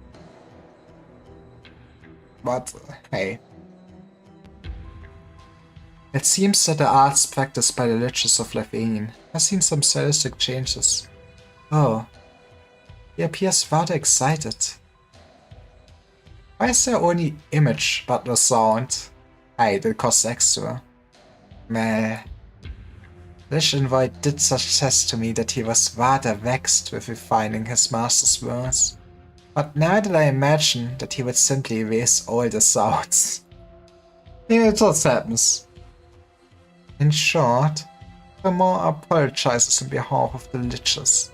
But hey. It seems that the arts practiced by the Liches of Lithanian has seen some stylistic changes. Oh, he appears rather excited. Why is there only image but no sound? Hey, that costs extra. Meh. Lich Envoy did suggest to me that he was rather vexed with refining his master's words, but now that I imagine that he would simply erase all the sounds. Yeah, it just happens. In short, Cremor apologizes on behalf of the Liches.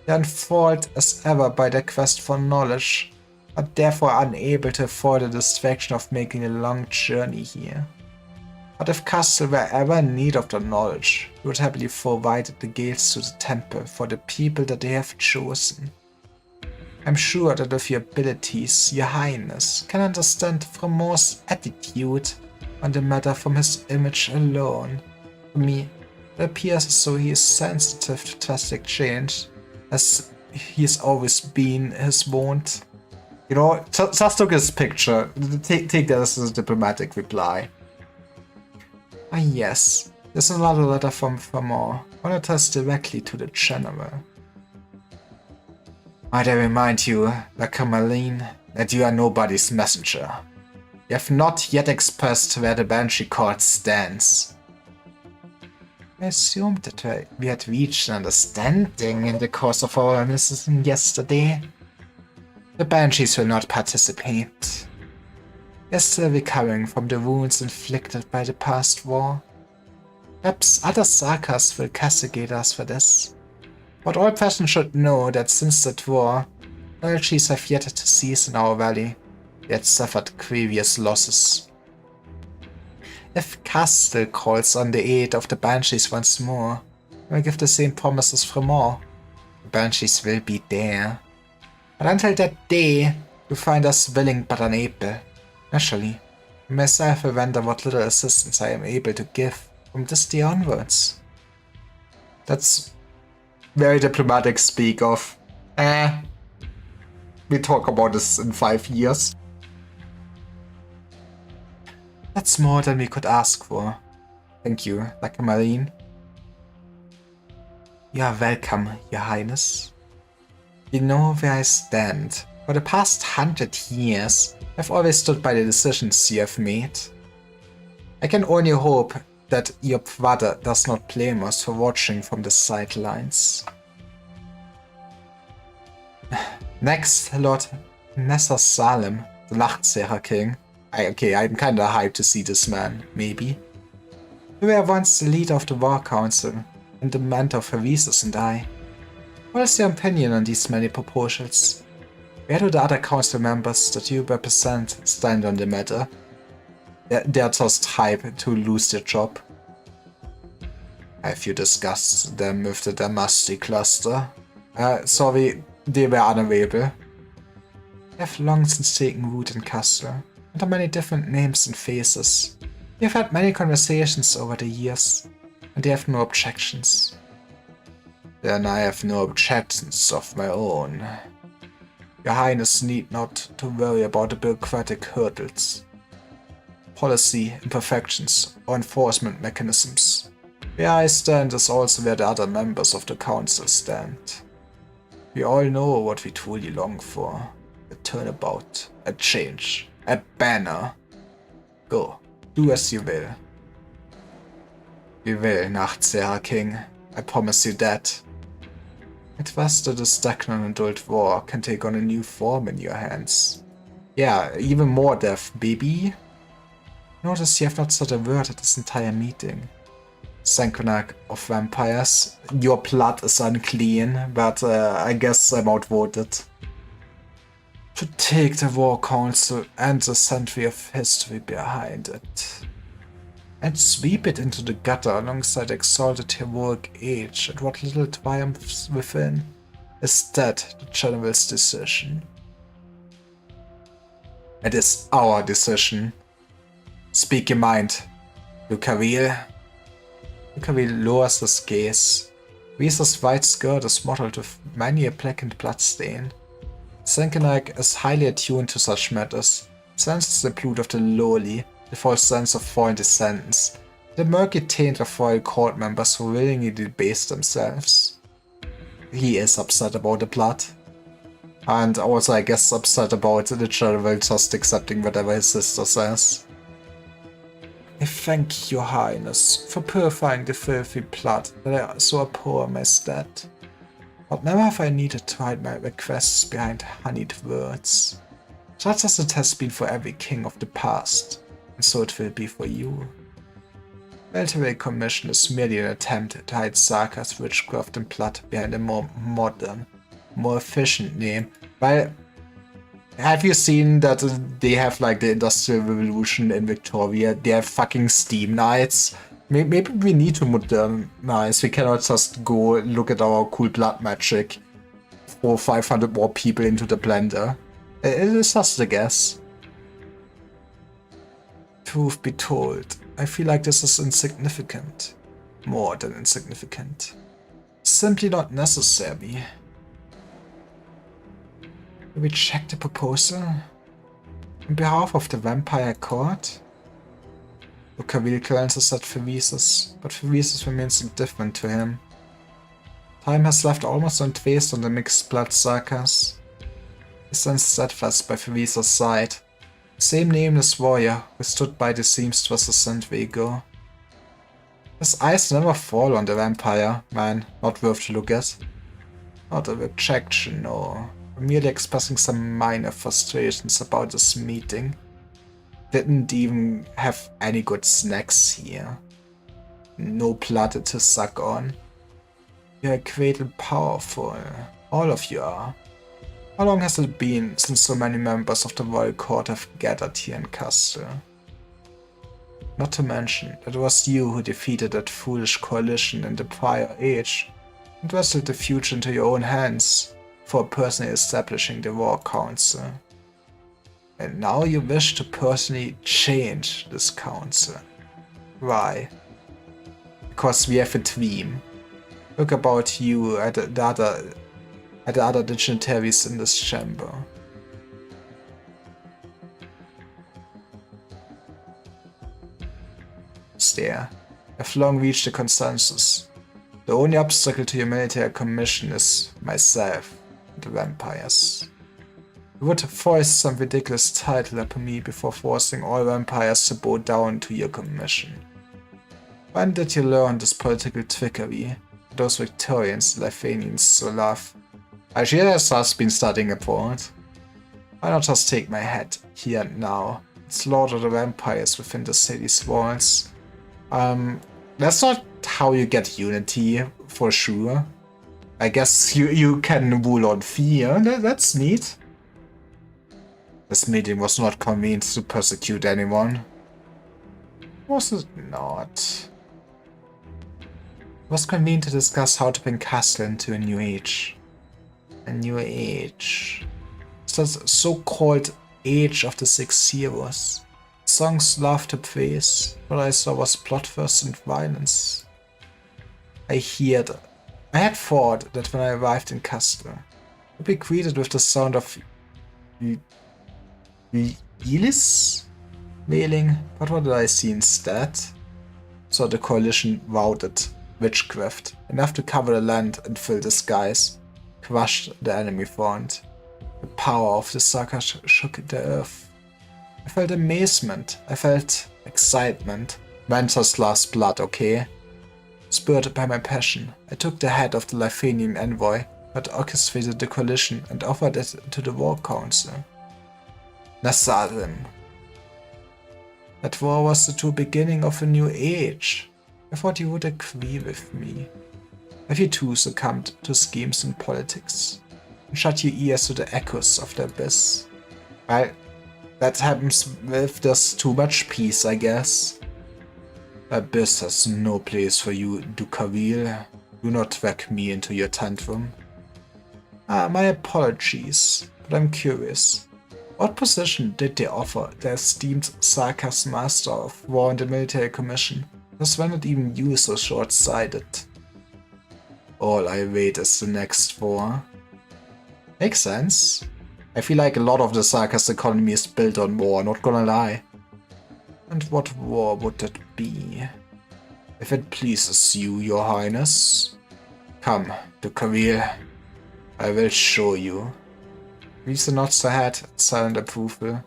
They are enthralled as ever by their quest for knowledge, but therefore unable to afford the distraction of making a long journey here. But if Castle were ever in need of the knowledge, he would happily provide the gates to the temple for the people that they have chosen. I'm sure that with your abilities, your Highness can understand Cremor's attitude on the matter from his image alone. To me, it appears as though he is sensitive to drastic change, as he has always been his wont. You know, just look at this picture. Take that as a diplomatic reply. Ah yes, there's another letter from Cremor, one addressed directly to the General. Might I remind you, Lakramalin, that you are nobody's messenger. You have not yet expressed where the Banshee Court stands. I assumed that we had reached an understanding in the course of our mission yesterday. The Banshees will not participate. They're still recovering from the wounds inflicted by the past war. Perhaps other Sakas will castigate us for this. But all peasants should know that since that war, allergies have yet to cease in our valley, yet suffered grievous losses. If Castle calls on the aid of the Banshees once more, I will give the same promises from all. The Banshees will be there. But until that day, you find us willing but unable. Naturally, myself will render what little assistance I am able to give from this day onwards. That's very diplomatic speak of, we talk about this in 5 years. That's more than we could ask for. Thank you, like a marine. You are welcome, Your Highness. You know where I stand. For the past 100 years, I've always stood by the decisions you have made. I can only hope that your brother does not blame us for watching from the sidelines. Next, Lord Nessa Salem, the Nachtseher King. I'm kinda hyped to see this man, maybe. You were once the leader of the War Council, and the mentor for Visus and I. What is your opinion on these many proposals? Where do the other council members that you represent stand on the matter? They're just hyped to lose their job. Have you discussed them with the Damasti cluster? Sorry, they were unavailable. They have long since taken root in Castle, under many different names and faces. We have had many conversations over the years, and they have no objections. Then I have no objections of my own. Your Highness need not to worry about the bureaucratic hurdles, policy imperfections, or enforcement mechanisms. Where I stand is also where the other members of the council stand. We all know what we truly long for. A turnabout, a change, a banner. Go, do as you will. You will, Nachtseher King. I promise you that. I trust that the stagnant adult war can take on a new form in your hands. Yeah, even more death, baby. Notice you have not said a word at this entire meeting. Sanguinarch of vampires, your blood is unclean, but I guess I'm outvoted. To take the War Council and the century of history behind it, and sweep it into the gutter alongside exalted heroic age and what little triumphs within, is that the general's decision? It is our decision. Speak your mind, Lucaril. Lucaril lowers his gaze. Visa's white skirt is mottled with many a black and blood stain. Sanguinarch is highly attuned to such matters, senses the blood of the lowly, the false sense of foreign descendants, the murky taint of royal court members who willingly debase themselves. He is upset about the blood. And also I guess upset about the general just accepting whatever his sister says. I thank your highness for purifying the filthy blood that I so abhor my stead. But never have I needed to hide my requests behind honeyed words. Just as it has been for every king of the past, and so it will be for you. Welterweight Commission is merely an attempt to hide Saka's witchcraft and blood behind a more modern, more efficient name. Well, have you seen that they have like the Industrial Revolution in Victoria? They have fucking Steam Knights. Maybe we need to modernize. We cannot just go look at our cool blood magic. Throw 500 more people into the blender. It is just a guess. Truth be told, I feel like this is insignificant. More than insignificant. Simply not necessary. Will we check the proposal? On behalf of the Vampire Court? Lucaril glances at Visus, but Visus remains indifferent to him. Time has left almost untraced on the mixed blood Sakas. He stands steadfast by Visus' side, the same nameless warrior who stood by the seamstress a century ago. His eyes never fall on the vampire, man, not worth to look at. Not a rejection, no. Merely expressing some minor frustrations about this meeting. Didn't even have any good snacks here. No blood to suck on. You're great and powerful. All of you are. How long has it been since so many members of the Royal Court have gathered here in Castle? Not to mention, it was you who defeated that foolish coalition in the prior age and wrestled the future into your own hands for personally establishing the War Council. And now you wish to personally change this council. Why? Because we have a dream. Look about you at the other dignitaries in this chamber. There. I've long reached a consensus. The only obstacle to your military commission is myself and the vampires. You would foist some ridiculous title upon me before forcing all vampires to bow down to your commission. When did you learn this political trickery? Those Victorians Lithanians so love. Actually, has been studying abroad. Why not just take my head, here and now, and slaughter the vampires within the city's walls? That's not how you get unity, for sure. I guess you can rule on fear, that's neat. This meeting was not convened to persecute anyone. Was it not? It was convened to discuss how to bring Castle into a new age. A new age. It's the so-called Age of the Six Heroes. Songs love to praise, what I saw was bloodthirst and violence. I had thought that when I arrived in Castle, I'd be greeted with the sound of Elis wailing, but what did I see instead? So the coalition routed witchcraft, enough to cover the land and fill the skies, crushed the enemy front. The power of the saga shook the earth. I felt amazement, I felt excitement. Venture's blood, okay? Spurred by my passion, I took the head of the Lithanian envoy that orchestrated the coalition and offered it to the War Council. Nasarim. That war was the true beginning of a new age. I thought you would agree with me. Have you too succumbed to schemes and politics? And shut your ears to the echoes of the abyss? Well, that happens if there's too much peace, I guess. Abyss has no place for you, Ducaville. Do not drag me into your tantrum. My apologies, but I'm curious. What position did they offer the esteemed Sarkas Master of War in the Military Commission? Thus why not even you so short-sighted? All I wait is the next war. Makes sense. I feel like a lot of the Sarkas economy is built on war, not gonna lie. And what war would that be? If it pleases you, your highness. Come, Ducaville. I will show you. Lisa nods her head in silent approval.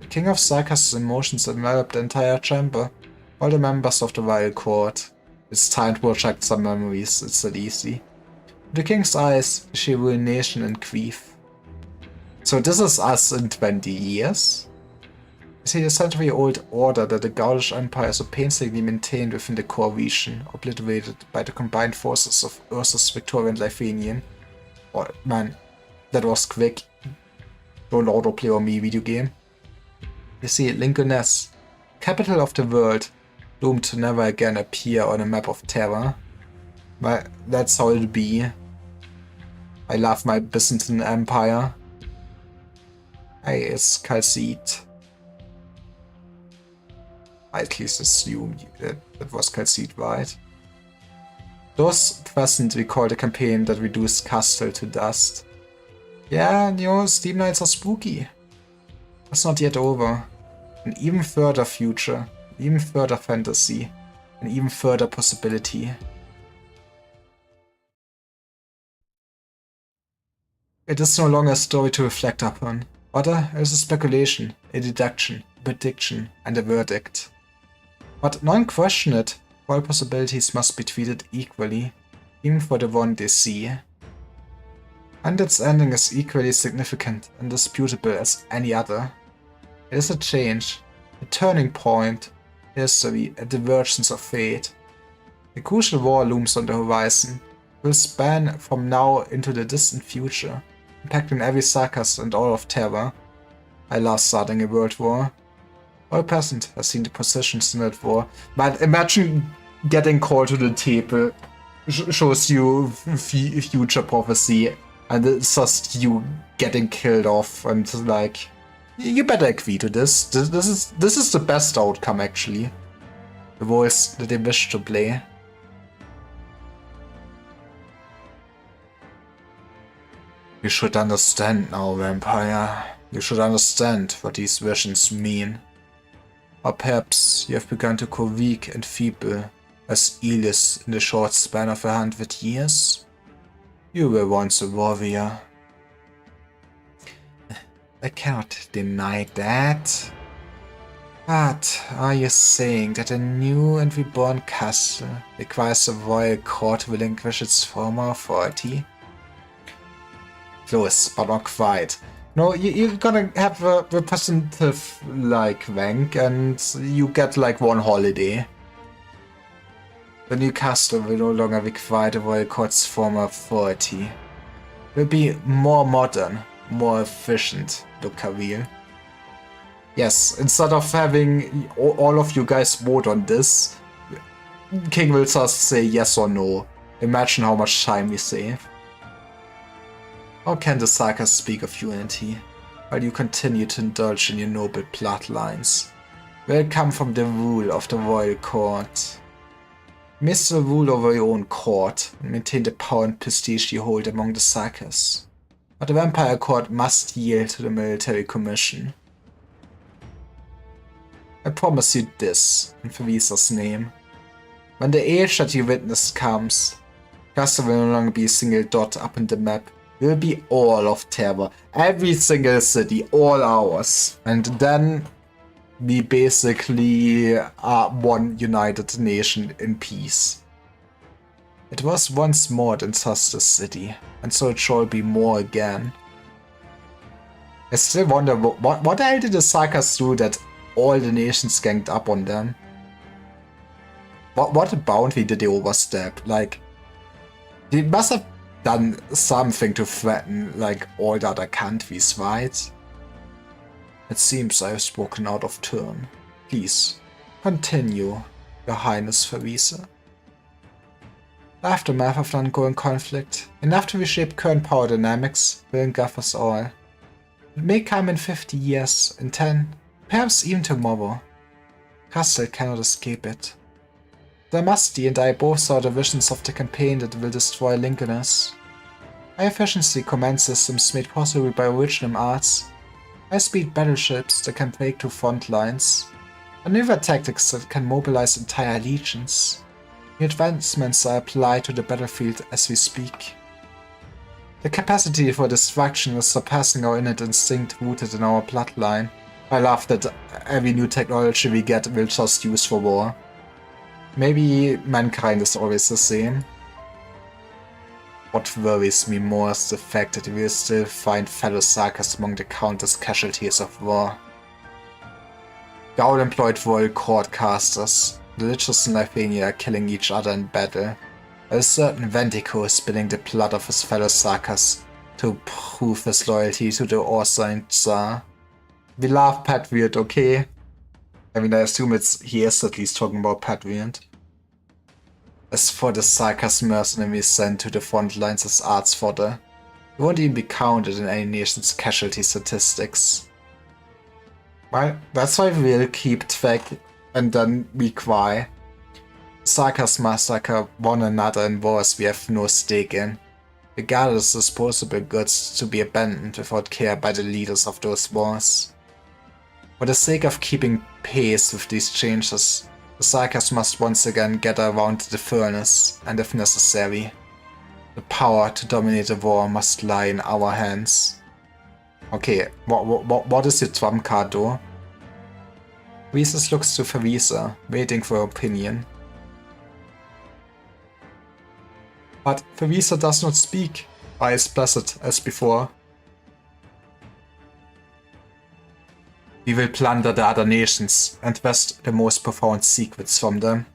The King of Sarkas' emotions enveloped the entire chamber. All the members of the Royal Court. It's time to project some memories, it's that easy. In the King's eyes, she ruled a nation in grief. So this is us in 20 years? You see, the century-old order that the Gaulish Empire so painstakingly maintained within the core region, obliterated by the combined forces of Ursus, Victorian, Lithanian. Oh man, that was quick. Don't autoplay on me, video game. You see, Lincolness, capital of the world, doomed to never again appear on a map of terror. But that's how it'll be. I love my Byzantine Empire. Hey, it's Calcite. I at least assume that it was Calcite, right? Those present recall the campaign that reduced Castle to dust. Yeah, you know, Steam Nights are spooky. It's not yet over. An even further future, even further fantasy, an even further possibility. It is no longer a story to reflect upon. Rather, it is a speculation, a deduction, a prediction, and a verdict. But none question it, all possibilities must be treated equally, even for the one they see. And its ending is equally significant and disputable as any other. It is a change, a turning point, history, a divergence of fate. A crucial war looms on the horizon, will span from now into the distant future, impacting every Sarkas and all of Terra. I love starting a world war. All present has seen the positions in that war, but imagine getting called to the table shows you future prophecy, and it's just you getting killed off, and like, you better agree to this. This is the best outcome actually. The voice that they wish to play. You should understand now, Vampire. You should understand what these visions mean. Or perhaps you have begun to grow weak and feeble as Elias in the short span of 100 years. You were once a warrior. I cannot deny that. But are you saying that a new and reborn castle requires a royal court to relinquish its former authority? Close, but not quite. No, you're gonna have a representative like rank, and you get like one holiday. The new castle will no longer require the royal court's former authority. It will be more modern, more efficient, look Kareel. Yes, instead of having all of you guys vote on this, King will just say yes or no. Imagine how much time we save. How can the Sarkas speak of unity, while you continue to indulge in your noble bloodlines? Will it come from the rule of the royal court? You may still rule over your own court, and maintain the power and prestige you hold among the Sarkas. But the Vampire Court must yield to the military commission. I promise you this, in Fevisa's name. When the age that you witnessed comes, Castle will no longer be a single dot up in the map. It will be all of Terra, every single city, all ours. And then we basically are one united nation in peace. It was once more than just a city, and so it shall be more again. I still wonder what the hell did the Sarkas do that all the nations ganged up on them? What boundary did they overstep? Like, they must have done something to threaten, like, all the other countries, right? It seems I have spoken out of turn. Please, continue, Your Highness Fevisa. The aftermath of the ongoing conflict, enough to reshape current power dynamics, will engulf us all. It may come in 50 years, in 10, perhaps even tomorrow. Castle cannot escape it. Damasty and I both saw the visions of the campaign that will destroy Lincolnus. High efficiency command systems made possible by original arts, high-speed battleships that can break through front lines, maneuver tactics that can mobilize entire legions. New advancements are applied to the battlefield as we speak. The capacity for destruction is surpassing our innate instinct rooted in our bloodline. I love that every new technology we get we'll just use for war. Maybe mankind is always the same. What worries me more is the fact that we will still find fellow Sarkas among the countless casualties of war. Gaul employed royal court casters. The Lichos in Lithuania are killing each other in battle. A certain Ventico is spilling the blood of his fellow Sarkas to prove his loyalty to the Orsigned Tsar. We love Patriot, okay? I mean, I assume he is at least talking about Patriot. As for the Sarkas mercenaries sent to the front lines as arts fodder, they won't even be counted in any nation's casualty statistics. Well, that's why we'll keep track and then we cry. Sarkas massacre one another in wars we have no stake in, regardless of disposable goods to be abandoned without care by the leaders of those wars. For the sake of keeping pace with these changes, the Sarkas must once again gather around the furnace, and if necessary, the power to dominate the war must lie in our hands. Okay, what is your trump card though? Rhesus looks to Fevisa, waiting for her opinion. But Fevisa does not speak, eyes placid as before. We will plunder the other nations and wrest the most profound secrets from them.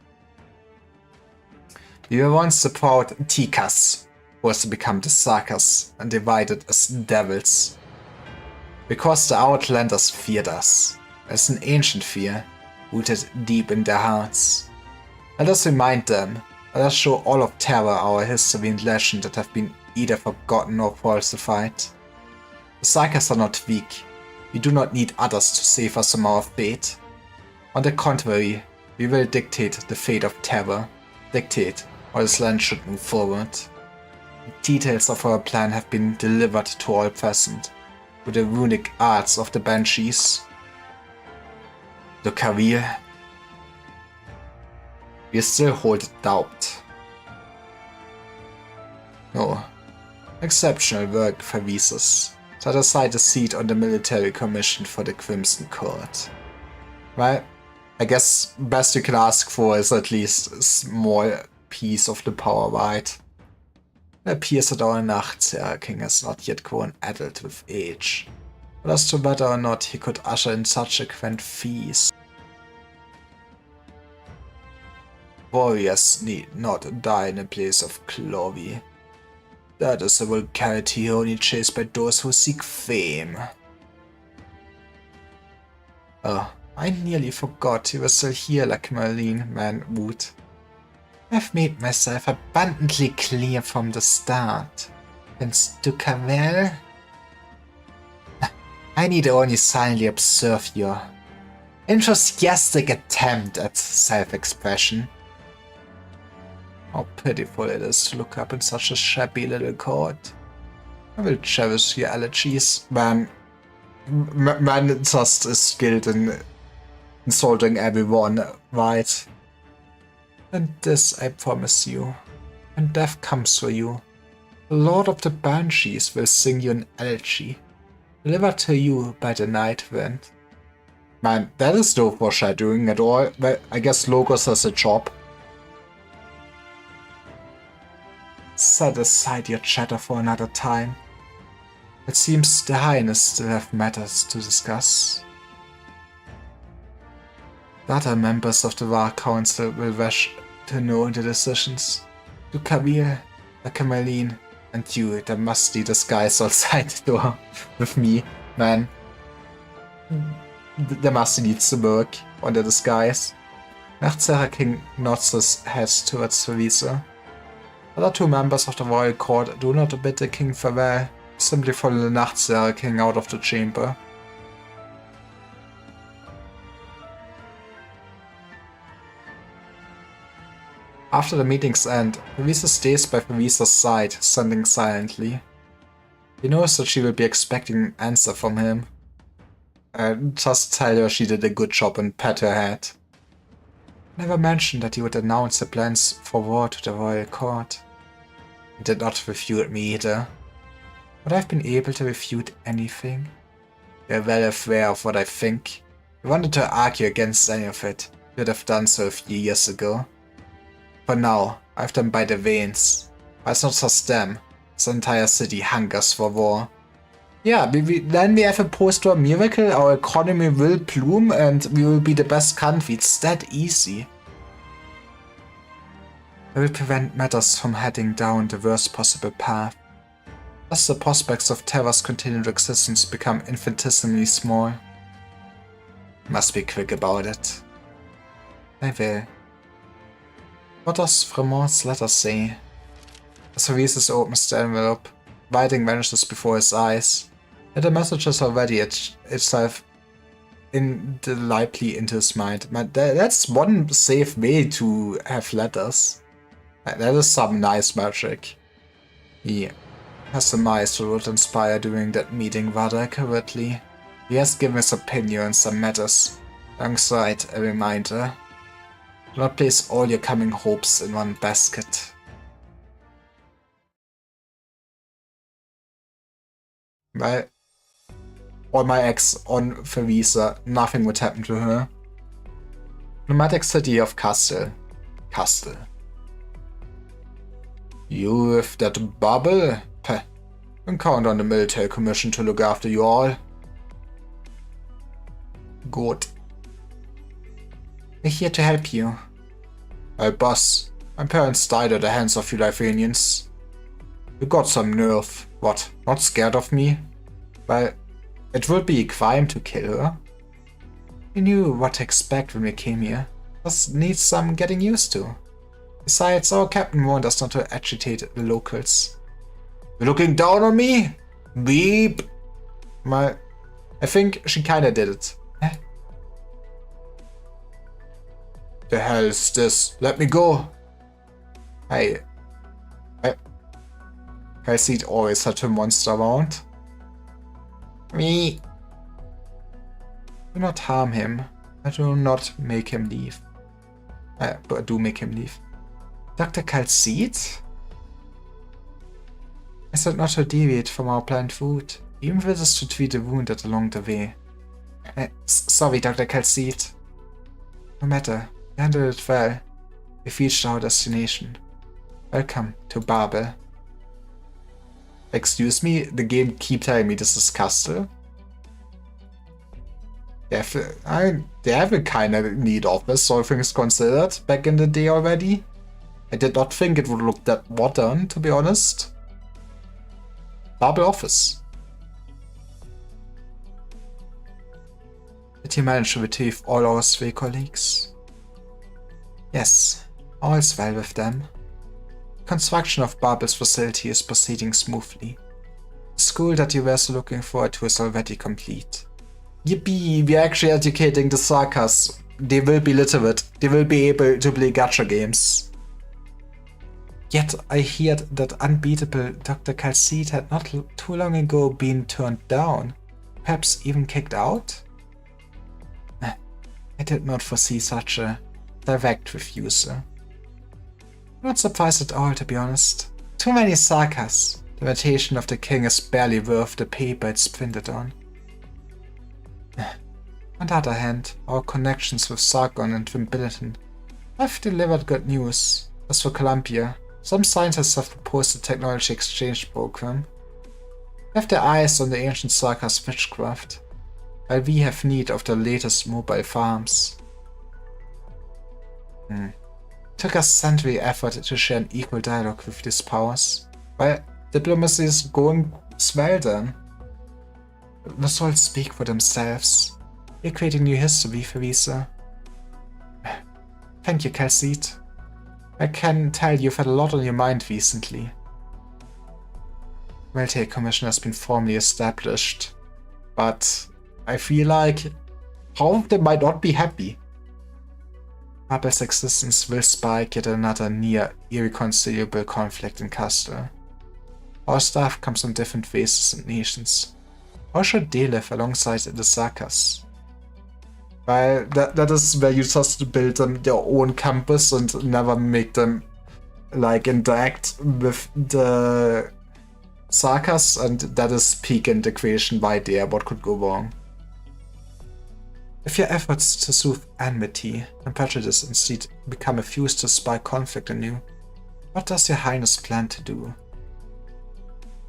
You were once the proud Tikas, who was to become the Sakas and divided as devils. Because the Outlanders feared us. It's an ancient fear, rooted deep in their hearts. Let us remind them. Let us show all of terror our history and legend that have been either forgotten or falsified. The Sakas are not weak. We do not need others to save us from our fate. On the contrary, we will dictate the fate of terror. Dictate how this land should move forward. The details of our plan have been delivered to all present, with the runic arts of the Banshees. The career. We still hold doubt. No. Exceptional work, Favisus. Set aside a seat on the military commission for the Crimson Court. Well, I guess best you can ask for is at least a small piece of the power, right? It appears that our Nachtseher King has not yet grown addled with age. But as to whether or not he could usher in such a grand feast. Warriors need not die in a place of glory. That is a vulgarity only chased by those who seek fame. Oh, I nearly forgot you were still here, like Marlene Manwood. I've made myself abundantly clear from the start. Prince Ducavel? I need only silently observe your enthusiastic attempt at self-expression. How pitiful it is to look up in such a shabby little court. I will cherish your elegies. Man just is skilled in insulting everyone, right? And this I promise you. When death comes for you, the Lord of the Banshees will sing you an elegy, delivered to you by the Night Wind. Man, that is no foreshadowing at all. Well, I guess Logos has a job. Set aside your chatter for another time. It seems the Highness still have matters to discuss. The other members of the War Council will wish to know the decisions. To Camille, the Cameline, and you, the musty disguise outside the door with me, man. The musty needs to work on the disguise. Nachtseher King nods his head towards Theresa. Other two members of the royal court do not bid the king farewell, simply follow the Nachtseher King out of the chamber. After the meeting's end, Theresa stays by Theresa's side, standing silently. He knows that she will be expecting an answer from him. Just tell her she did a good job and pat her head. Never mentioned that he would announce the plans for war to the royal court. He did not refute me either. Would I have been able to refute anything? You're well aware of what I think. If you wanted to argue against any of it, you would have done so a few years ago. For now, I have them by the veins. But it's not just them. This entire city hungers for war. Yeah, then we have a post-war miracle, our economy will bloom and we will be the best country. It's that easy. I will prevent matters from heading down the worst possible path. Thus the prospects of terror's continued existence become infinitesimally small. Must be quick about it. I will. What does Fremont's letter say? As Theresa's opens the envelope, writing vanishes before his eyes. And the message is already itself indelibly into his mind. That's one safe way to have letters. That is some nice magic. He has surmised what would inspire during that meeting rather accurately. He has given his opinion on some matters, alongside a reminder. Do not place all your coming hopes in one basket. Well, all my eggs on Theresa, nothing would happen to her. Nomadic city of Castle. Castle. You with that bubble? Peh. Can count on the military commission to look after you all. Good. We're here to help you. Help us. My parents died at the hands of you Lithuanians. You got some nerve. What, not scared of me? Well, it would be a crime to kill her. We knew what to expect when we came here. Just needs some getting used to. Besides, our captain warned us not to agitate the locals. You're looking down on me? Beep! I think she kinda did it. Eh? The hell is this? Let me go! Hey. I see it always such a monster around. Me. Do not harm him. I do not make him leave. But I do make him leave. Dr. Calcite? I said not to deviate from our planned route, even if it is to treat the wounded along the way. Sorry, Dr. Calcite. No matter, we handled it well. We've reached our destination. Welcome to Babel. Excuse me, the game keep telling me this is Castle. They have a kind of neat office, all things considered, back in the day already. I did not think it would look that modern, to be honest. Babel office. Did you manage to retrieve all our stray colleagues? Yes, all is well with them. Construction of Babel's facility is proceeding smoothly. The school that you were so looking forward to is already complete. Yippee, we're actually educating the Sarkas. They will be literate. They will be able to play gacha games. Yet I heard that unbeatable Dr. Calcite had not too long ago been turned down. Perhaps even kicked out? I did not foresee such a direct refusal. Not surprised at all, to be honest. Too many Sarkas. The reputation of the king is barely worth the paper it's printed on. On the other hand, our connections with Sargon and Wimbledon have delivered good news. As for Columbia, some scientists have proposed a technology exchange program. They have their eyes on the ancient Sarkas witchcraft, while we have need of the latest mobile farms. It took a century effort to share an equal dialogue with these powers. Well, diplomacy is going well then. The results speak for themselves. You're creating new history, Theresa. Thank you, Calcite. I can tell you've had a lot on your mind recently. Military Commission has been formally established, but I feel like half of them might not be happy. Babel's existence will spike yet another near irreconcilable conflict in Castle. Our staff comes from different races and nations. How should they live alongside the Sarkas? Weil that is where you just build them their own campus and never make them like interact with the Sarkas, and that is peak integration right there. What could go wrong? If your efforts to soothe enmity and prejudice instead become a fuse to spark conflict anew, what does your highness plan to do?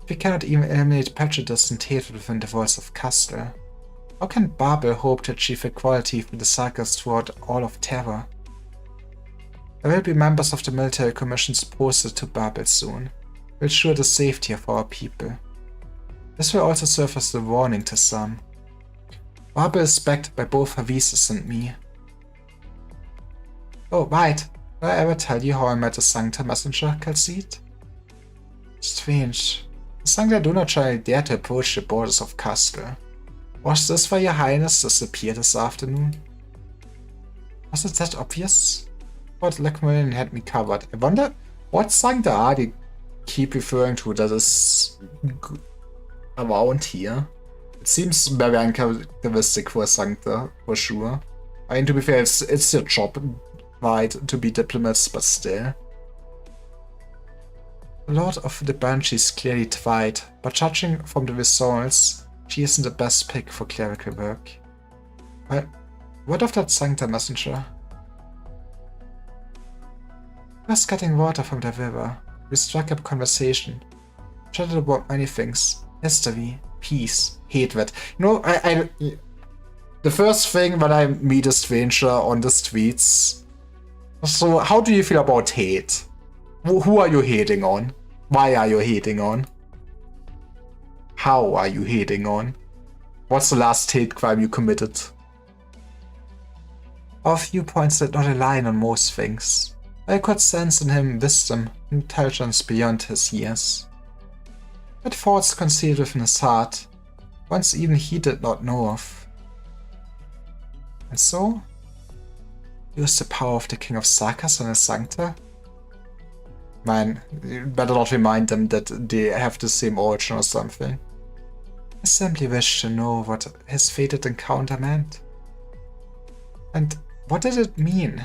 If we cannot even eliminate prejudice and hatred within the walls of Castle, how can Babel hope to achieve equality with the Sarkas throughout all of Terra? There will be members of the military commissions posted to Babel soon, to ensure the safety of our people. This will also serve as a warning to some. Babel is backed by both Havises and me. Oh, right. Did I ever tell you how I met the Sancta messenger, Calcite? Strange. The Sancta do not generally dare to approach the borders of Castle. Was this why your highness disappeared this afternoon? Was it that obvious? But Leckman had me covered. I wonder what Sancta are they keep referring to that is around here. It seems very uncharacteristic for a Sancta, for sure. I mean, to be fair, it's your job, right, to be diplomats, but still. The Lord of the Banshees clearly tried, but judging from the results, she isn't the best pick for clerical work. Well, what of that Sancta messenger? Just getting water from the river, we struck up conversation, chatted about many things, history, peace, hatred. You know, the first thing when I meet a stranger on the streets, So, how do you feel about hate? Who are you hating on? Why are you hating on? How are you hating on? What's the last hate crime you committed? Our viewpoints did not align on most things. I could sense in him wisdom, intelligence beyond his years. But thoughts concealed within his heart, ones even he did not know of. And so, use the power of the King of Sakas on his Sancta? Man, you better not remind them that they have the same origin or something. I simply wish to know what his fated encounter meant. And what did it mean?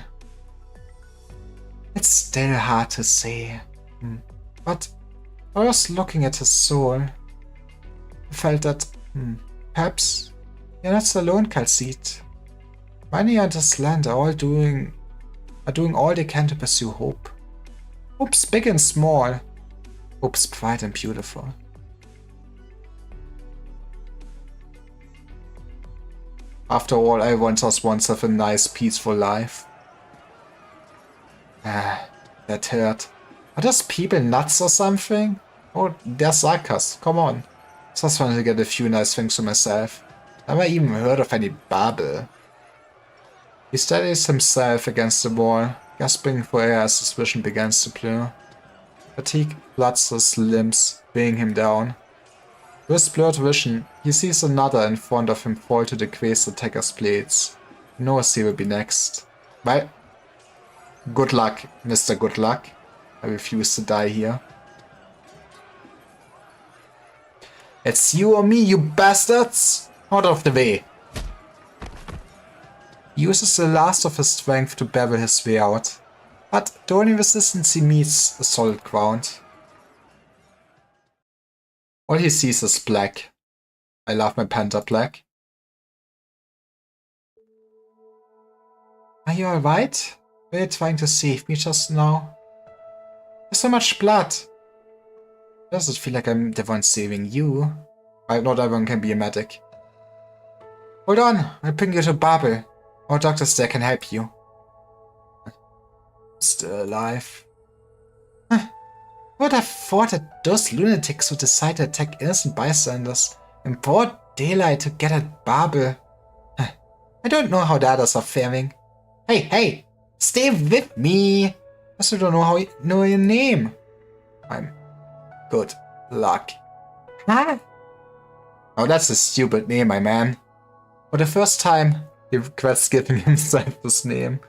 It's still hard to say. But I was looking at his soul. I felt that, perhaps you're not alone, Calcite. Many on this land are doing all they can to pursue hope. Hope's big and small. Hope's bright and beautiful. After all, everyone just wants to have a nice, peaceful life. That hurt. Are those people nuts or something? Oh, they're Sakas, come on. Just wanted to get a few nice things for myself. Never even heard of any babel. He steadies himself against the wall, gasping for air as his vision begins to blur. Fatigue floods his limbs, weighing him down. With his blurred vision, he sees another in front of him fall to the Quaist attacker's blades. He knows he will be next. Well, good luck, Mr. Good Luck. I refuse to die here. It's you or me, you bastards! Out of the way! He uses the last of his strength to babble his way out, but the only resistance he meets is solid ground. All he sees is black. I love my panda black. Are you alright? Were you trying to save me just now? There's so much blood. Does it feel like I'm the one saving you? Not everyone can be a medic. Hold on, I'll bring you to Babel. Our doctors there can help you. Still alive. Who would have thought that those lunatics would decide to attack innocent bystanders in broad daylight to get at Babel? I don't know how the others are faring. Hey, stay with me! I also don't know your name. I'm Good Luck. Huh? Oh, that's a stupid name, my man. For the first time, he regrets giving himself this name.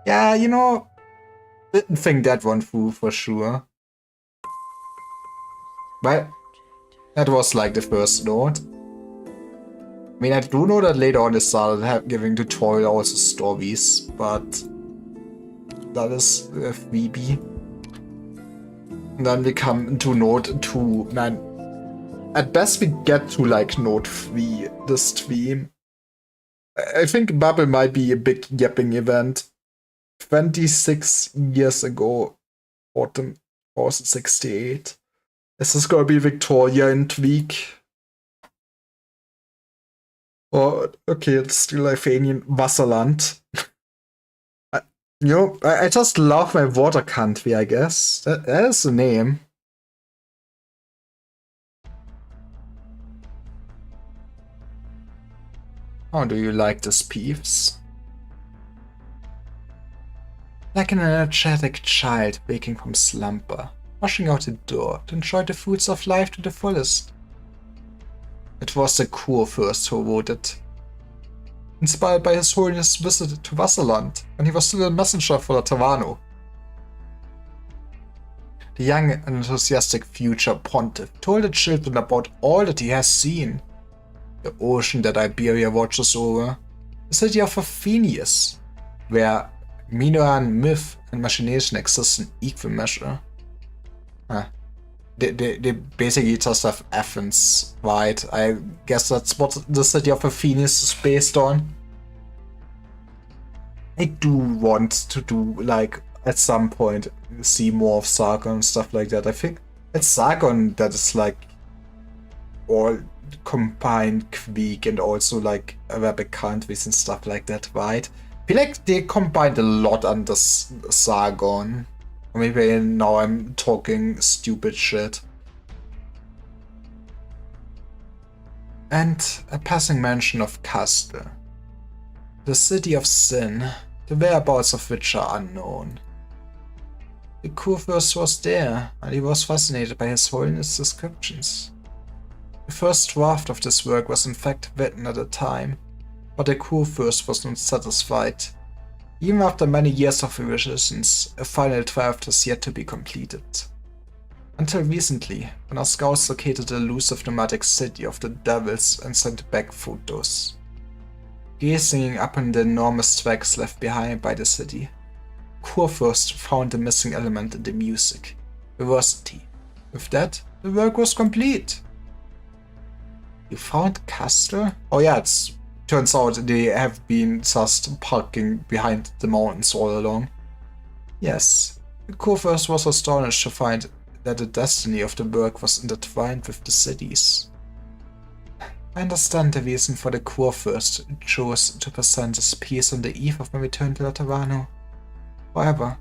Yeah, you know, didn't think that one through for sure. But that was like the first note. I mean, I do know that later on they started giving tutorial also stories, but that is a freebie. And then we come to note 2. Man, at best we get to like note 3 this stream. I think Babel might be a big yapping event. 26 years ago, autumn 2068. Is this gonna be Victoria in Tweak? Or, okay, it's still Lithanian Wasserland. I just love my water country, I guess. That is the name. How do you like this, Peeves? Like an energetic child waking from slumber, rushing out the door to enjoy the fruits of life to the fullest. It was the Kur first who wrote it, inspired by His Holiness' visit to Wasserland when he was still a messenger for the Tavano. The young and enthusiastic future pontiff told the children about all that he has seen. The ocean that Iberia watches over, the city of Athenius, where Minoan myth and machination exist in equal measure. They basically just have Athens, right? I guess that's what the city of Athenius is based on. I do want to do, like, at some point, see more of Sargon and stuff like that. I think it's Sargon that is, like, all combined Greek and also, like, Arabic countries and stuff like that, right? feel like they combined a lot on this Sargon. Or maybe now I'm talking stupid shit. And a passing mention of Castle. The city of sin, the whereabouts of which are unknown. The Kurfürst was there, and he was fascinated by His Holiness' descriptions. The first draft of this work was in fact written at the time, but the Kurfürst was not satisfied. Even after many years of revisions, a final draft has yet to be completed. Until recently, when our scouts located the elusive nomadic city of the devils and sent back photos. Gazing up on the enormous tracks left behind by the city, Kurfürst found the missing element in the music, veracity. With that, the work was complete. You found Castle? Oh yeah, it turns out they have been just parking behind the mountains all along. Yes, the Kurfürst was astonished to find that the destiny of the work was intertwined with the cities. I understand the reason for the Kurfürst chose to present this piece on the eve of my return to Laterano. However,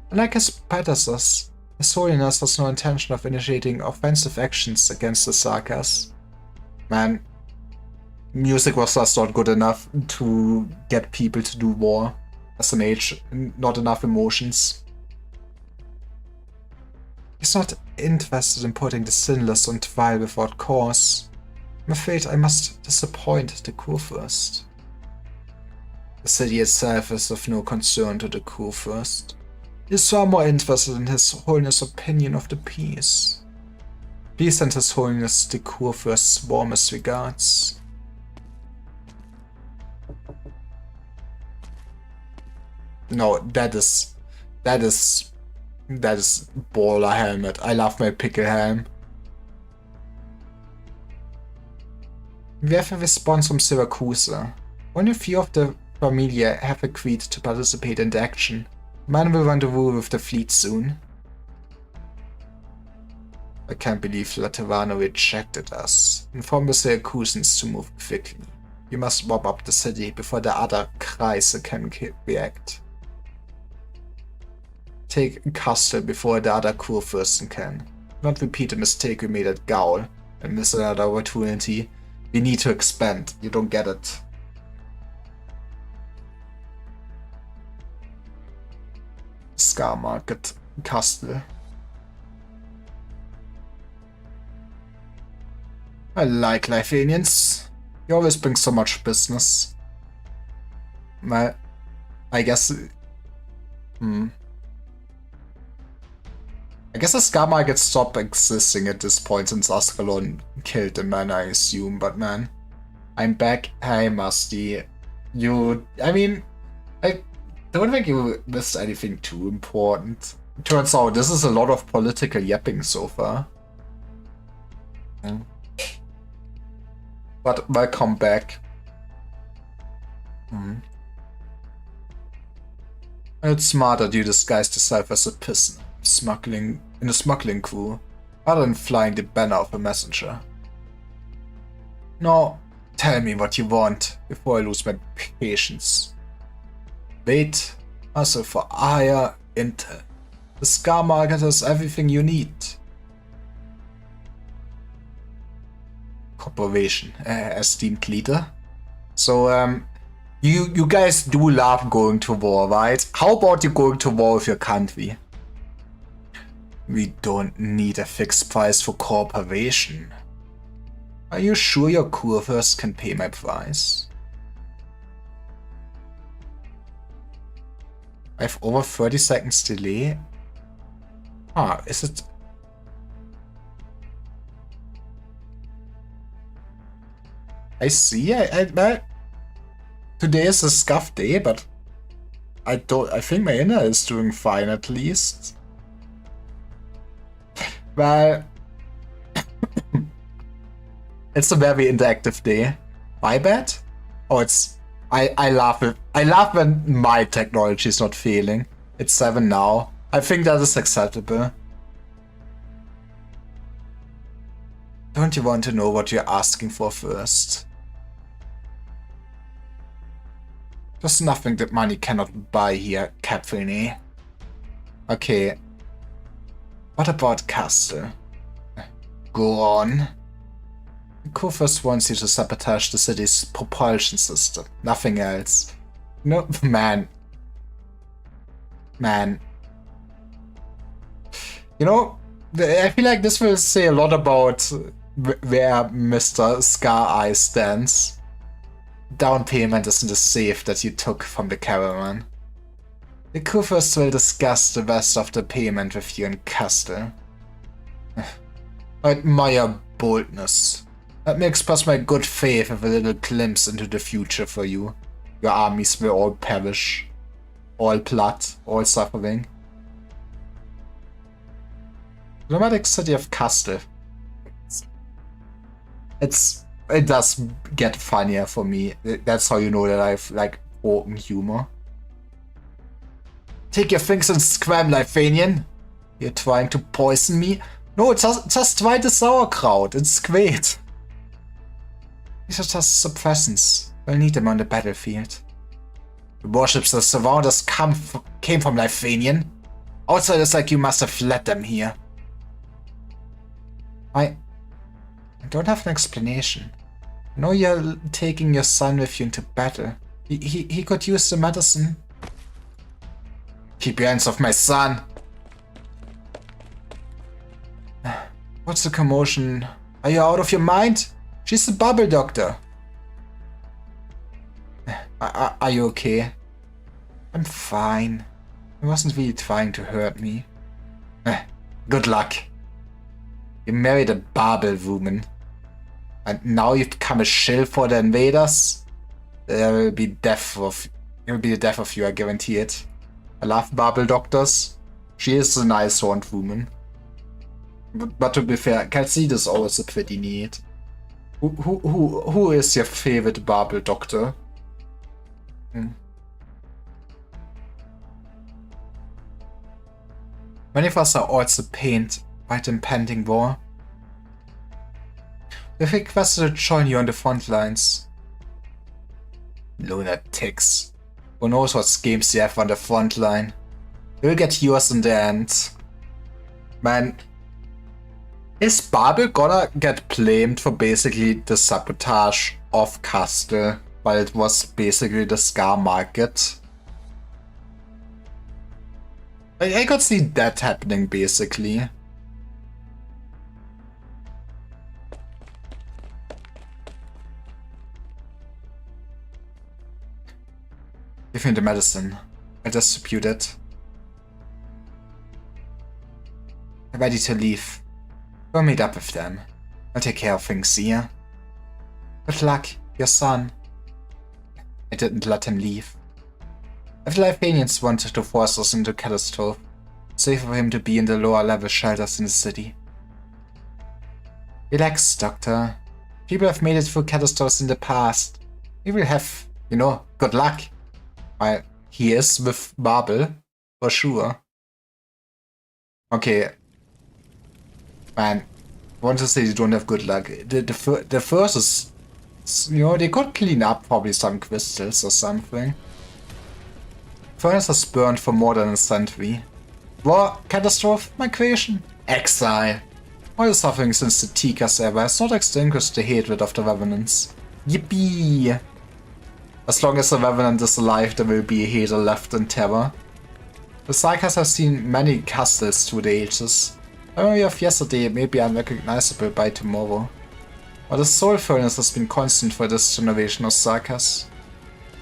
unlike his predecessors, His Holiness has no intention of initiating offensive actions against the Sakas. Man, music was just not good enough to get people to do war. As an age, not enough emotions. He's not interested in putting the sinless on trial without cause. I'm afraid I must disappoint the Kurfürst. The city itself is of no concern to the Kurfürst. He is far more interested in His Holiness' opinion of the piece. Please send His Holiness the Kurfürst's warmest regards. No, that is baller helmet. I love my pickle helm. We have a response from Syracuse. Only a few of the Familia have agreed to participate in the action. Man will rendezvous with the fleet soon. I can't believe Laterano rejected us. Inform the Syracusans to move quickly. We must mob up the city before the other Kreise can react. Take Castle before the other Kurfürsten can. Do not repeat the mistake we made at Gaul and miss another opportunity. We need to expand. You don't get it. Scar Market, Castle. I like Lithuanians. You always bring so much business. I guess... I guess the Scar Market stopped existing at this point since Ascalon killed the man, I assume, but man. I'm back. Hey, Musty. I mean, I don't think you missed anything too important. Turns out this is a lot of political yapping so far. But welcome back. It's smart that you disguised yourself as a prisoner. In a smuggling crew, rather than flying the banner of a messenger. Now, tell me what you want before I lose my patience. Wait, also for higher intel. The Scar Market has everything you need. Corporation, esteemed leader. So, you guys do love going to war, right? How about you going to war with your country? We don't need a fixed price for cooperation. Are you sure your Kurfürst can pay my price? I have over 30 seconds delay. Is it... I see. Today is a scuff day, but I think my inner is doing fine at least. Well, it's a very interactive day. My bad? Oh, it's... I love it. I love when my technology is not failing. It's 7 now. I think that is acceptable. Don't you want to know what you're asking for first? There's nothing that money cannot buy here, Captain. Okay. What about Castle? Go on. Kufus wants you to sabotage the city's propulsion system. Nothing else. No, man. Man. You know, I feel like this will say a lot about where Mr. Scar Eye stands. Down payment isn't the safe that you took from the caravan. The Kufus will discuss the rest of the payment with you in Castle. I admire boldness. Let me express my good faith with a little glimpse into the future for you. Your armies will all perish. All blood, all suffering. The nomadic city of Castle. It does get funnier for me. That's how you know that I've like open humor. Take your things and scram, Lifanian. You're trying to poison me? No, just try the sauerkraut. It's great. These are just suppressants. We'll need them on the battlefield. The warships that surround us came from Lifanian. Outsiders like you must have fled them here. I don't have an explanation. I know you're taking your son with you into battle. He could use the medicine. Keep your hands off my son. What's the commotion? Are you out of your mind? She's the babel doctor. Are you okay? I'm fine. He wasn't really trying to hurt me. Good luck. You married a babel woman. And now you've become a shill for the invaders? There will be death of... It will be the death of you, I guarantee it. I love babel doctors. She is a nice horned woman. But to be fair, Calcid is always a pretty neat. Who is your favorite babel doctor? Many of us are also pained by the impending war. We've requested to join you on the front lines. Lunatics. Who knows what schemes you have on the front line? You'll get yours in the end. Man, is Babel gonna get blamed for basically the sabotage of Castle while it was basically the Scar market? I could see that happening basically. Give me the medicine. I'll distribute it. I'm ready to leave. Go meet up with them. I'll take care of things here. Good luck, your son. I didn't let him leave. If the Lifanians wanted to force us into catastrophe, it's safe for him to be in the lower level shelters in the city. Relax, Doctor. People have made it through catastrophes in the past. We will have, you know, good luck. While he is with Babel, for sure. Okay. Man, I want to say you don't have good luck. The first is, you know, they could clean up probably some crystals or something. Furnace has burned for more than a century. War, catastrophe, migration, exile. All the suffering since the Tikas era has not extinguished the hatred of the Revenants. Yippee! As long as the Revenant is alive, there will be a hater left in terror. The Psychers have seen many castles through the ages. The memory of yesterday may be unrecognizable by tomorrow. But the Soul Furnace has been constant for this generation of Psychers.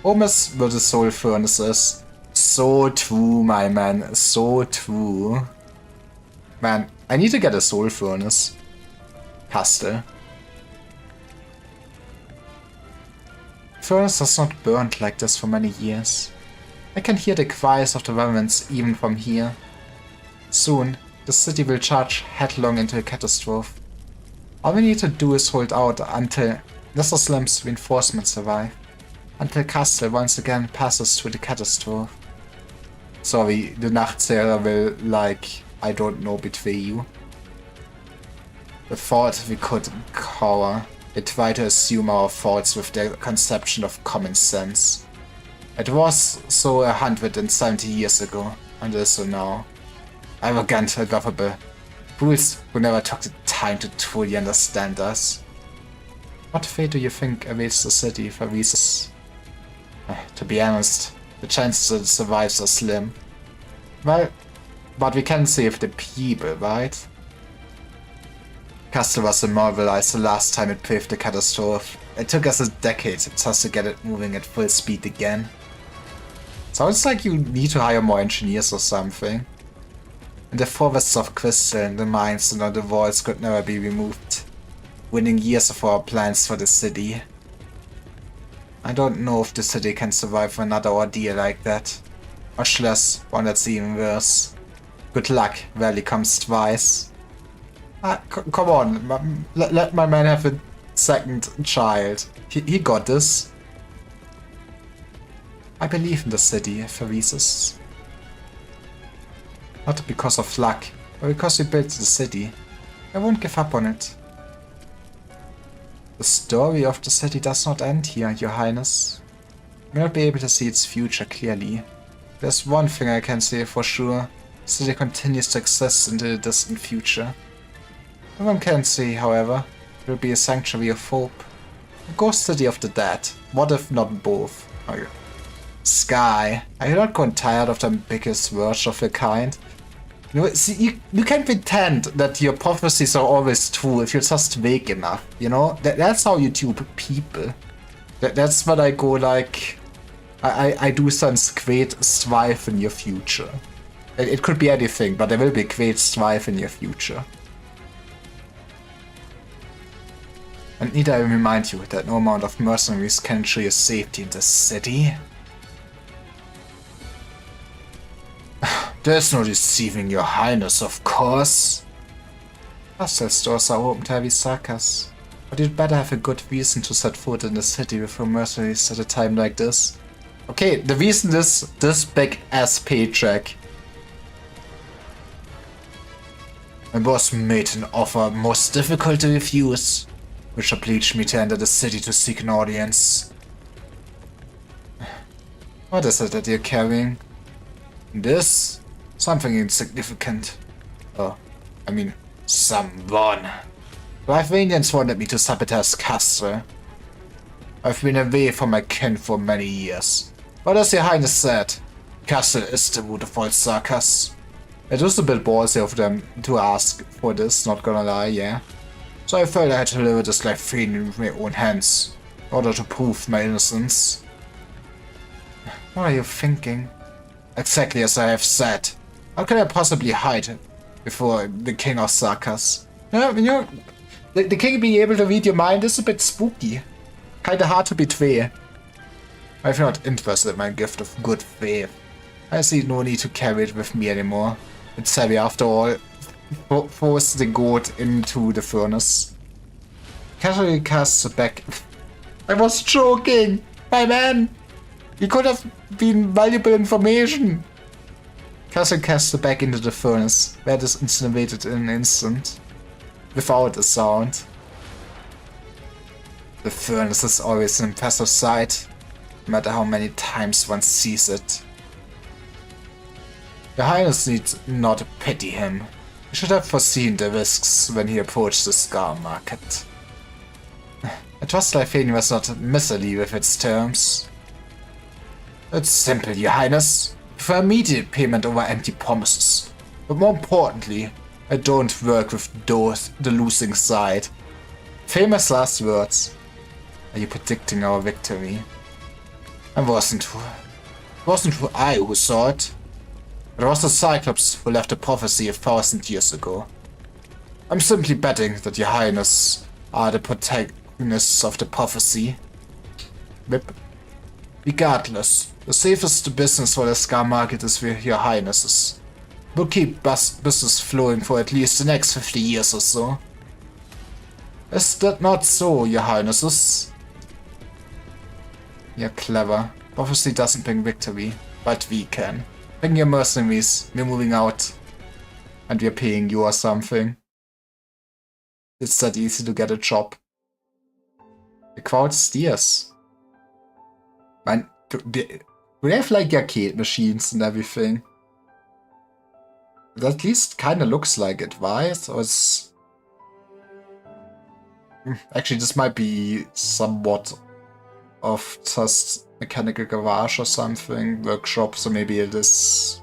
Home is where the Soul Furnace is. So true, my man, so true. Man, I need to get a Soul Furnace. Castle. Furnace has not burned like this for many years. I can hear the cries of the Revenants even from here. Soon, the city will charge headlong into a catastrophe. All we need to do is hold out until Lesser Slim's reinforcements arrive. Until Castle once again passes through the catastrophe. Sorry, the Nachtzehrer will, like, I don't know, betray you. We thought we could cower. They try to assume our faults with their conception of common sense. It was so 170 years ago, and is so now. Arrogant, unlovable. Fools who never took the time to truly understand us. What fate do you think awaits the city if Avisus? To be honest, the chances that it survives are slim. Well, but we can save the people, right? Castle was immobilized the last time it braved the catastrophe. It took us a decade just to get it moving at full speed again. Sounds like you need to hire more engineers or something. In the forests of crystal, the mines and the walls could never be removed, winning years of our plans for the city. I don't know if the city can survive another ordeal like that. Much less one that's even worse. Good luck rarely comes twice. Come on, let my man have a second child. He got this. I believe in the city, Pharesis. Not because of luck, but because we built the city. I won't give up on it. The story of the city does not end here, Your Highness. You may not be able to see its future clearly. There's one thing I can say for sure. The city continues to exist into the distant future. One can say, however, it will be a sanctuary of hope. A ghost city of the dead. What if not both? Okay. Sky, are you not grown tired of the ambiguous words of your kind? You know, see, you can pretend that your prophecies are always true if you're just vague enough, you know? That's how you dupe people. That's what I go like... I do some great strife in your future. It could be anything, but there will be great strife in your future. And need I remind you that no amount of mercenaries can ensure your safety in the city? There's no deceiving Your Highness, of course. Hostel stores are open to heavy sackers, but you'd better have a good reason to set foot in the city with your mercenaries at a time like this. Okay, the reason is this big ass paycheck. My boss made an offer most difficult to refuse, which obliged me to enter the city to seek an audience. What is it that you're carrying? This? Something insignificant. Oh, I mean, someone. The Lythvanians wanted me to sabotage Castle. I've been away from my kin for many years. But as Your Highness said, Castle is the root of all sarcas. It was a bit ballsy of them to ask for this, not gonna lie, yeah. So I felt I had to deliver this Lythvanian with my own hands, in order to prove my innocence. What are you thinking? Exactly as I have said. How can I possibly hide before the King of Sarkas? The King being able to read your mind is a bit spooky. Kinda hard to betray. I've not interested in my gift of good faith. I see no need to carry it with me anymore. It's heavy after all. Force the goat into the furnace. Casually casts it back. I was joking! My man! You could have been valuable information! Castle casts it back into the furnace, where it is incinerated in an instant, without a sound. The furnace is always an impressive sight, no matter how many times one sees it. Your Highness needs not pity him. He should have foreseen the risks when he approached the Scar Market. I trust Lythvania was not miserly with its terms. It's simple, Your Highness. For immediate payment over empty promises. But more importantly, I don't work with those the losing side. Famous last words. Are you predicting our victory? It wasn't I who saw it. It was the Cyclops who left the prophecy 1,000 years ago. I'm simply betting that Your Highness are the protagonists of the prophecy. Rip. Regardless, the safest business for the Scar Market is with Your Highnesses. We'll keep business flowing for at least the next 50 years or so. Is that not so, Your Highnesses? You're clever. Prophecy doesn't bring victory, but we can. Bring your mercenaries, we're moving out. And we're paying you or something. It's that easy to get a job. The crowd steers. We have like arcade machines and everything. It at least kind of looks like it, right? Or it's... Actually, this might be somewhat of just mechanical garage or something, workshop, so maybe it is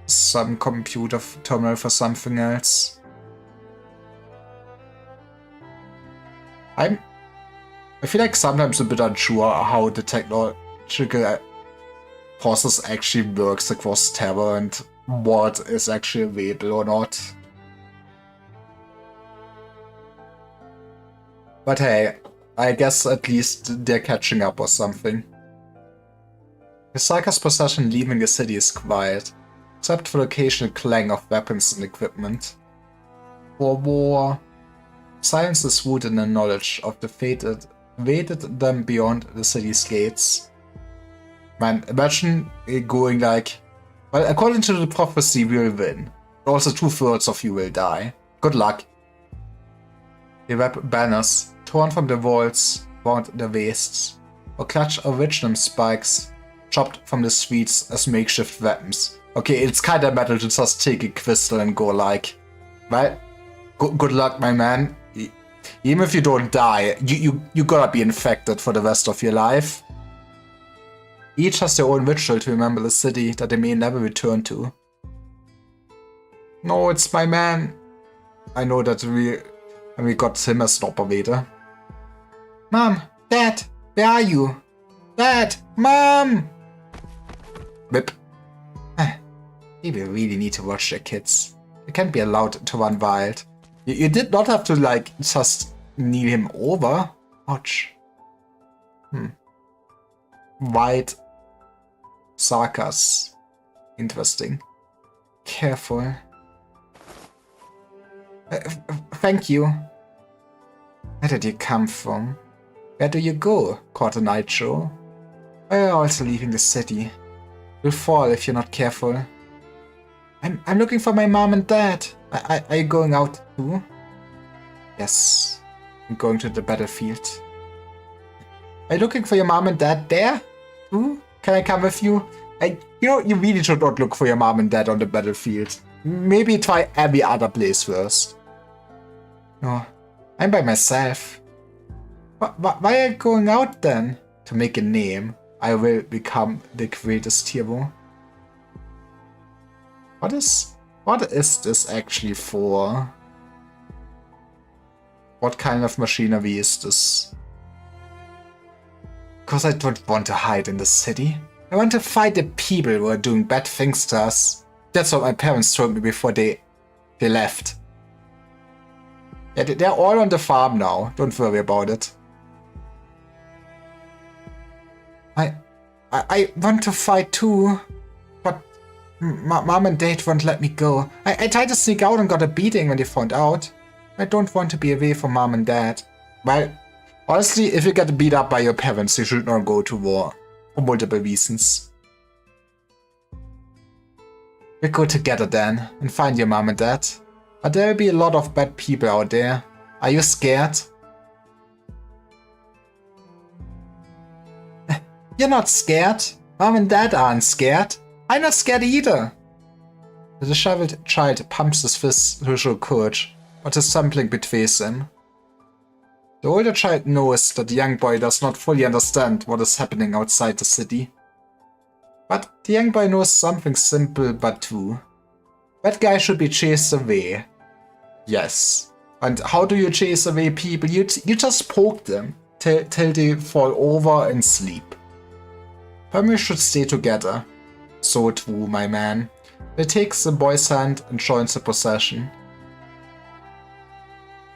some computer terminal for something else. I feel like sometimes a bit unsure how the technological process actually works across Terra and what is actually available or not. But hey, I guess at least they're catching up or something. Hisaka's procession leaving the city is quiet, except for the occasional clang of weapons and equipment. For war, silence is rooted in the knowledge of the fate that awaited them beyond the city's gates. Man, imagine it going like, well, according to the prophecy, we will win. Also, 2/3 of you will die. Good luck. They wrap banners, torn from the walls, around their waists, or clutch original spikes, chopped from the streets as makeshift weapons. Okay, it's kinda metal to just take a crystal and go like, well, good luck, my man. Even if you don't die, you gotta be infected for the rest of your life. Each has their own ritual to remember the city that they may never return to. No, it's my man. I know that we got him as an operator. Mom, Dad, where are you? Dad, Mom! Whip. People really need to watch their kids. They can't be allowed to run wild. You did not have to, like, just kneel him over. Ouch. White Sarkas. Interesting. Careful. Thank you. Where did you come from? Where do you go, Quarter Nitro? We're also leaving the city. You'll fall if you're not careful. I'm looking for my mom and dad. Are you going out too? Yes. I'm going to the battlefield. Are you looking for your mom and dad there? Too? Can I come with you? You really should not look for your mom and dad on the battlefield. Maybe try every other place first. No, I'm by myself. Why are you going out then? To make a name. I will become the greatest hero. What is this actually for? What kind of machinery is this? Because I don't want to hide in the city. I want to fight the people who are doing bad things to us. That's what my parents told me before they left. Yeah, they're all on the farm now. Don't worry about it. I want to fight too. But Mom and Dad won't let me go. I tried to sneak out and got a beating when they found out. I don't want to be away from Mom and Dad. Well, honestly, if you get beat up by your parents, you should not go to war. For multiple reasons. We'll go together then, and find your Mom and Dad. But there will be a lot of bad people out there. Are you scared? You're not scared. Mom and Dad aren't scared. I'm not scared either. The disheveled child pumps his fist to show courage, but his sampling betrays him. The older child knows that the young boy does not fully understand what is happening outside the city. But the young boy knows something simple but true. That guy should be chased away. Yes. And how do you chase away people? You just poke them till they fall over and sleep. Family should stay together. So true, my man. He takes the boy's hand and joins the procession.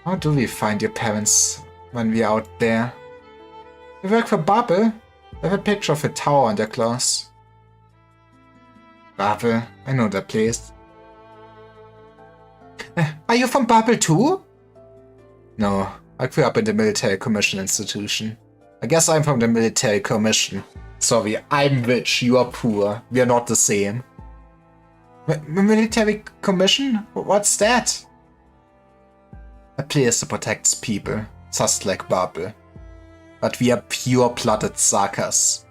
How do we find your parents when we're out there? You work for Babel? They have a picture of a tower on their clothes. Babel, I know that place. Are you from Babel too? No, I grew up in the military commission institution. I guess I'm from the military commission. Sorry, I'm rich, you are poor. We are not the same. Military commission? What's that? A place that protects people, just like Babel. But we are pure-blooded Sakas.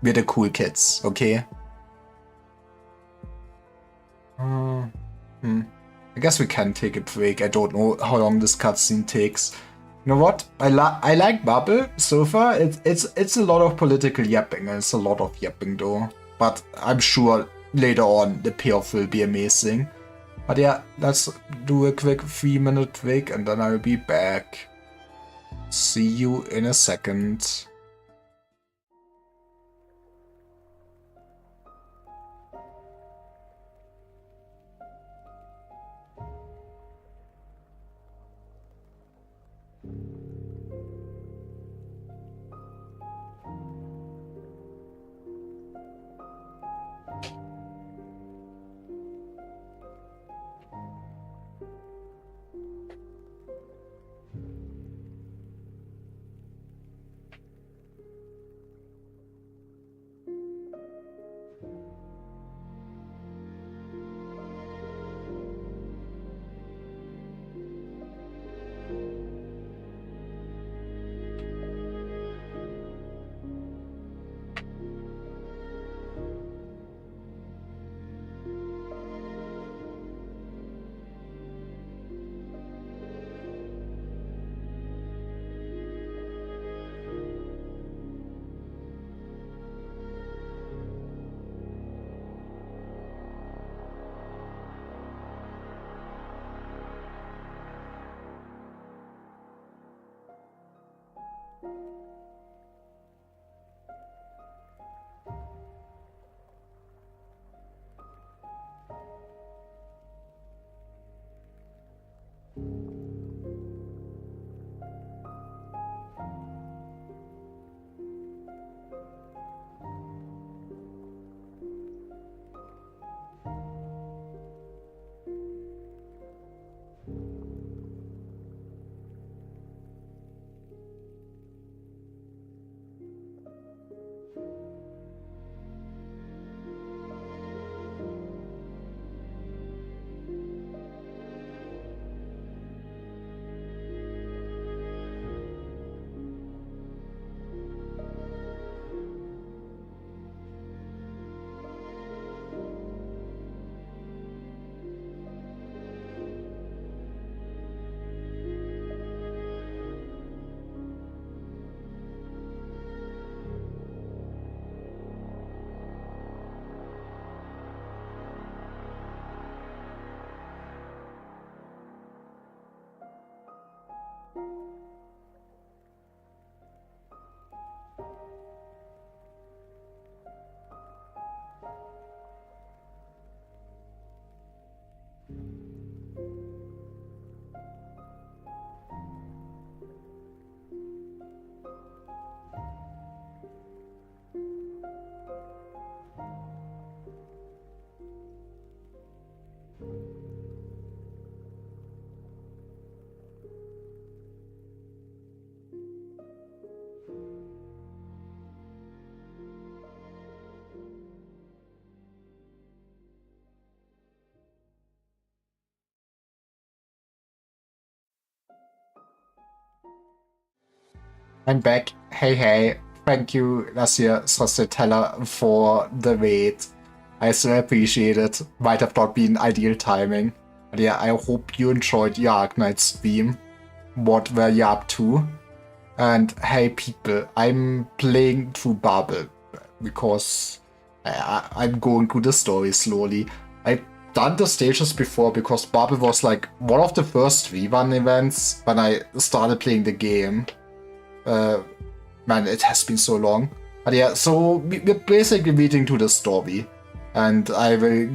we're the cool kids, okay? I guess we can take a break. I don't know how long this cutscene takes. You know what? I like Babel so far. It's a lot of political yapping, and it's a lot of yapping though. But I'm sure later on the payoff will be amazing. But yeah, let's do a quick 3-minute break and then I'll be back. See you in a second. I'm back. Hey. Thank you, Lasia Sostetella, for the wait. I so appreciate it. Might have not been ideal timing. But yeah, I hope you enjoyed your Arknight stream. What were you up to? And hey people, I'm playing through Babel because I'm going through the story slowly. I've done the stages before because Babel was like one of the first V1 events when I started playing the game. Man, it has been so long. But yeah, so we're basically reading to the story. And I will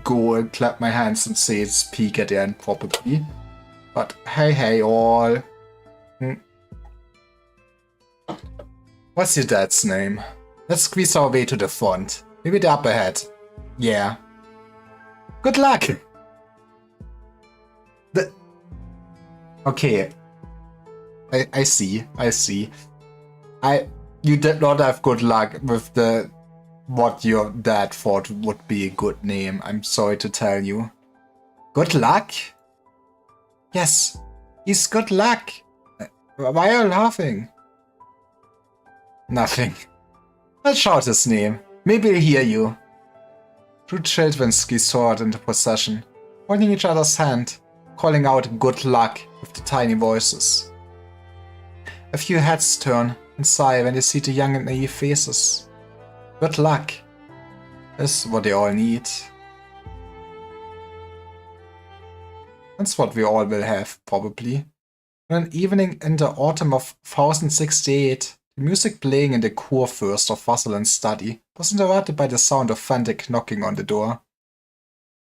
go and clap my hands and say it's peak at the end, probably. But hey all. What's your dad's name? Let's squeeze our way to the front. Maybe the upper head. Yeah. Good luck! Okay. I see. You did not have good luck with what your dad thought would be a good name. I'm sorry to tell you. Good luck? Yes, he's good luck. Why are you laughing? Nothing. I'll shout his name. Maybe he'll hear you. Two children soared into procession, holding each other's hand, calling out good luck with the tiny voices. A few heads turn and sigh when they see the young and naive faces. Good luck is what they all need. That's what we all will have, probably. On an evening in the autumn of 1068, the music playing in the kurfürst of Vasselin's study was interrupted by the sound of frantic knocking on the door.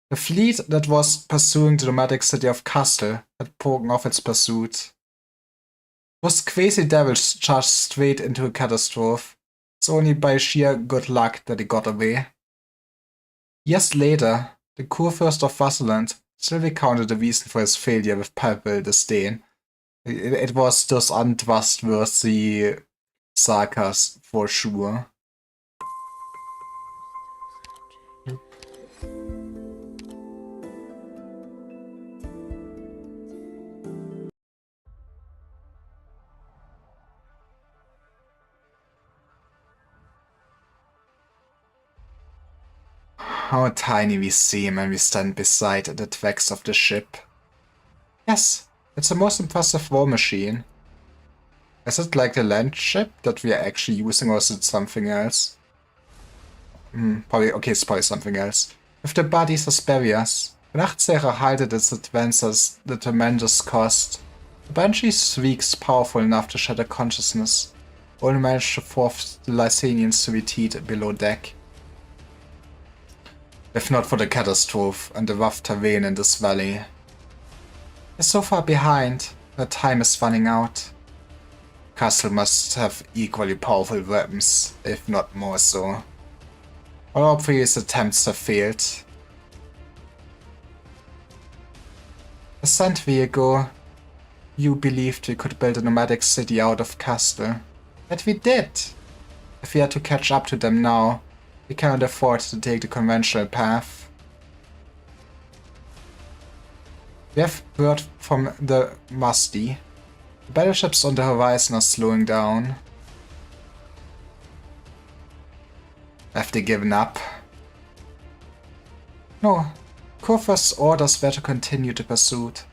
The fleet that was pursuing the nomadic city of Kassel had broken off its pursuit. Those quasi-devils charged straight into a catastrophe. It's only by sheer good luck that they got away. Years later, the kurfürst of Vasseland still recounted the reason for his failure with palpable disdain. It was those untrustworthy sagas, for sure. How tiny we seem when we stand beside the decks of the ship. Yes, it's the most impressive war machine. Is it like the land ship that we are actually using, or is it something else? Okay, it's probably something else. With the bodies as barriers, Nachtseher halted its advances the tremendous cost. The Banshee's shrieks powerful enough to shatter consciousness, only managed to force the Lysanians to retreat below deck. If not for the catastrophe and the rough terrain in this valley. We're so far behind that time is running out. Kassel must have equally powerful weapons, if not more so. All our previous attempts have failed. A century ago, you believed we could build a nomadic city out of Kassel. Yet we did. If we had to catch up to them now, we cannot afford to take the conventional path. We have word from the Musty. The battleships on the horizon are slowing down. Have they given up? No. Kurfürst's orders were to continue the pursuit,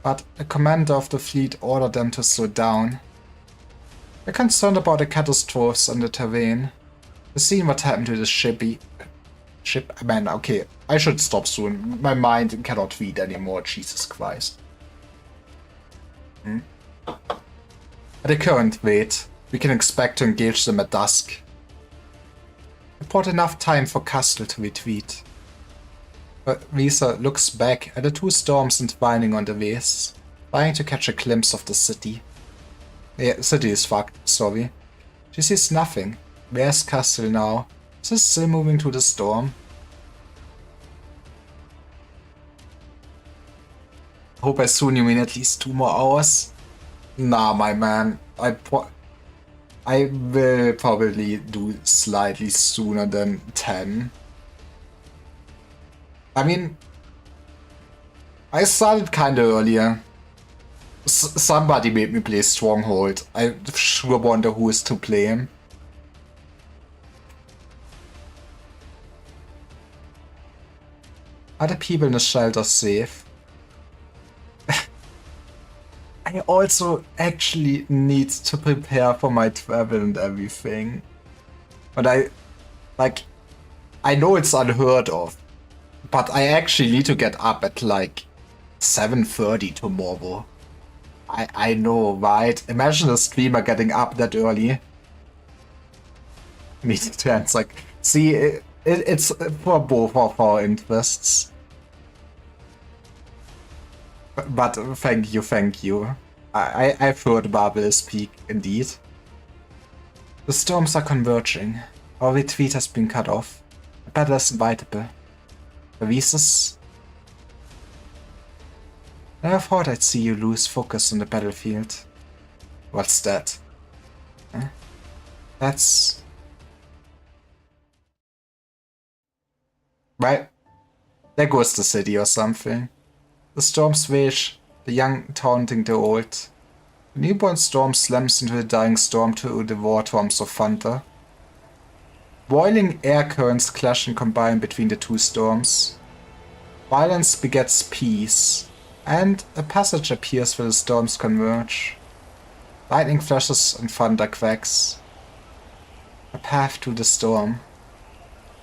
but the commander of the fleet ordered them to slow down. We're concerned about the catastrophes on the terrain. We've seen what happened to the ship. Man, okay, I should stop soon. My mind cannot read anymore, Jesus Christ. At the current rate, we can expect to engage them at dusk. We bought enough time for Kassel to retreat. But Risa looks back at the two storms entwining on the waves, trying to catch a glimpse of the city. Yeah, city is fucked, sorry. She sees nothing. Where's Kassel now? Is it still moving to the storm? Hope I soon you mean at least 2 more hours? Nah, my man. I will probably do slightly sooner than 10. I mean, I started kinda earlier. Somebody made me play Stronghold. I sure wonder who is to blame. Are the people in the shelter safe? I also actually need to prepare for my travel and everything. But I know it's unheard of. But I actually need to get up at like 7:30 tomorrow. I know, right? Imagine a streamer getting up that early. Me too, it's like, see, it's for both of our interests. But thank you. I've heard babel speak, indeed. The storms are converging. Our retreat has been cut off. The battle is inevitable. The Visas. Never thought I'd see you lose focus on the battlefield. What's that? Huh? That's... Right. There goes the city or something. The storms rage, the young taunting the old. The newborn storm slams into the dying storm to the war tombs of thunder. Boiling air currents clash and combine between the two storms. Violence begets peace, and a passage appears where the storms converge. Lightning flashes and thunder quacks. A path to the storm.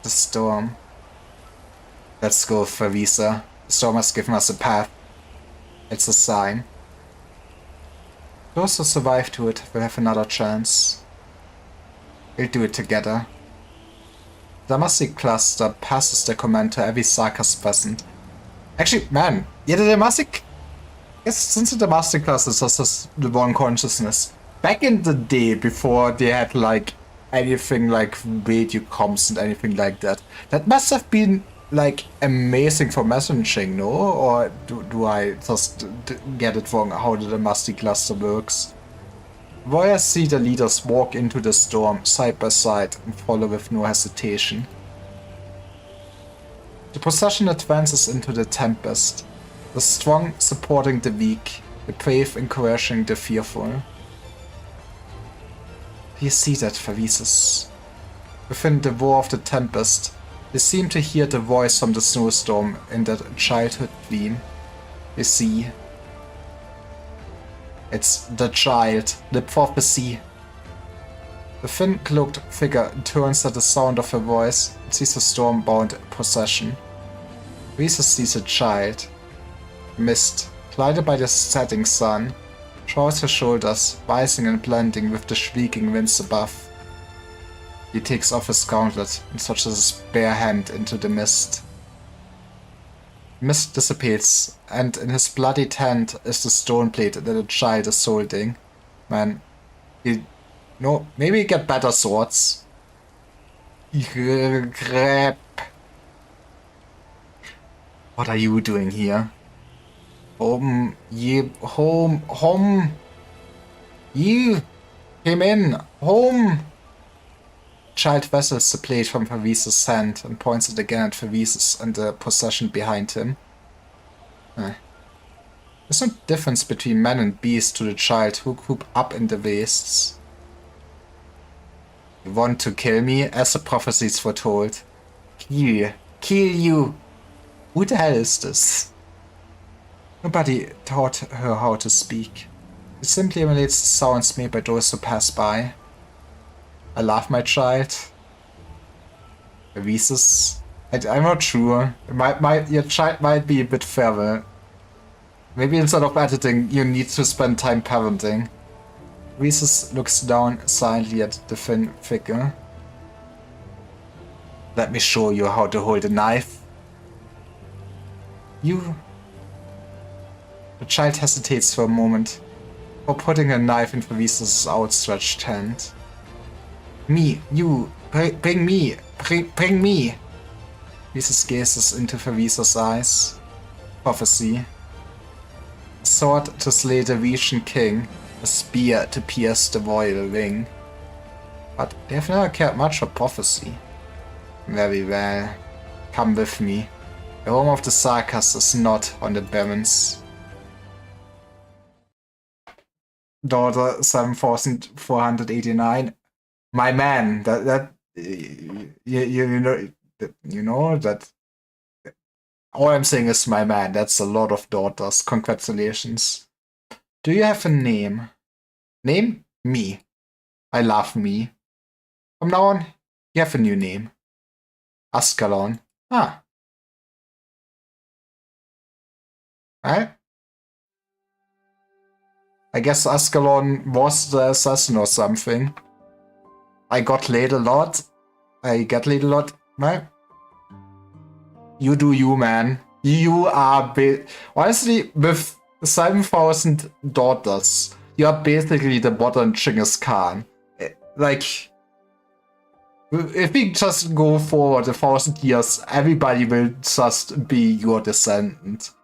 The storm. Let's go, Favisa. The storm has given us a path. It's a sign. Those who survive to it will have another chance. We'll do it together. The Damacy cluster passes the command to every Sarkas present. Actually, man, yeah, the Damacy... Yes, since the Damacy cluster is just the one consciousness. Back in the day, before they had, like, anything like radio comms and anything like that, that must have been, like, amazing for messaging, no? Or do I just get it wrong how the Damacy cluster works? Warriors see the leaders walk into the storm side by side and follow with no hesitation. The procession advances into the tempest, the strong supporting the weak, the brave encouraging the fearful. You see that, Favises. Within the roar of the tempest, they seem to hear the voice from the snowstorm in that childhood dream. They see. It's the child, the prophecy. The thin-cloaked figure turns at the sound of her voice and sees a storm-bound procession. Risa sees a child. Mist, glided by the setting sun, shrouds her shoulders, rising and blending with the shrieking winds above. He takes off his gauntlet and touches his bare hand into the mist. Mist dissipates, and in his bloodied hand is the stone plate that the child is holding. Man, maybe get better swords. Crap. What are you doing here? Home. You came in. Home. Child vessels the plate from Favises' hand and points it again at Favises and the procession behind him. There's no difference between man and beast to the child who coop up in the wastes. You want to kill me, as the prophecies foretold. Kill you. Who the hell is this? Nobody taught her how to speak. It simply emulates the sounds made by those who pass by. I love my child. Favises. I'm not sure. Your child might be a bit feral. Maybe instead of editing, you need to spend time parenting. Favises looks down silently at the thin figure. Let me show you how to hold a knife. You... The child hesitates for a moment, before putting a knife in Favises' outstretched hand. Me, you, bring me. Favises gazes into Favises' eyes. Prophecy. A sword to slay the Retian king, a spear to pierce the royal wing. But they have never cared much for prophecy. Very well. Come with me. The home of the Sarkas is not on the Barrens. Daughter 7489. My man, you know that. All I'm saying is my man. That's a lot of daughters. Congratulations. Do you have a name? Name? Me. I love me. From now on, you have a new name. Ascalon. Ah. Right? I guess Ascalon was the assassin or something. I got laid a lot. I get laid a lot. Right? You do you, man. You are honestly, with 7,000 daughters, you are basically the modern Genghis Khan. Like, if we just go forward 1,000 years, everybody will just be your descendant.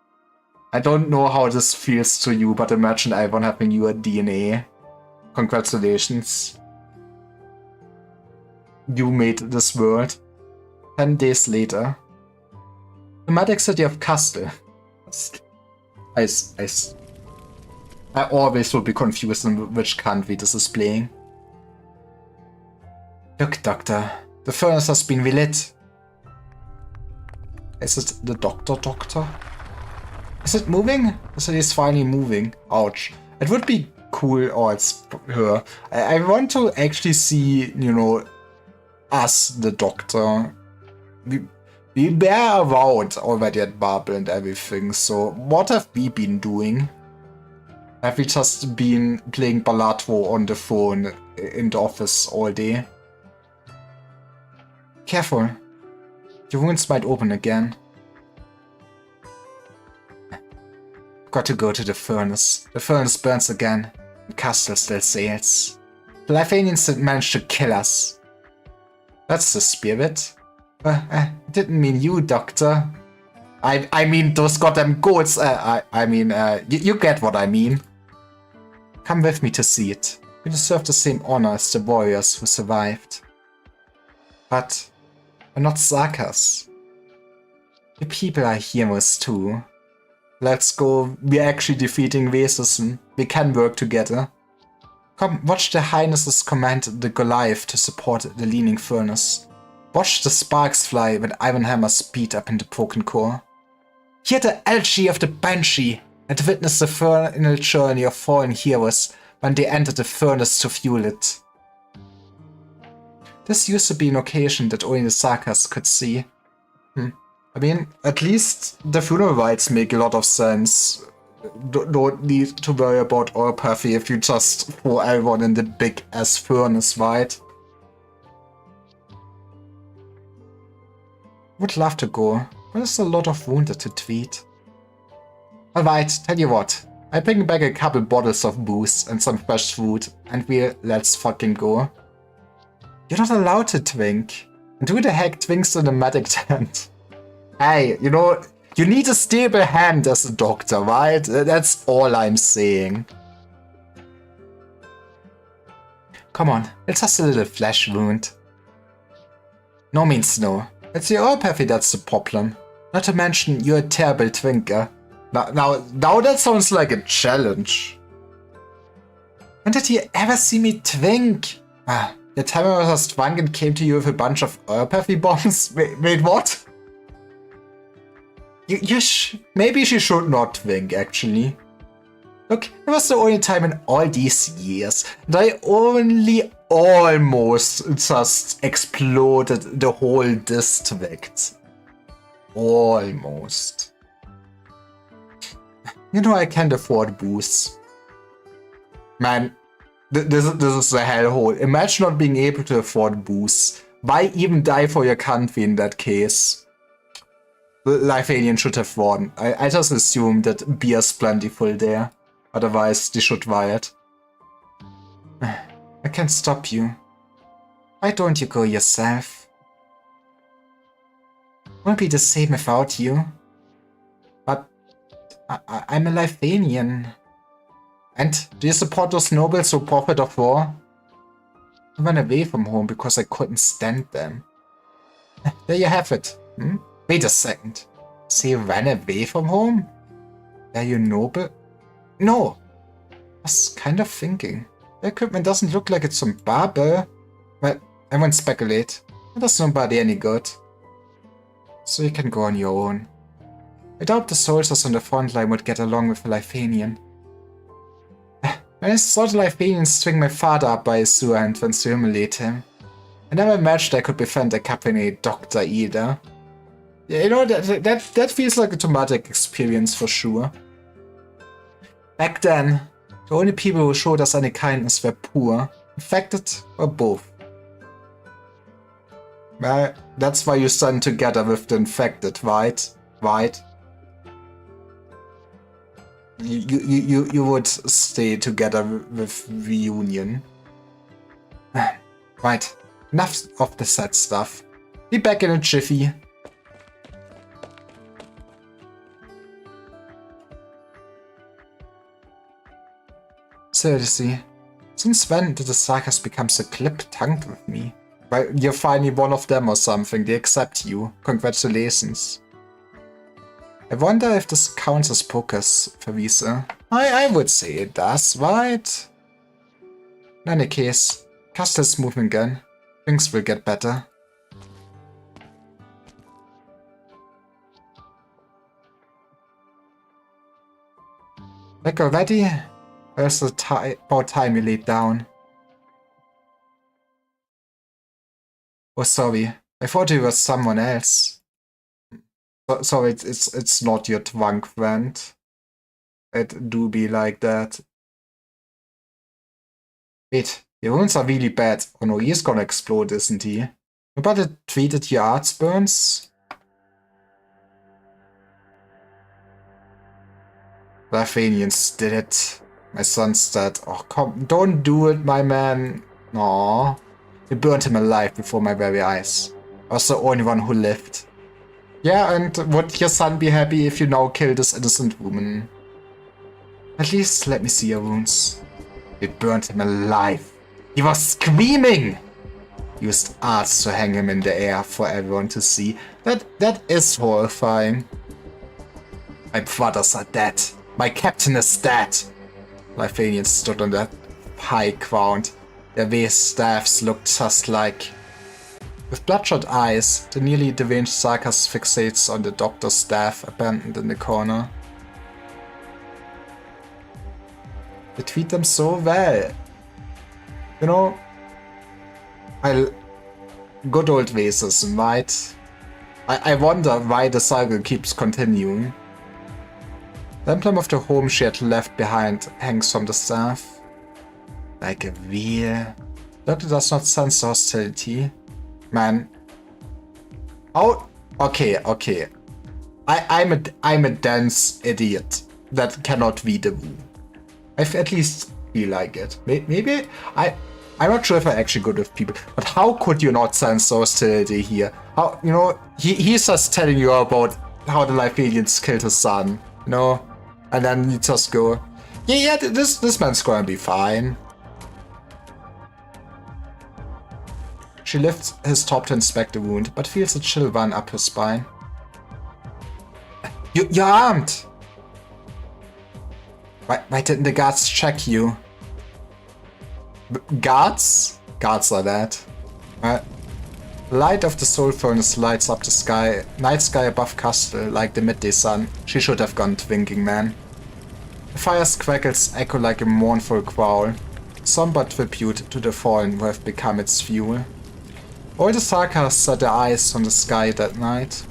I don't know how this feels to you, but imagine everyone having your DNA. Congratulations. You made this world. 10 days later. The magic city of Castle. I always will be confused in which country this is playing. Look, Doctor. The furnace has been relit. Is it the doctor? Is it moving? Is it finally moving? Ouch. It would be cool. Oh, it's her. I want to actually see, you know, us, the doctor. We were around already at Babel and everything, so what have we been doing? Have we just been playing Balatro on the phone in the office all day? Careful. Your wounds might open again. Got to go to the furnace. The furnace burns again. The castle still sails. The Lithanians didn't manage to kill us. That's the spirit. Didn't mean you, Doctor. I mean those goddamn goats. You get what I mean. Come with me to see it. We deserve the same honor as the warriors who survived. But we're not Sakas. The people are heroes too. Let's go. We're actually defeating racism. We can work together. Come, watch the Highnesses command the Goliath to support the leaning furnace. Watch the sparks fly when Ironhammer's beat up in the broken core. Hear the elegy of the Banshee and witness the final journey of fallen heroes when they enter the furnace to fuel it. This used to be an occasion that only the Sakas could see. I mean, at least the funeral rites make a lot of sense. Don't need to worry about Orpathy if you just throw everyone in the big ass furnace, right? Would love to go, but there's a lot of wounded to treat. Alright, tell you what. I bring back a couple bottles of booze and some fresh food, and let's fucking go. You're not allowed to drink. And who the heck drinks in a medic tent? Hey, you know, you need a stable hand as a doctor, right? That's all I'm saying. Come on, it's just a little flesh wound. No means no. It's your Orpathy that's the problem. Not to mention, you're a terrible drinker. Now that sounds like a challenge. When did you ever see me drink? The time I was drunk and came to you with a bunch of Orpathy bombs? Wait, what? Maybe she should not drink, actually. Look, it was the only time in all these years that I only almost just exploded the whole district. Almost. You know, I can't afford booze. Man, this is a hellhole. Imagine not being able to afford booze. Why even die for your country in that case? The Lithanian should have won. I just assume that beer's plentiful there. Otherwise, they should riot. I can't stop you. Why don't you go yourself? Won't be the same without you. But I'm a Lithanian. And do you support those nobles who profit of war? I ran away from home because I couldn't stand them. There you have it. Wait a second. So you ran away from home? Are you noble? No. I was kind of thinking. The equipment doesn't look like it's from Babel. Well, I won't speculate. It does nobody any good. So you can go on your own. I doubt the soldiers on the front line would get along with a Lithanian. When I saw the Lithanians string my father up by his sewer entrance to humiliate him, I never imagined I could befriend a company doctor either. Yeah, you know, that feels like a traumatic experience for sure. Back then, the only people who showed us any kindness were poor, infected, or both. Well, that's why you stand together with the infected, right? Right? You would stay together with Reunion. Right, enough of the sad stuff. Be back in a jiffy. Seriously, since when did the Sakas become so clip-tongued with me? Well, you're finally one of them or something, they accept you. Congratulations. I wonder if this counts as Poker's Verwiese. I would say it does, right? In any case, Castle's moving again. Things will get better. Like already? Where's the about time you laid down? Oh, sorry. I thought it was someone else. Sorry, it's not your drunk friend. It do be like that. Wait, your wounds are really bad. Oh no, he's gonna explode, isn't he? Nobody treated your arts burns? Lithanians did it. My son's dead. Oh, come, don't do it, my man. Aww. They burned him alive before my very eyes. I was the only one who lived. Yeah, and would your son be happy if you now killed this innocent woman? At least let me see your wounds. You burned him alive. He was screaming! Used arts to hang him in the air for everyone to see. That is horrifying. My brothers are dead. My captain is dead. Lithanians stood on that high ground. Their vast staffs looked just like... With bloodshot eyes, the nearly deranged Sarkas fixates on the doctor's staff abandoned in the corner. They treat them so well. You know, good old racism, right? I wonder why the cycle keeps continuing. The emblem of the home she had left behind hangs from the staff. Like a wheel. Doctor does not sense the hostility. Man. Oh, okay. I'm a dense idiot that cannot read the room. I at least feel like it. Maybe I'm not sure if I'm actually good with people, but how could you not sense the hostility here? How, you know, he's just telling you about how the Lithanians killed his son, you know, and then you just go, yeah, this man's gonna be fine. She lifts his top to inspect the wound, but feels a chill run up her spine. You're armed! Why didn't the guards check you? Guards? Guards are that. The light of the soul furnace lights up the sky, night sky above Castle like the midday sun. She should have gone thinking, man. The fire's crackles echo like a mournful growl, somber tribute to the fallen who have become its fuel. All the Sarkas set their eyes on the sky that night.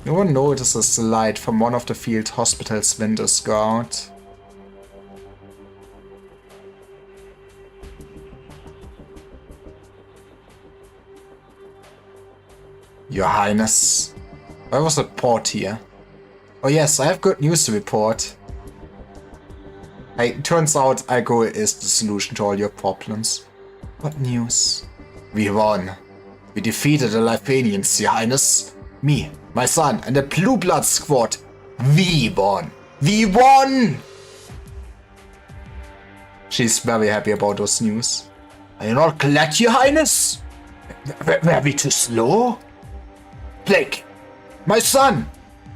No one notices the light from one of the field hospital's windows go out. Your Highness. Why was a port here? Oh yes, I have good news to report. Hey, turns out alcohol is the solution to all your problems. What news? We won. We defeated the Lithanians, Your Highness. Me, my son, and the Blue Blood Squad. We won. We won! She's very happy about those news. Are you not glad, Your Highness? Were we too slow? Blake, my son!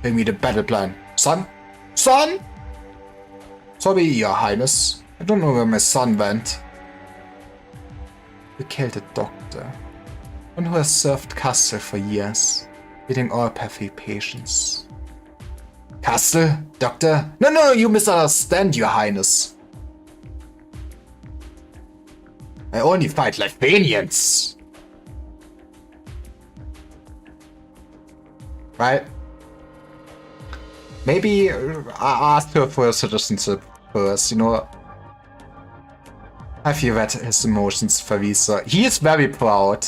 Bring me the battle plan. Son? Son? Sorry, Your Highness. I don't know where my son went. We killed a doctor. One who has served Castle for years, leading all perfect patients. Castle? Doctor? No, you misunderstand, Your Highness. I only fight Lithanians. Right? Maybe ask her for a citizenship first, you know. Have you read his emotions, Farisa? He is very proud.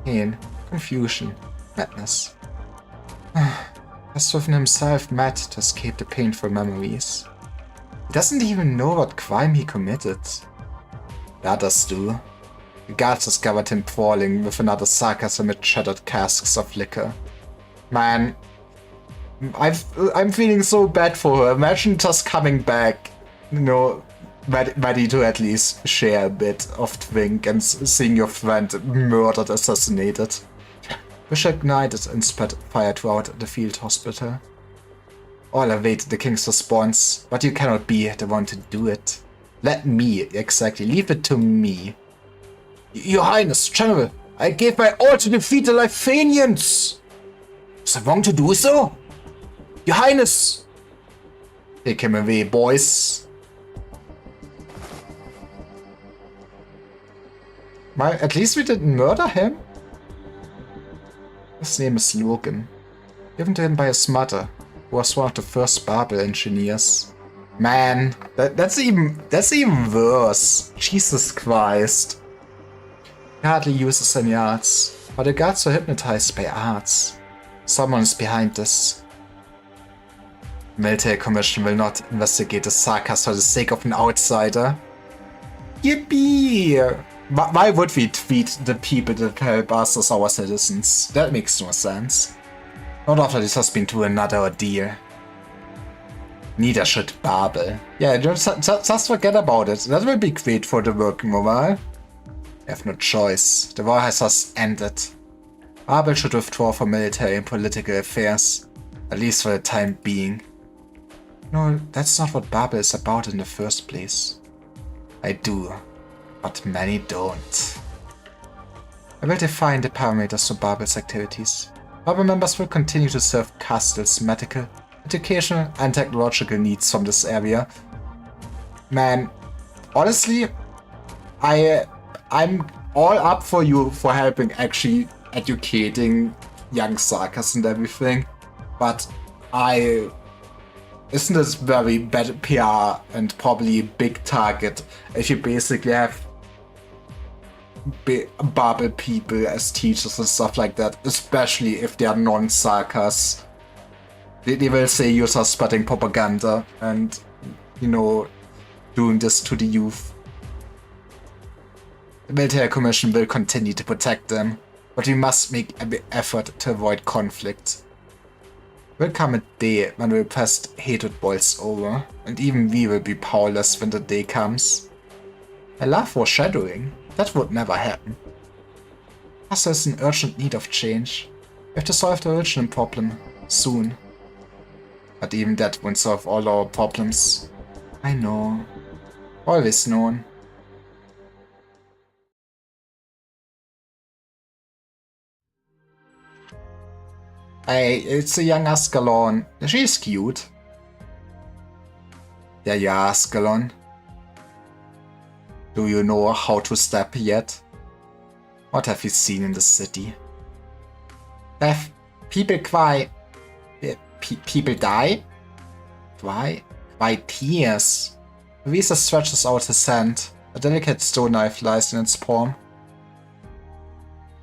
Pain, confusion, madness. Has within himself mad to escape the painful memories. He doesn't even know what crime he committed. The others do. The guards discovered him brawling with another Sarkas amid shattered casks of liquor. Man, I'm feeling so bad for her. Imagine just coming back, you know, ready to at least share a bit of drink and seeing your friend murdered, assassinated. Wish ignited and spread fire throughout the field hospital. All await the king's response, but you cannot be the one to do it. Let me, exactly, leave it to me. Your Highness, General, I gave my all to defeat the Lithanians! Was I wrong to do so? Your Highness! Take him away, boys. Well, at least we didn't murder him. His name is Logan. Given to him by his mother, who was one of the first Babel engineers. Man, that's even worse. Jesus Christ. He hardly uses any arts, but the guards are hypnotized by arts. Someone is behind this. The military commission will not investigate the Sarkas for the sake of an outsider. Yippee! Why would we treat the people that help us as our citizens? That makes no sense. Not after this has been through another ordeal. Neither should Babel. Yeah, just forget about it. That will be great for the working morale. We have no choice. The war has thus ended. Babel should withdraw from military and political affairs. At least for the time being. No, that's not what Babel is about in the first place. I do. But many don't. I will define the parameters for Babel's activities. Babel members will continue to serve Castle's medical, educational, and technological needs from this area. Man, honestly, I'm all up for you for helping actually educating young Sarkas and everything, but isn't this very bad PR and probably a big target if you basically have Babel people as teachers and stuff like that, especially if they are non-Sarkas. They will say you're just spreading propaganda and, you know, doing this to the youth. The military commission will continue to protect them, but we must make every effort to avoid conflict. There will come a day when the repressed hatred boils over, and even we will be powerless when the day comes. I love foreshadowing. That would never happen. Us is in urgent need of change. We have to solve the original problem soon. But even that won't solve all our problems. I know. Always known. Hey, it's a young Ascalon. She's cute. Yeah, Ascalon. Do you know how to step yet? What have you seen in the city? Have people cry? People die? Why? Why tears? Visa stretches out his hand. A delicate stone knife lies in its palm.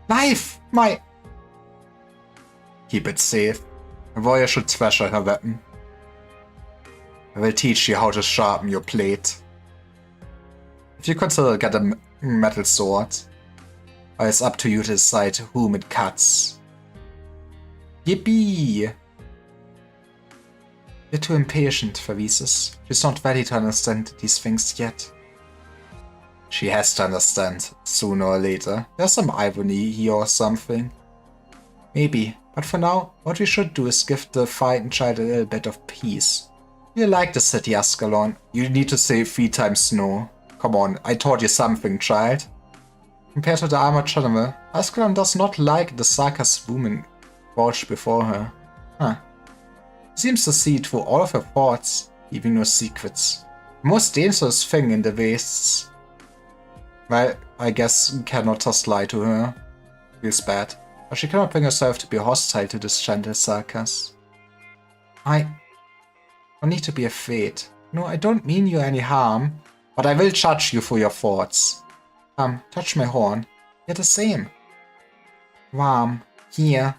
Knife! My... Keep it safe. A warrior should treasure her weapon. I will teach you how to sharpen your blade. If you consider get a metal sword, or it's up to you to decide whom it cuts. Yippee! You're too impatient for Vises. She's not ready to understand these things yet. She has to understand, sooner or later. There's some irony here or something. Maybe, but for now, what we should do is give the frightened child a little bit of peace. You like the city, Ascalon. You need to say 3 times no. Come on, I taught you something, child. Compared to the armored general, Ascalon does not like the Sarkas woman crouched before her. Huh. He seems to see through all of her thoughts, leaving no secrets. The most dangerous thing in the wastes. Well, I guess you cannot just lie to her. Feels bad. But she cannot bring herself to be hostile to this gentle Sarkas. I don't need to be afraid. No, I don't mean you any harm. But I will judge you for your thoughts. Touch my horn. You're the same. Warm. Here.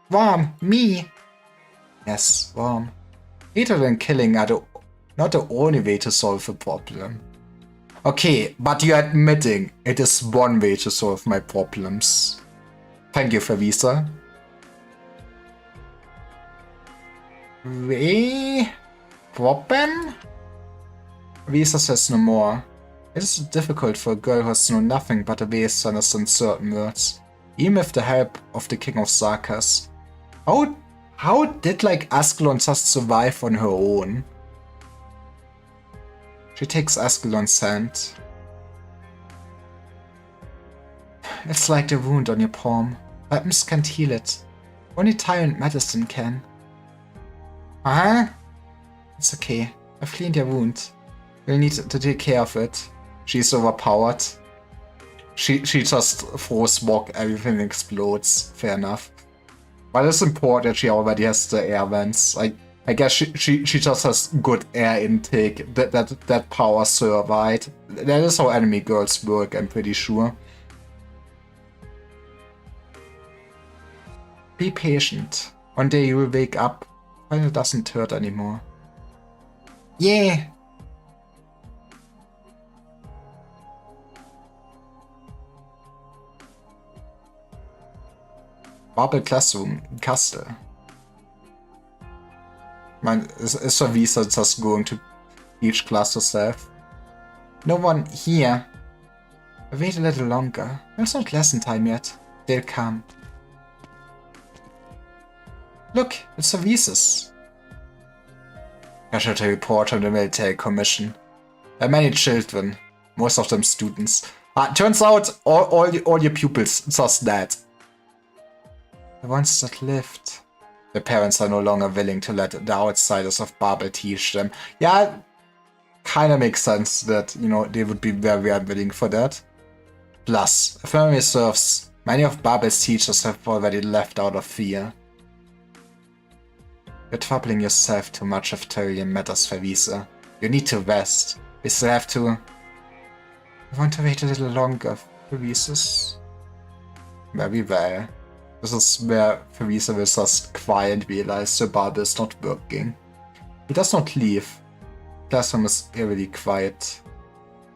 Warm. Me. Yes, warm. Hatred and killing are not the only way to solve a problem. Okay, but you're admitting it is one way to solve my problems. Thank you, Favisa. Problem? Visa says no more. It is difficult for a girl who has known nothing but a ways to understand certain words, even with the help of the King of Sarkas. How did Ascalon just survive on her own? She takes Ascalon's hand. It's like the wound on your palm. Weapons can't heal it. Only time and medicine can. Huh? It's okay. I've cleaned your wound. We'll need to take care of it. She's overpowered. She just throws smoke, everything explodes. Fair enough. But it's important she already has the air vents. I guess she just has good air intake. That powers her, right? That is how enemy girls work, I'm pretty sure. Be patient. One day you will wake up and it doesn't hurt anymore. Yeah! Babel Classroom in Castle. Man, is Visa just going to each class herself? No one here. Wait a little longer. It's not lesson time yet. They'll come. Look, it's services. I should report on the military commission. There are many children, most of them students. Turns out all your pupils just that. The ones that lived. The parents are no longer willing to let the outsiders of Babel teach them. Yeah, kinda makes sense that, you know, they would be very unwilling for that. Plus, affirming serves, many of Babel's teachers have already left out of fear. You're troubling yourself too much if Tyrion matters for Visa. You need to rest. We still have to... I want to wait a little longer for Visa's. Very well. This is where Visa will just quiet realize the Babel is not working. He does not leave. The classroom is eerily quiet.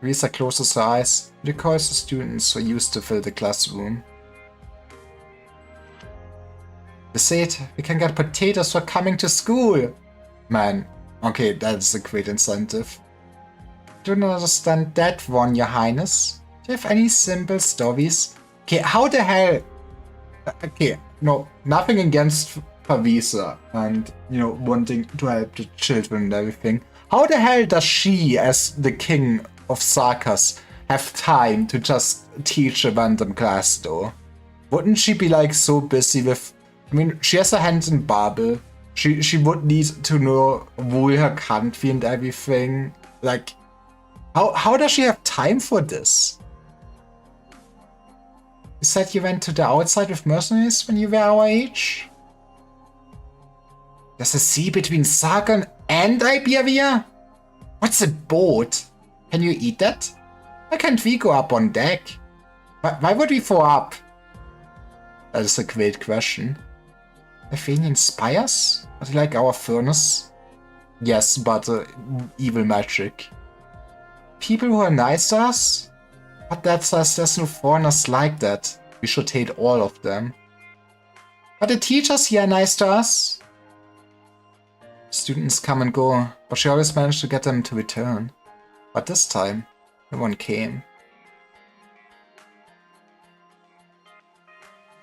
Visa closes her eyes and recalls the students who used to fill the classroom. They said we can get potatoes for coming to school. Man, okay, that's a great incentive. Do not understand that one, Your Highness. Do you have any simple stories? Okay, how the hell... Okay, no, nothing against Pavisa and, you know, wanting to help the children and everything. How the hell does she, as the king of Sarkas, have time to just teach a random class though? Wouldn't she be like so busy with... I mean, she has her hands in Babel. She would need to know wohl her country and everything. Like, how does she have time for this? You said you went to the outside with mercenaries when you were our age? There's a sea between Sargon and Iberia? What's a boat? Can you eat that? Why can't we go up on deck? Why would we fall up? That is a great question. Athenian spires? Are they like our furnace? Yes, but evil magic. People who are nice to us? But that says there's no foreigners like that. We should hate all of them. But the teachers here are nice to us. Students come and go, but she always managed to get them to return. But this time, no one came.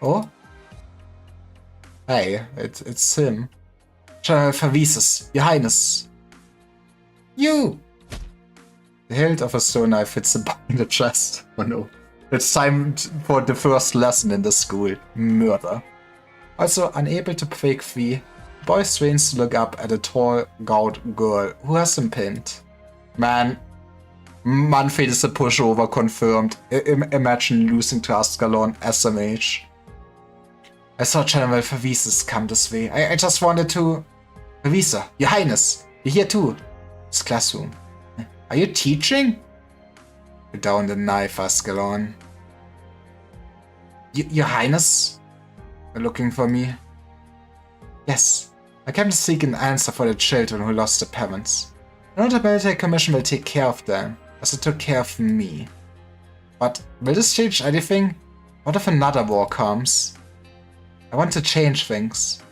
Oh? Hey, it's him. General Favises, Your Highness. You! The hilt of a stone knife hits him in the chest. Oh no. It's time for the first lesson in the school. Murder. Also, unable to break free, the boy strains to look up at a tall, gaunt girl who has him pinned. Man, Manfred is a pushover confirmed. Imagine losing to Ascalon, SMH. I saw General Favises come this way. I just wanted to... Favisa, Your Highness, you're here too. It's classroom. Are you teaching? Put down the knife, Ascalon. Your Highness? You're looking for me? Yes. I came to seek an answer for the children who lost their parents. I know the military commission will take care of them, as it took care of me. But will this change anything? What if another war comes? I want to change things.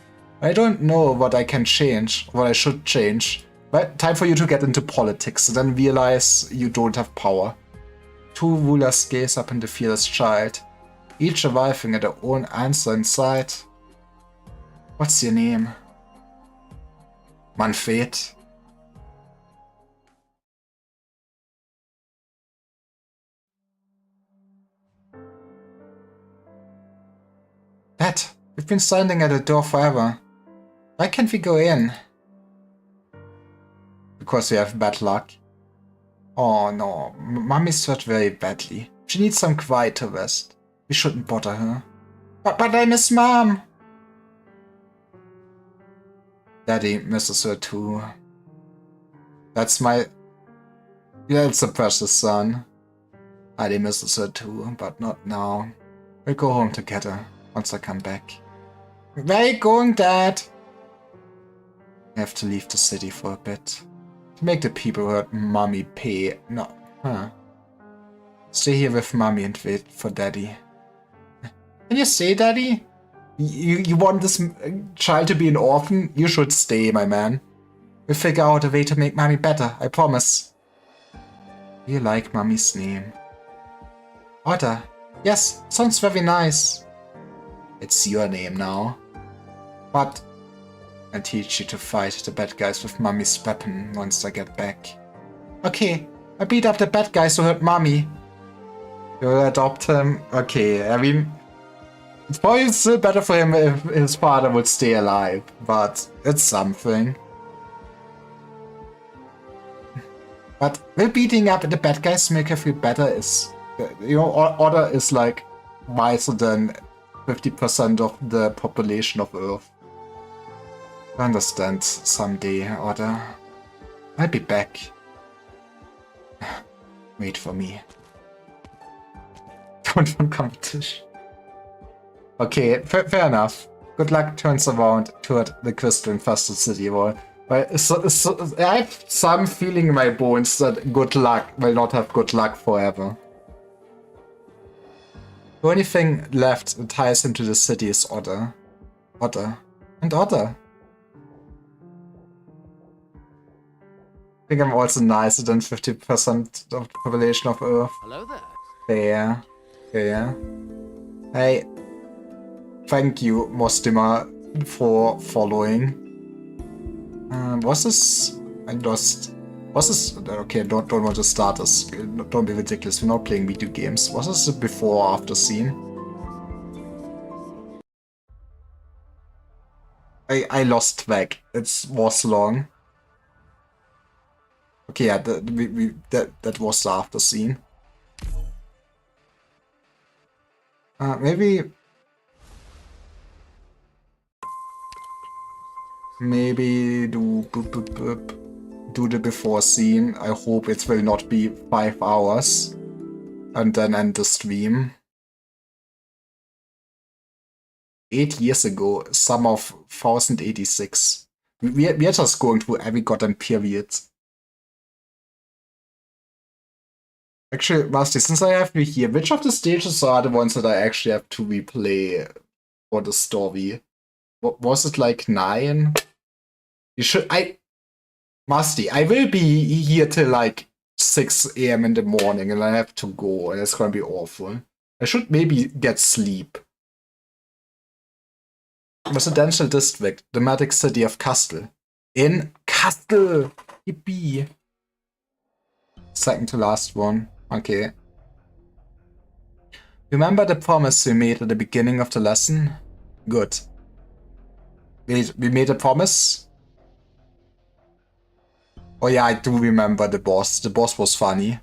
I don't know what I can change, or what I should change. But time for you to get into politics, and then realize you don't have power. Two rulers gaze up in the fearless child, each arriving at their own answer in sight. What's your name? Manfred. Dad, we've been standing at the door forever. Why can't we go in? because you have bad luck. Oh no, Mummy's hurt very badly. She needs some quiet to rest. We shouldn't bother her. But I miss Mom! Daddy misses her too. That's my... Yeah, it's a precious son. Daddy misses her too, but not now. We'll go home together once I come back. Where are you going, Dad? I have to leave the city for a bit. To make the people who hurt Mommy pay. No. Huh. Stay here with Mommy and wait for Daddy. Can you stay, Daddy? You want this child to be an orphan? You should stay, my man. We'll figure out a way to make Mommy better, I promise. You like Mommy's name. Otter. Yes, sounds very nice. It's your name now. But I'll teach you to fight the bad guys with Mommy's weapon once I get back. Okay, I beat up the bad guys who hurt Mommy. You'll adopt him? Okay, I mean... It's probably still better for him if his father would stay alive, but it's something. But will beating up the bad guys make her feel better is... You know, Otter is like wiser than 50% of the population of Earth. I understand someday, Otter. I'll be back. Wait for me. Don't want competition. Okay, fair enough. Good luck turns around toward the crystal-infested city wall. But I have some feeling in my bones that good luck will not have good luck forever. The only thing left that ties him to the city is Otter. Otter. And Otter. I think I'm also nicer than 50% of the population of Earth. Hello there. Fair. Fair. Hey. Thank you, Mostima, for following. Was this... I lost... Was this... Okay, don't want to start this. Don't be ridiculous, we're not playing video games. Was this a before or after scene? I lost track. It was long. Okay, yeah, that was the after scene. Maybe do the before scene. I hope it will not be 5 hours. And then end the stream. 8 years ago, summer of 1086. We are just going through every goddamn period. Actually, Rusty, since I have you here, which of the stages are the ones that I actually have to replay for the story? What was it, like 9? You should... Musty, I will be here till like 6 AM in the morning and I have to go and it's gonna be awful. I should maybe get sleep. Residential district, the magic city of Castle. In Castle! Yippee! Second to last one. Okay. Remember the promise we made at the beginning of the lesson? Good. We made a promise? Oh yeah, I do remember the boss. The boss was funny.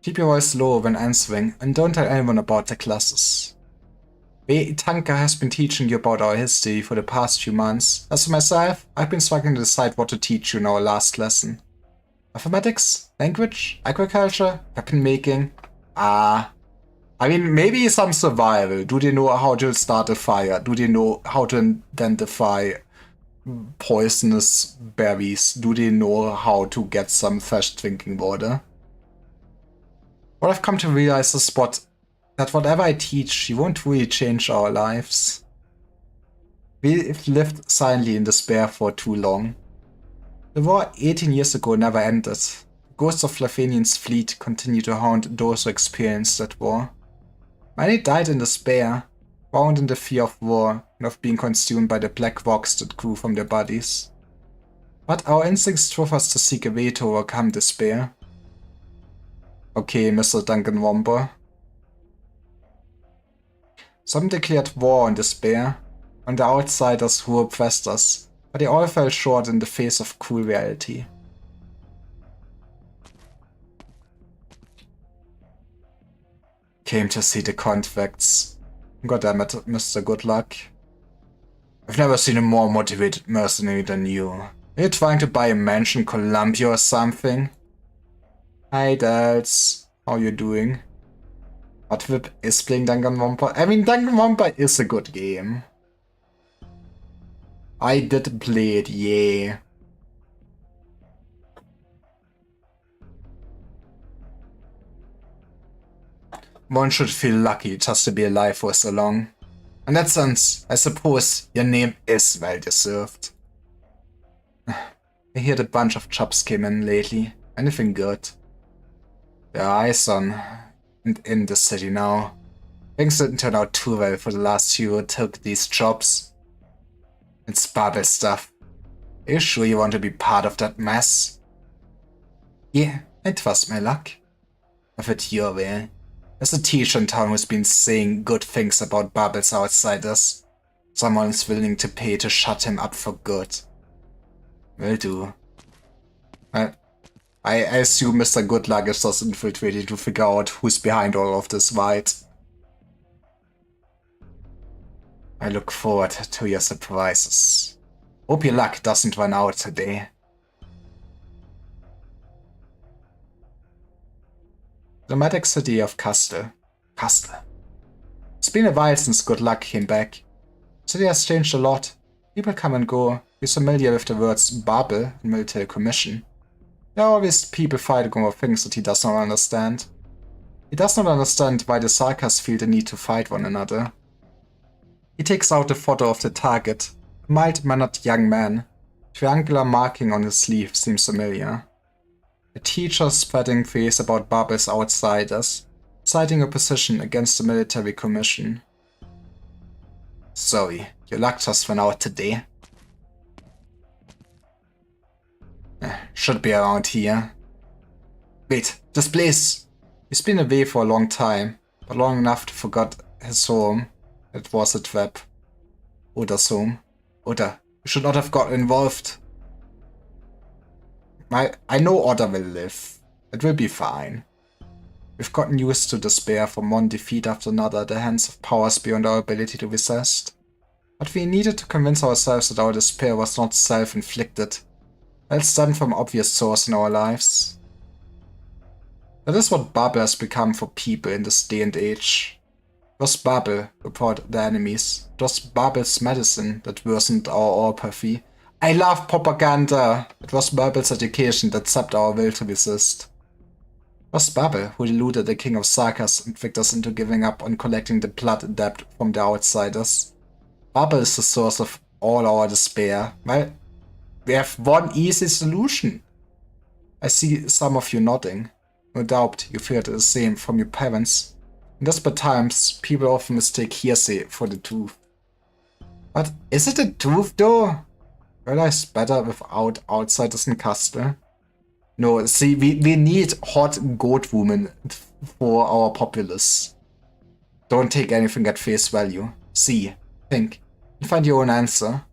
Keep your voice low when answering, and don't tell anyone about the classes. Tanka has been teaching you about our history for the past few months. As for myself, I've been struggling to decide what to teach you in our last lesson. Mathematics? Language? Agriculture? Weapon making? I mean, maybe some survival. Do they know how to start a fire? Do they know how to identify poisonous berries? Do they know how to get some fresh drinking water? What I've come to realize is that whatever I teach, you won't really change our lives. We've lived silently in despair for too long. The war 18 years ago never ended. The ghosts of Lafanian's fleet continue to haunt those who experienced that war. Many died in despair, bound in the fear of war and of being consumed by the black rocks that grew from their bodies. But our instincts drove us to seek a way to overcome despair. Okay, Mr. Danganronpa. Some declared war on despair, on the outsiders who oppressed us, But they all fell short in the face of cruel reality. Came to see the convicts. Goddammit, Mr. Good Luck. I've never seen a more motivated mercenary than you. Are you trying to buy a mansion in Columbia or something? Hi, Dals. How you doing? Hotwip is playing Danganronpa. I mean, Danganronpa is a good game. I did play it, yeah. One should feel lucky just to be alive for so long. In that sense, I suppose your name is well deserved. I heard a bunch of jobs came in lately. Anything good? There are eyes on and in the city now. Things didn't turn out too well for the last few who took these jobs. It's babel stuff. Are you sure you want to be part of that mess? Yeah, I trust my luck. Have it your way. There's a teacher in town who's been saying good things about Babel's outsiders. Someone's willing to pay to shut him up for good. Will do. I assume Mr. Goodluck is just infiltrating to figure out who's behind all of this, right? I look forward to your surprises. Hope your luck doesn't run out today. Dramatic city of Castle. It's been a while since Good Luck came back. The city has changed a lot. People come and go. He's familiar with the words babel and military commission. There are always people fighting over things that he does not understand. He does not understand why the Sarkas feel the need to fight one another. He takes out a photo of the target, a mild-mannered young man. Triangular marking on his sleeve seems familiar. A teacher spreading face about Babel's outsiders, citing opposition against the military commission. Sorry, your luck just ran out today. Should be around here. Wait, this place! He's been away for a long time, but long enough to forget his home. It was a trap. Oda's home. Oda, you should not have got involved. I know Oda will live. It will be fine. We've gotten used to despair from one defeat after another at the hands of powers beyond our ability to resist. But we needed to convince ourselves that our despair was not self-inflicted, but stemmed from obvious source in our lives. That is what Babel has become for people in this day and age. It was Babel, report the enemies. It was Babel's medicine that worsened our apathy. I love propaganda! It was Babel's education that sapped our will to resist. It was Babel who deluded the king of Sarkas and tricked us into giving up on collecting the blood debt from the outsiders. Babel is the source of all our despair. Well, we have one easy solution. I see some of you nodding. No doubt you feared the same from your parents. In desperate times, people often mistake hearsay for the truth. But is it the truth though? Realized better without outsiders in Castle. No, see, we need hot goat women for our populace. Don't take anything at face value. See, think, and find your own answer.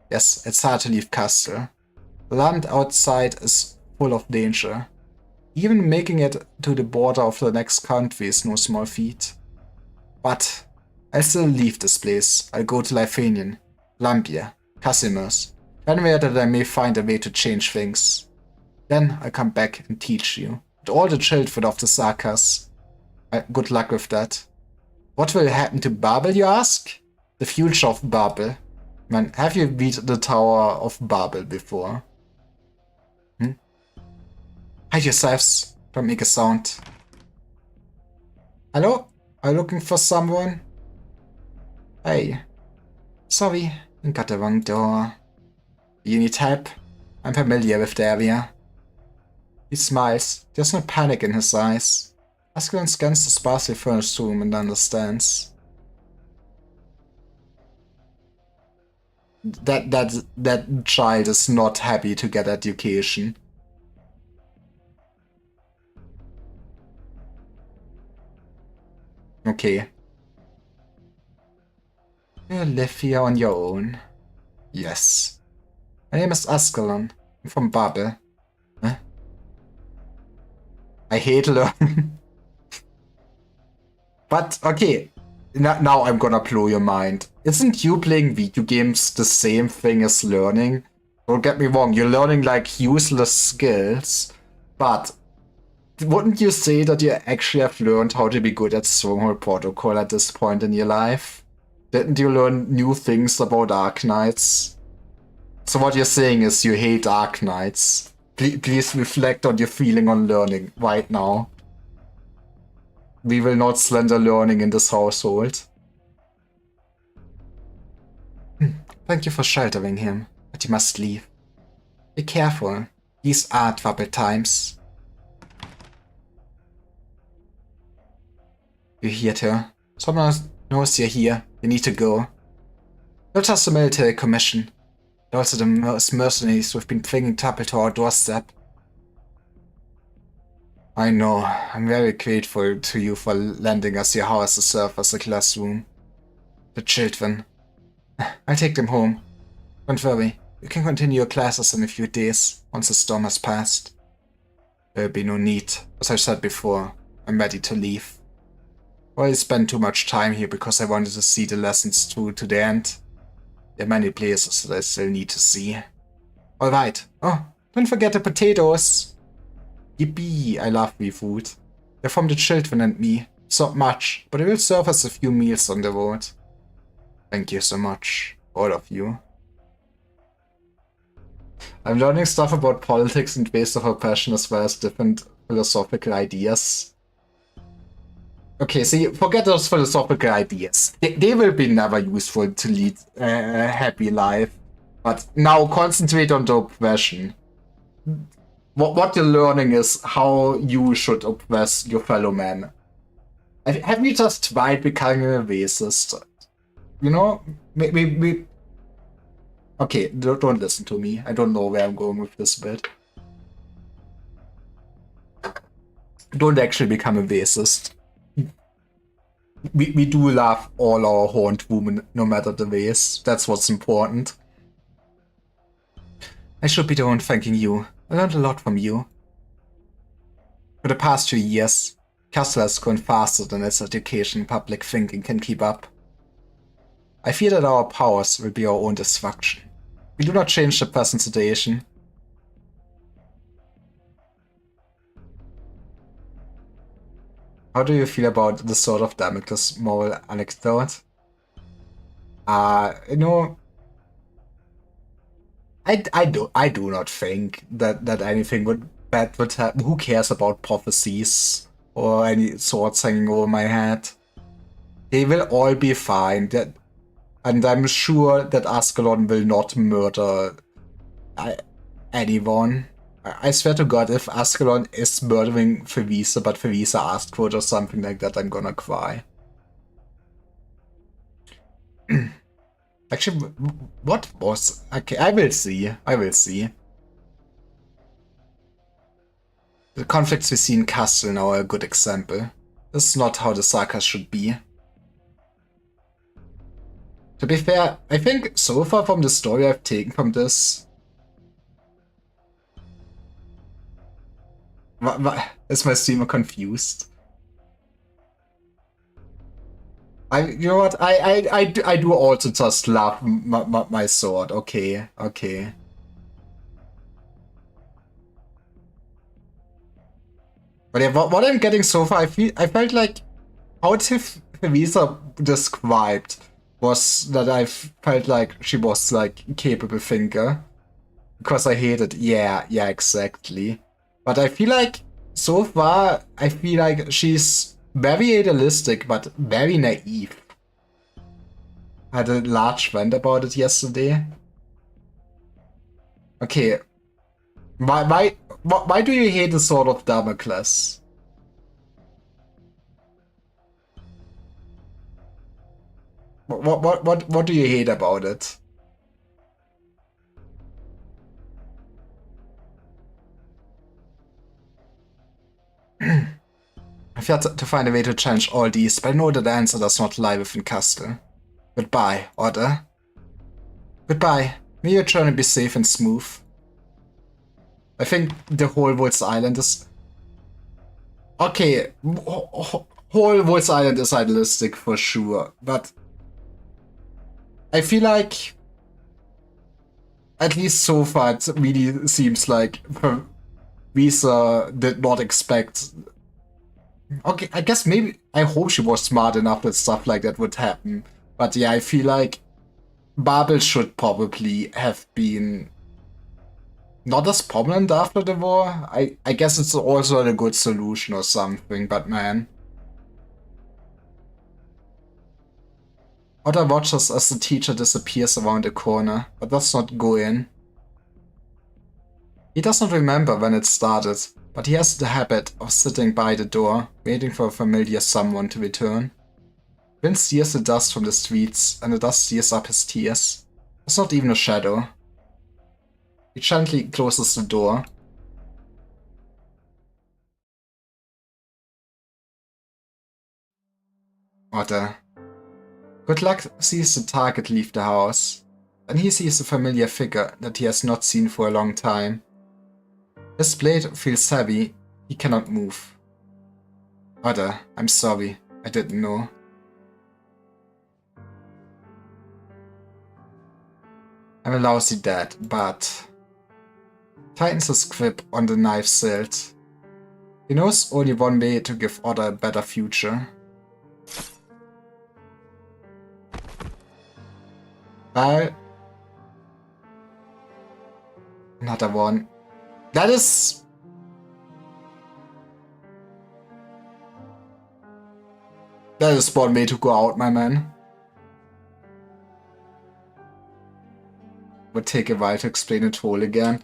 Yes, it's hard to leave Castle. The land outside is full of danger. Even making it to the border of the next country is no small feat. But I'll still leave this place. I'll go to Lifanian, Lampia, Casimir's, anywhere that I may find a way to change things. Then I'll come back and teach you, and all the children of the Sarkas. Good luck with that. What will happen to Babel, you ask? The future of Babel. Man, have you beat the Tower of Babel before? Hide yourselves, don't make a sound. Hello? Are you looking for someone? Hey. Sorry, I got the wrong door. You need help? I'm familiar with the area. He smiles. There's no panic in his eyes. Askelon scans the sparsely furnished room and understands. That child is not happy to get education. Okay. You live here on your own. Yes. My name is Ascalon. I'm from Babel. Huh? I hate learning. But, okay. Now I'm gonna blow your mind. Isn't you playing video games the same thing as learning? Don't get me wrong, you're learning like useless skills, but wouldn't you say that you actually have learned how to be good at Stronghold Protocol at this point in your life? Didn't you learn new things about Arknights? So what you're saying is you hate Arknights. Please reflect on your feeling on learning right now. We will not slander learning in this household. Thank you for sheltering him, but you must leave. Be careful. These are troubled times. You heard her. Someone knows you're here. You need to go. Not just the military commission, but also the mercenaries who've been bringing trouble to our doorstep. I know. I'm very grateful to you for lending us your house to serve as a classroom. The children. I'll take them home. Don't worry. You can continue your classes in a few days, once the storm has passed. There'll be no need. As I said before, I'm ready to leave. Well, I spent too much time here because I wanted to see the lessons through to the end. There are many places that I still need to see. Alright. Oh, don't forget the potatoes. Yippee, I love free food. They're from the children and me. It's not much, but it will serve us a few meals on the road. Thank you so much, all of you. I'm learning stuff about politics and ways of oppression as well as different philosophical ideas. Okay, see, forget those philosophical ideas. They will be never useful to lead a happy life. But now concentrate on the oppression. What you're learning is how you should oppress your fellow man. Have you just tried becoming a racist? You know, maybe. Okay, don't listen to me. I don't know where I'm going with this bit. Don't actually become a racist. We do love all our horned women, no matter the race. That's what's important. I should be the one thanking you. I learned a lot from you. For the past 2 years, Castle has grown faster than its education and public thinking can keep up. I fear that our powers will be our own destruction. We do not change the present situation. How do you feel about the Sword of Damocles moral anecdote? You know, I do not think that anything bad would happen. Who cares about prophecies or any swords hanging over my head? They will all be fine. And I'm sure that Ascalon will not murder anyone. I swear to God, if Ascalon is murdering Theresa, but Theresa asked for it or something like that, I'm gonna cry. Actually, what was... Okay, I will see. I will see. The conflicts we see in Castle now are a good example. This is not how the sagas should be. To be fair, I think so far from the story I've taken from this... Is my streamer confused? You know what? I do also just love my sword. Okay, okay. But yeah, what I'm getting so far, I felt like how Theresa described was that I felt like she was like a capable thinker. Because I hated, yeah, exactly. But I feel like so far, I feel like she's very idealistic, but very naive. I had a large rant about it yesterday. Okay. Why do you hate the Sword of Damocles? What do you hate about it? I've had to find a way to change all these, but I know that the answer does not lie within Castle. Goodbye, Order. Goodbye. May your journey be safe and smooth. I think the whole Woods Island is... Okay, whole Woods Island is idealistic for sure, but... I feel like... At least so far, it really seems like Visa did not expect... Okay, I guess maybe... I hope she was smart enough that stuff like that would happen. But yeah, I feel like Babel should probably have been not as prominent after the war. I guess it's also a good solution or something, but man. Otter watches as the teacher disappears around the corner, but does not go in. He does not remember when it started, but he has the habit of sitting by the door, waiting for a familiar someone to return. Wind steers the dust from the streets, and the dust steers up his tears. There's not even a shadow. He gently closes the door. Otter. Good Luck sees the target leave the house. Then he sees a familiar figure that he has not seen for a long time. His blade feels heavy. He cannot move. Otter, I'm sorry. I didn't know. I'm a lousy dad, but... Tightens his grip on the knife's hilt. He knows only one way to give Otter a better future. Well... Another one. That is... That is one way to go out, my man. Would take a while to explain it whole again.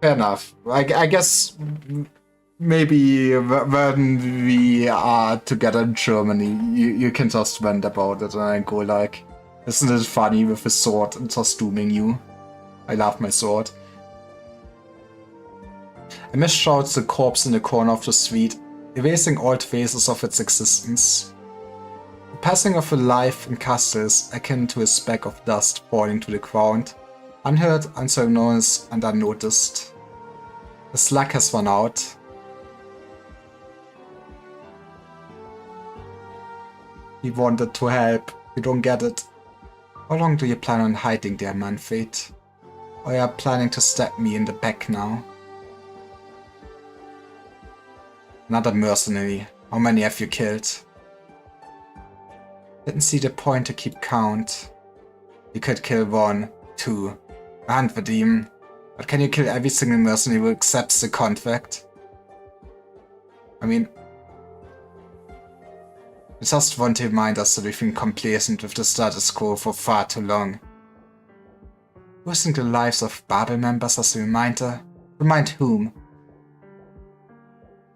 Fair enough. I guess maybe when we are together in Germany, you can just vent about it and go like, isn't it funny with a sword and just dooming you? I love my sword. A mist shrouds the corpse in the corner of the street, erasing all traces of its existence. The passing of a life in castles akin to a speck of dust falling to the ground, unheard, unceremoniously, and unnoticed. His luck has run out. He wanted to help. You don't get it. How long do you plan on hiding there, Manfred? Or are you planning to stab me in the back now? Another mercenary. How many have you killed? Didn't see the point to keep count. You could kill 1, 2, 100 even. But can you kill every single mercenary who accepts the contract? I mean... I just want to remind us that we've been complacent with the status quo for far too long. Using the lives of Babel members as a reminder? Remind whom?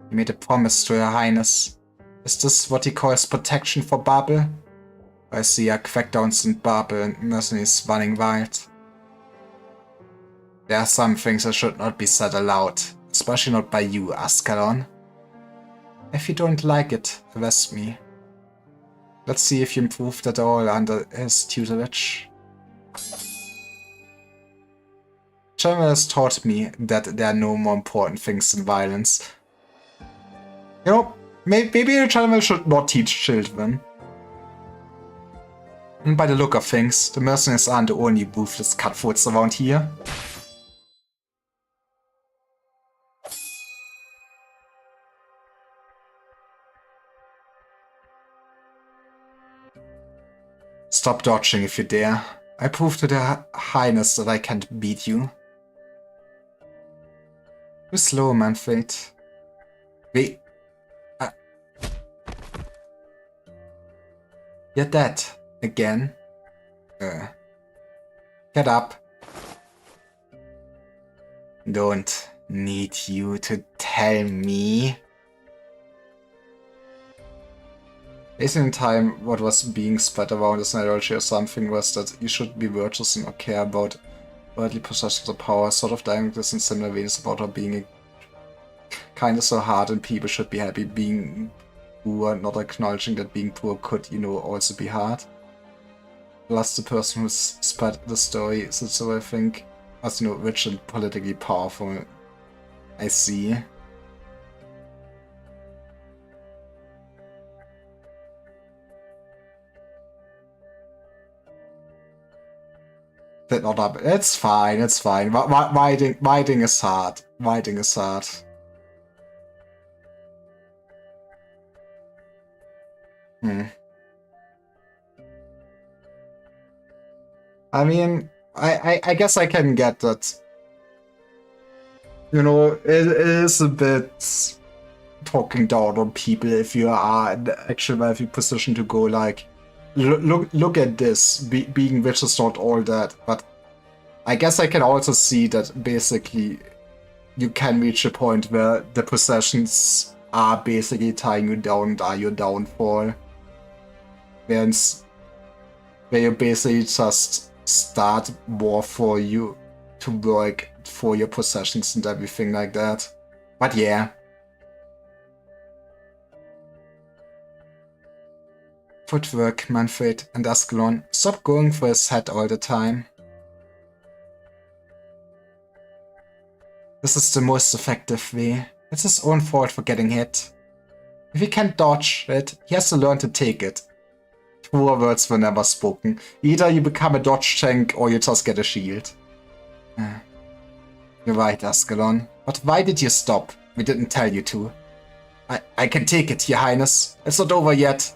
He made a promise to Her Highness. Is this what he calls protection for Babel? Or is he a crackdowns in Babel and mercenaries running wild? There are some things that should not be said aloud, especially not by you, Ascalon. If you don't like it, arrest me. Let's see if you improved at all under his tutelage. General has taught me that there are no more important things than violence. You know, maybe the general should not teach children. And by the look of things, the mercenaries aren't the only ruthless cutthroats around here. Stop dodging if you dare. I prove to their highness that I can't beat you. You're slow, Manfred. Wait. You're dead. Again. Get up. Don't need you to tell me. Basically in time, what was being spread around this ideology or something was that you should be virtuous and not care about worldly possessions or power, sort of dying this in similar ways about her being kinda so hard and people should be happy being poor, not acknowledging that being poor could, you know, also be hard. plus the person who's spread the story. So I think, as you know, rich and politically powerful. I see. Did not happen. It's fine, it's fine. Whiting is hard. Whiting is hard. I mean, I guess I can get that. You know, it is a bit talking down on people if you are in the actual wealthy position to go like, look at this. Being rich is not all that, but I guess I can also see that basically you can reach a point where the possessions are basically tying you down and are your downfall. Where you basically just start more for you to work for your possessions and everything like that. But yeah. Footwork, Manfred and Ascalon. Stop going for his head all the time. This is the most effective way. It's his own fault for getting hit. If he can't dodge it, he has to learn to take it. Truer words were never spoken. Either you become a dodge tank or you just get a shield. You're right, Ascalon. But why did you stop? We didn't tell you to. I can take it, Your Highness. It's not over yet.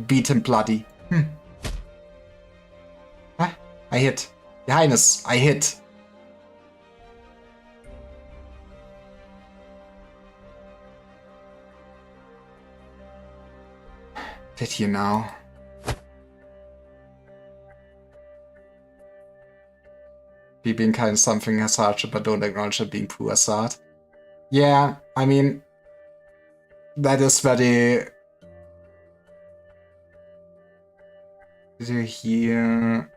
Beat him bloody. Huh? I hit. Your Highness, I hit. Did you now? Be being kind is something as hardship, but don't acknowledge that being poor is hard. Yeah, I mean, that is very... Did you hear?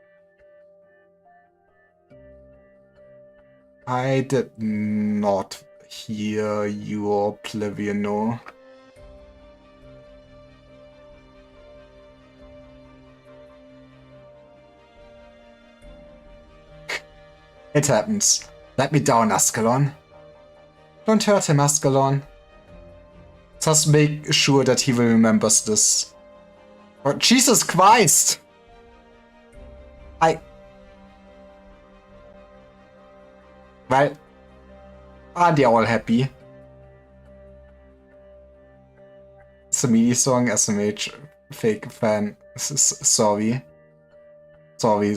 I did not hear your plebeian, no. It happens. Let me down, Ascalon. Don't hurt him, Ascalon. Just make sure that he will remember this. Oh, Jesus Christ! Well, are they all happy? It's a MIDI song, SMH fake fan. Sorry. Sorry.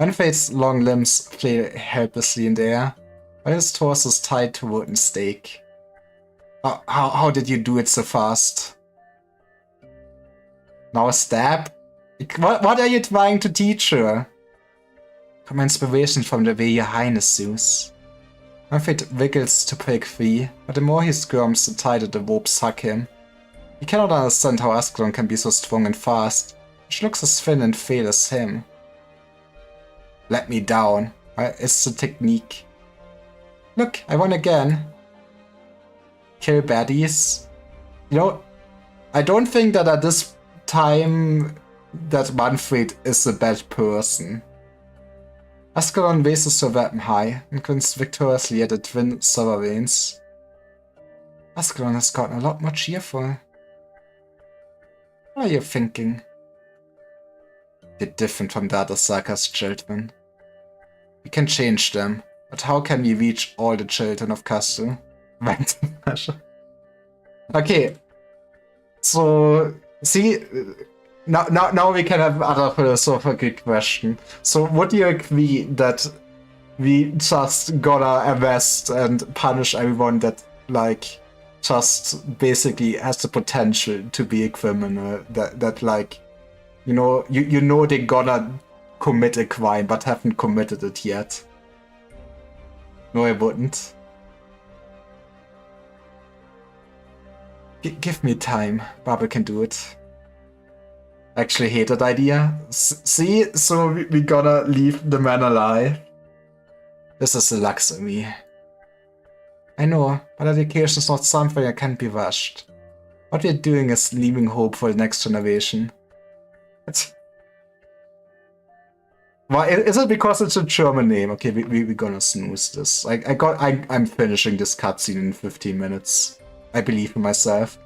Manfred's long limbs play helplessly in the air, while his torso is tied to a wooden stake. How did you do it so fast? Now a stab? What are you trying to teach her? Come inspiration from the way Your Highness use. Manfred wiggles to break free, but the more he squirms, the tighter the ropes hug him. He cannot understand how Ascalon can be so strong and fast, which looks as thin and frail as him. Let me down. It's the technique. Look, I won again. Kill baddies. You know, I don't think that at this time that Manfred is a bad person. Ascalon raises her weapon high and grins victoriously at the twin sovereigns. Ascalon has gotten a lot more cheerful. What are you thinking? They're different from the other Sarkis children. We can change them, but how can we reach all the children of Castle? Okay, so see, now we can have other philosophical question. So would you agree that we just gotta arrest and punish everyone that like just basically has the potential to be a criminal? That like, you know they gotta commit a crime but haven't committed it yet. No, I wouldn't. Give me time. Babel can do it. Actually hate that idea. See? So we gotta leave the man alive. This is a luxury. I know, but education is not something that can be rushed. What we're doing is leaving hope for the next generation. Well, is it because it's a German name? Okay, we're gonna snooze this. I'm finishing this cutscene in 15 minutes. I believe in myself.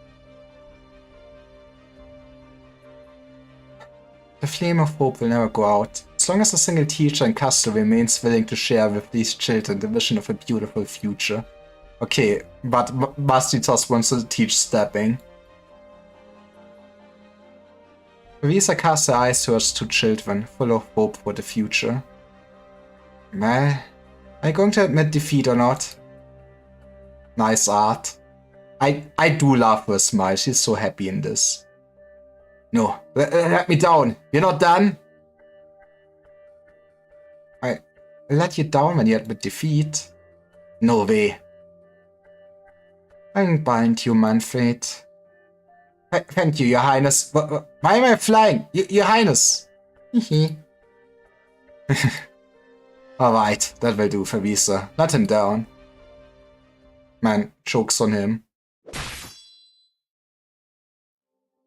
The flame of hope will never go out. As long as a single teacher in Castle remains willing to share with these children the vision of a beautiful future. Okay, but Basti just wants to teach stepping. Teresa casts her eyes towards two children, full of hope for the future. Well, are you going to admit defeat or not? Nice art. I do love her smile, she's so happy in this. No, let me down. You're not done? I let you down when you admit defeat? No way. I'll bind you, Manfred. Thank you, Your Highness. Why am I flying? Your Highness. Alright, that will do, Verwieser. Let him down. Man, chokes on him.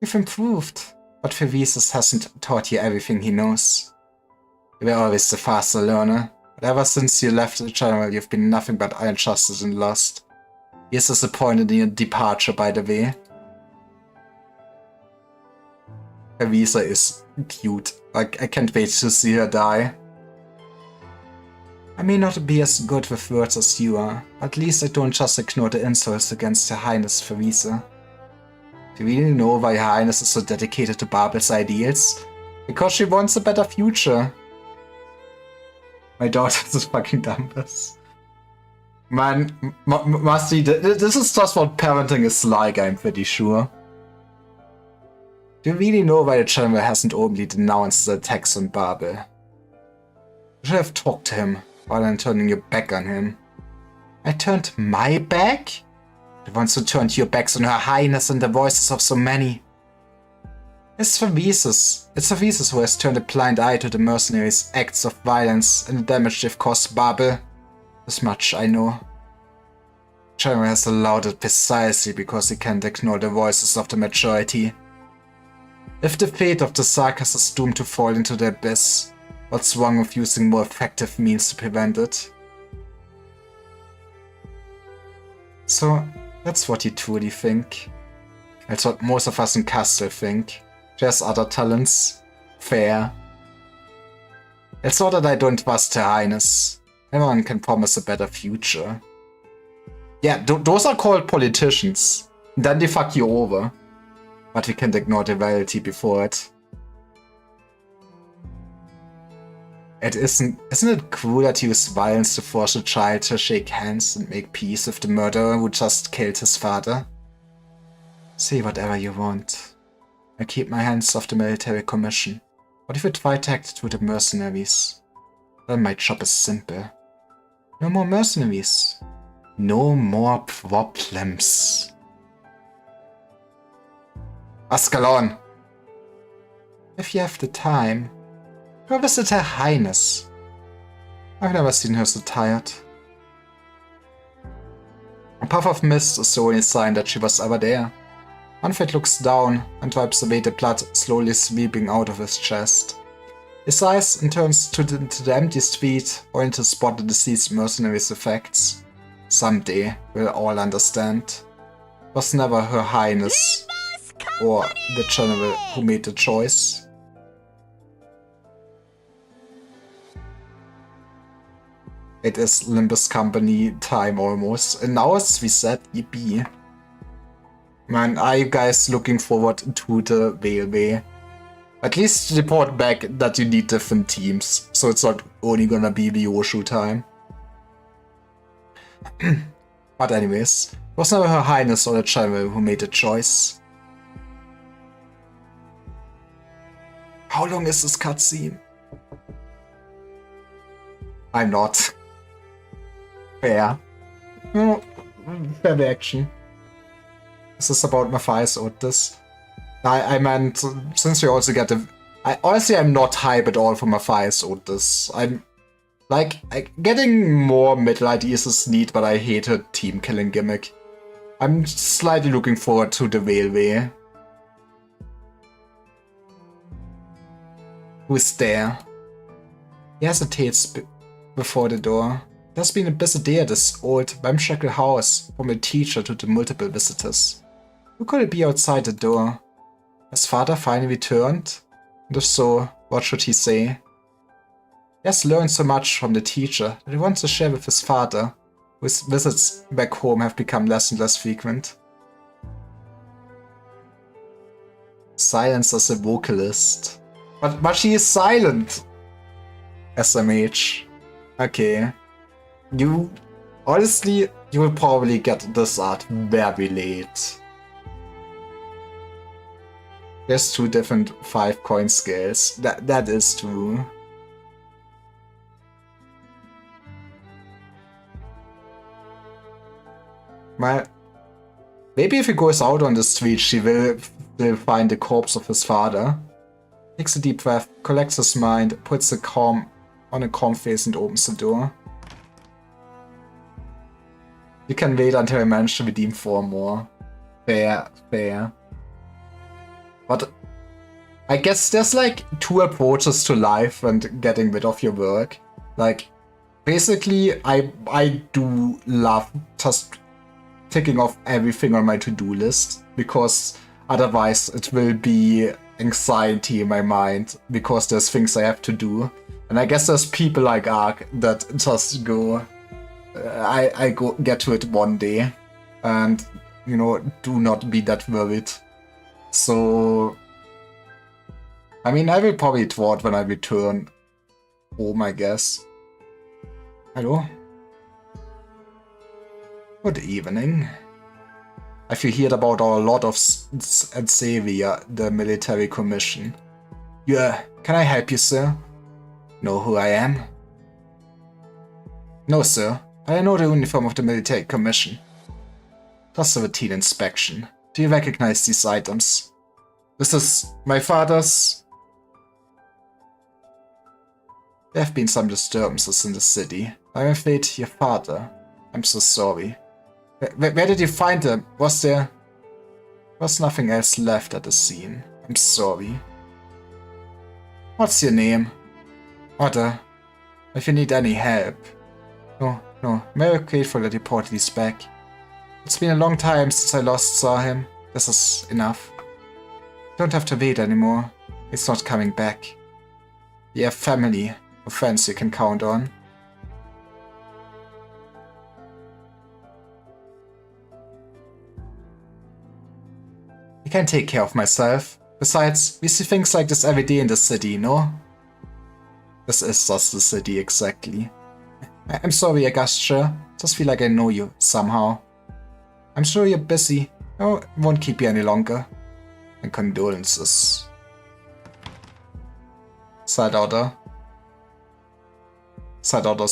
You've improved, but Verwieser hasn't taught you everything he knows. You were always the faster learner, but ever since you left the general, you've been nothing but injustice and lust. He is disappointed in your departure, by the way. Verwieser is cute. I can't wait to see her die. I may not be as good with words as you are, but at least I don't just ignore the insults against Her Highness Verwieser. Do you really know why Her Highness is so dedicated to Babel's ideals? Because she wants a better future. My daughter is fucking dumbest. Man, Masti, this is just what parenting is like, I'm pretty sure. Do you really know why the general hasn't openly denounced the attacks on Babel? You should have talked to him, rather than turning your back on him. I turned my back? The ones who turned your backs on Her Highness and the voices of so many. It's Verwieser who has turned a blind eye to the mercenaries' acts of violence and the damage they've caused Babel. This much I know. The general has allowed it precisely because he can't ignore the voices of the majority. If the fate of the Sarkas is doomed to fall into the abyss, what's wrong with using more effective means to prevent it? So, that's what you truly think. That's what most of us in Castle think. She has other talents. Fair. It's not that I don't trust Her Highness. Everyone can promise a better future. Yeah, those are called politicians. Then they fuck you over. But we can't ignore the reality before it. Isn't it cruel that he used violence to force a child to shake hands and make peace with the murderer who just killed his father? Say whatever you want. I keep my hands off the military commission. What if we try to act through the mercenaries? Then my job is simple. No more mercenaries. No more problems. Ascalon! If you have the time, go visit Her Highness. I've never seen her so tired. A puff of mist is the only sign that she was ever there. Manfred looks down and wipes away the blood slowly sweeping out of his chest. His eyes turns to the empty street, only to spot the deceased mercenaries' effects. Someday we'll all understand. It was never Her Highness or the general who made the choice. It is Limbus Company time almost, and now it's reset, yippee. Man, are you guys looking forward to the railway? At least report back that you need different teams, so it's not only gonna be the Oshu time. But anyways, it was never Her Highness or the general who made the choice. How long is this cutscene? I'm not. Fair. No, fair reaction. Is this about Matthias Otis? I meant, since we also get the... honestly, I'm not hype at all for Matthias Otis. I'm getting more middle ideas is neat, but I hate her team killing gimmick. I'm slightly looking forward to the railway. Who's there? He hesitates before the door. It has been a busy day at this old ramshackle house, from the teacher to the multiple visitors. Who could it be outside the door? Has father finally returned? And if so, what should he say? He has learned so much from the teacher that he wants to share with his father, whose visits back home have become less and less frequent. Silence as a vocalist. But she is silent! SMH. Okay. Honestly, you will probably get this art very late. There's 2 different 5-coin scales. That is true. Well, maybe if he goes out on the street, she will find the corpse of his father. Takes a deep breath, collects his mind, puts a calm face and opens the door. You can wait until I manage to redeem 4 more. Fair. But I guess there's like 2 approaches to life and getting rid of your work. Like, basically, I do love just ticking off everything on my to-do list, because otherwise it will be anxiety in my mind, because there's things I have to do. And I guess there's people like Ark that just go, I get to it one day, and, you know, do not be that worried. So, I mean, I will probably thwart when I return home, I guess. Hello? Good evening. Have you heard about our Lord of Xavier, the military commission? Yeah, can I help you, sir? Know who I am? No, sir, but I know the uniform of the military commission. Just a routine inspection. Do you recognize these items? This is my father's. There have been some disturbances in the city. I'm afraid your father. I'm so sorry. Where did you find them? Was nothing else left at the scene? I'm sorry. What's your name? Otter. If you need any help. No. I'm very grateful that you brought these back. It's been a long time since I last saw him. This is enough. Don't have to wait anymore. It's not coming back. You have family or friends you can count on. I can take care of myself. Besides, we see things like this every day in the city, no? This is just the city, exactly. I'm sorry, Augustia. Just feel like I know you, somehow. I'm sure you're busy. I won't keep you any longer. And condolences. Side order's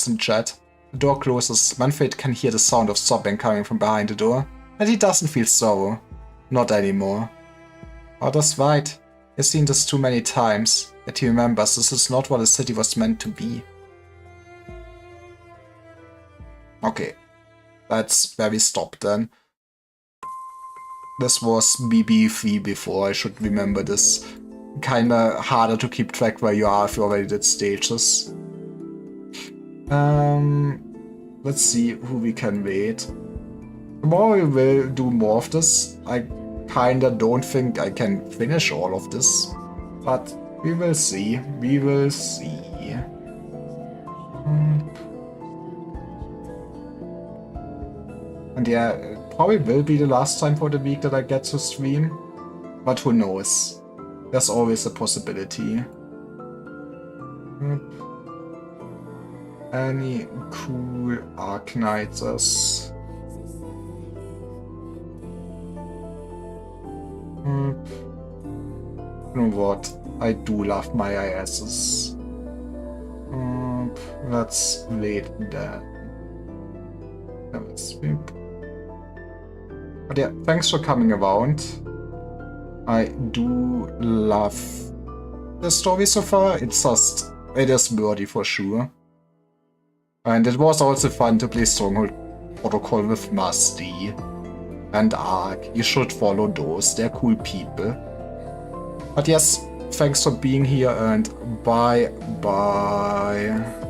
in chat. The door closes. Manfred can hear the sound of sobbing coming from behind the door. And he doesn't feel sorrow. Not anymore. Otter's right. He's seen this too many times, yet he remembers this is not what a city was meant to be. Okay. That's where we stopped then. This was BB3 before, I should remember this. Kinda harder to keep track where you are if you already did stages. Let's see who we can wait. Tomorrow we will do more of this. I kinda don't think I can finish all of this, but we will see. And yeah, it probably will be the last time for the week that I get to stream, but who knows? There's always a possibility. Any cool Arknighters? You know what? I do love my ISs. Let's wait that. But yeah, thanks for coming around. I do love the story so far. It is worthy for sure. And it was also fun to play Stronghold Protocol with Musty and Ark. You should follow those, they're cool people. But yes, thanks for being here and bye bye.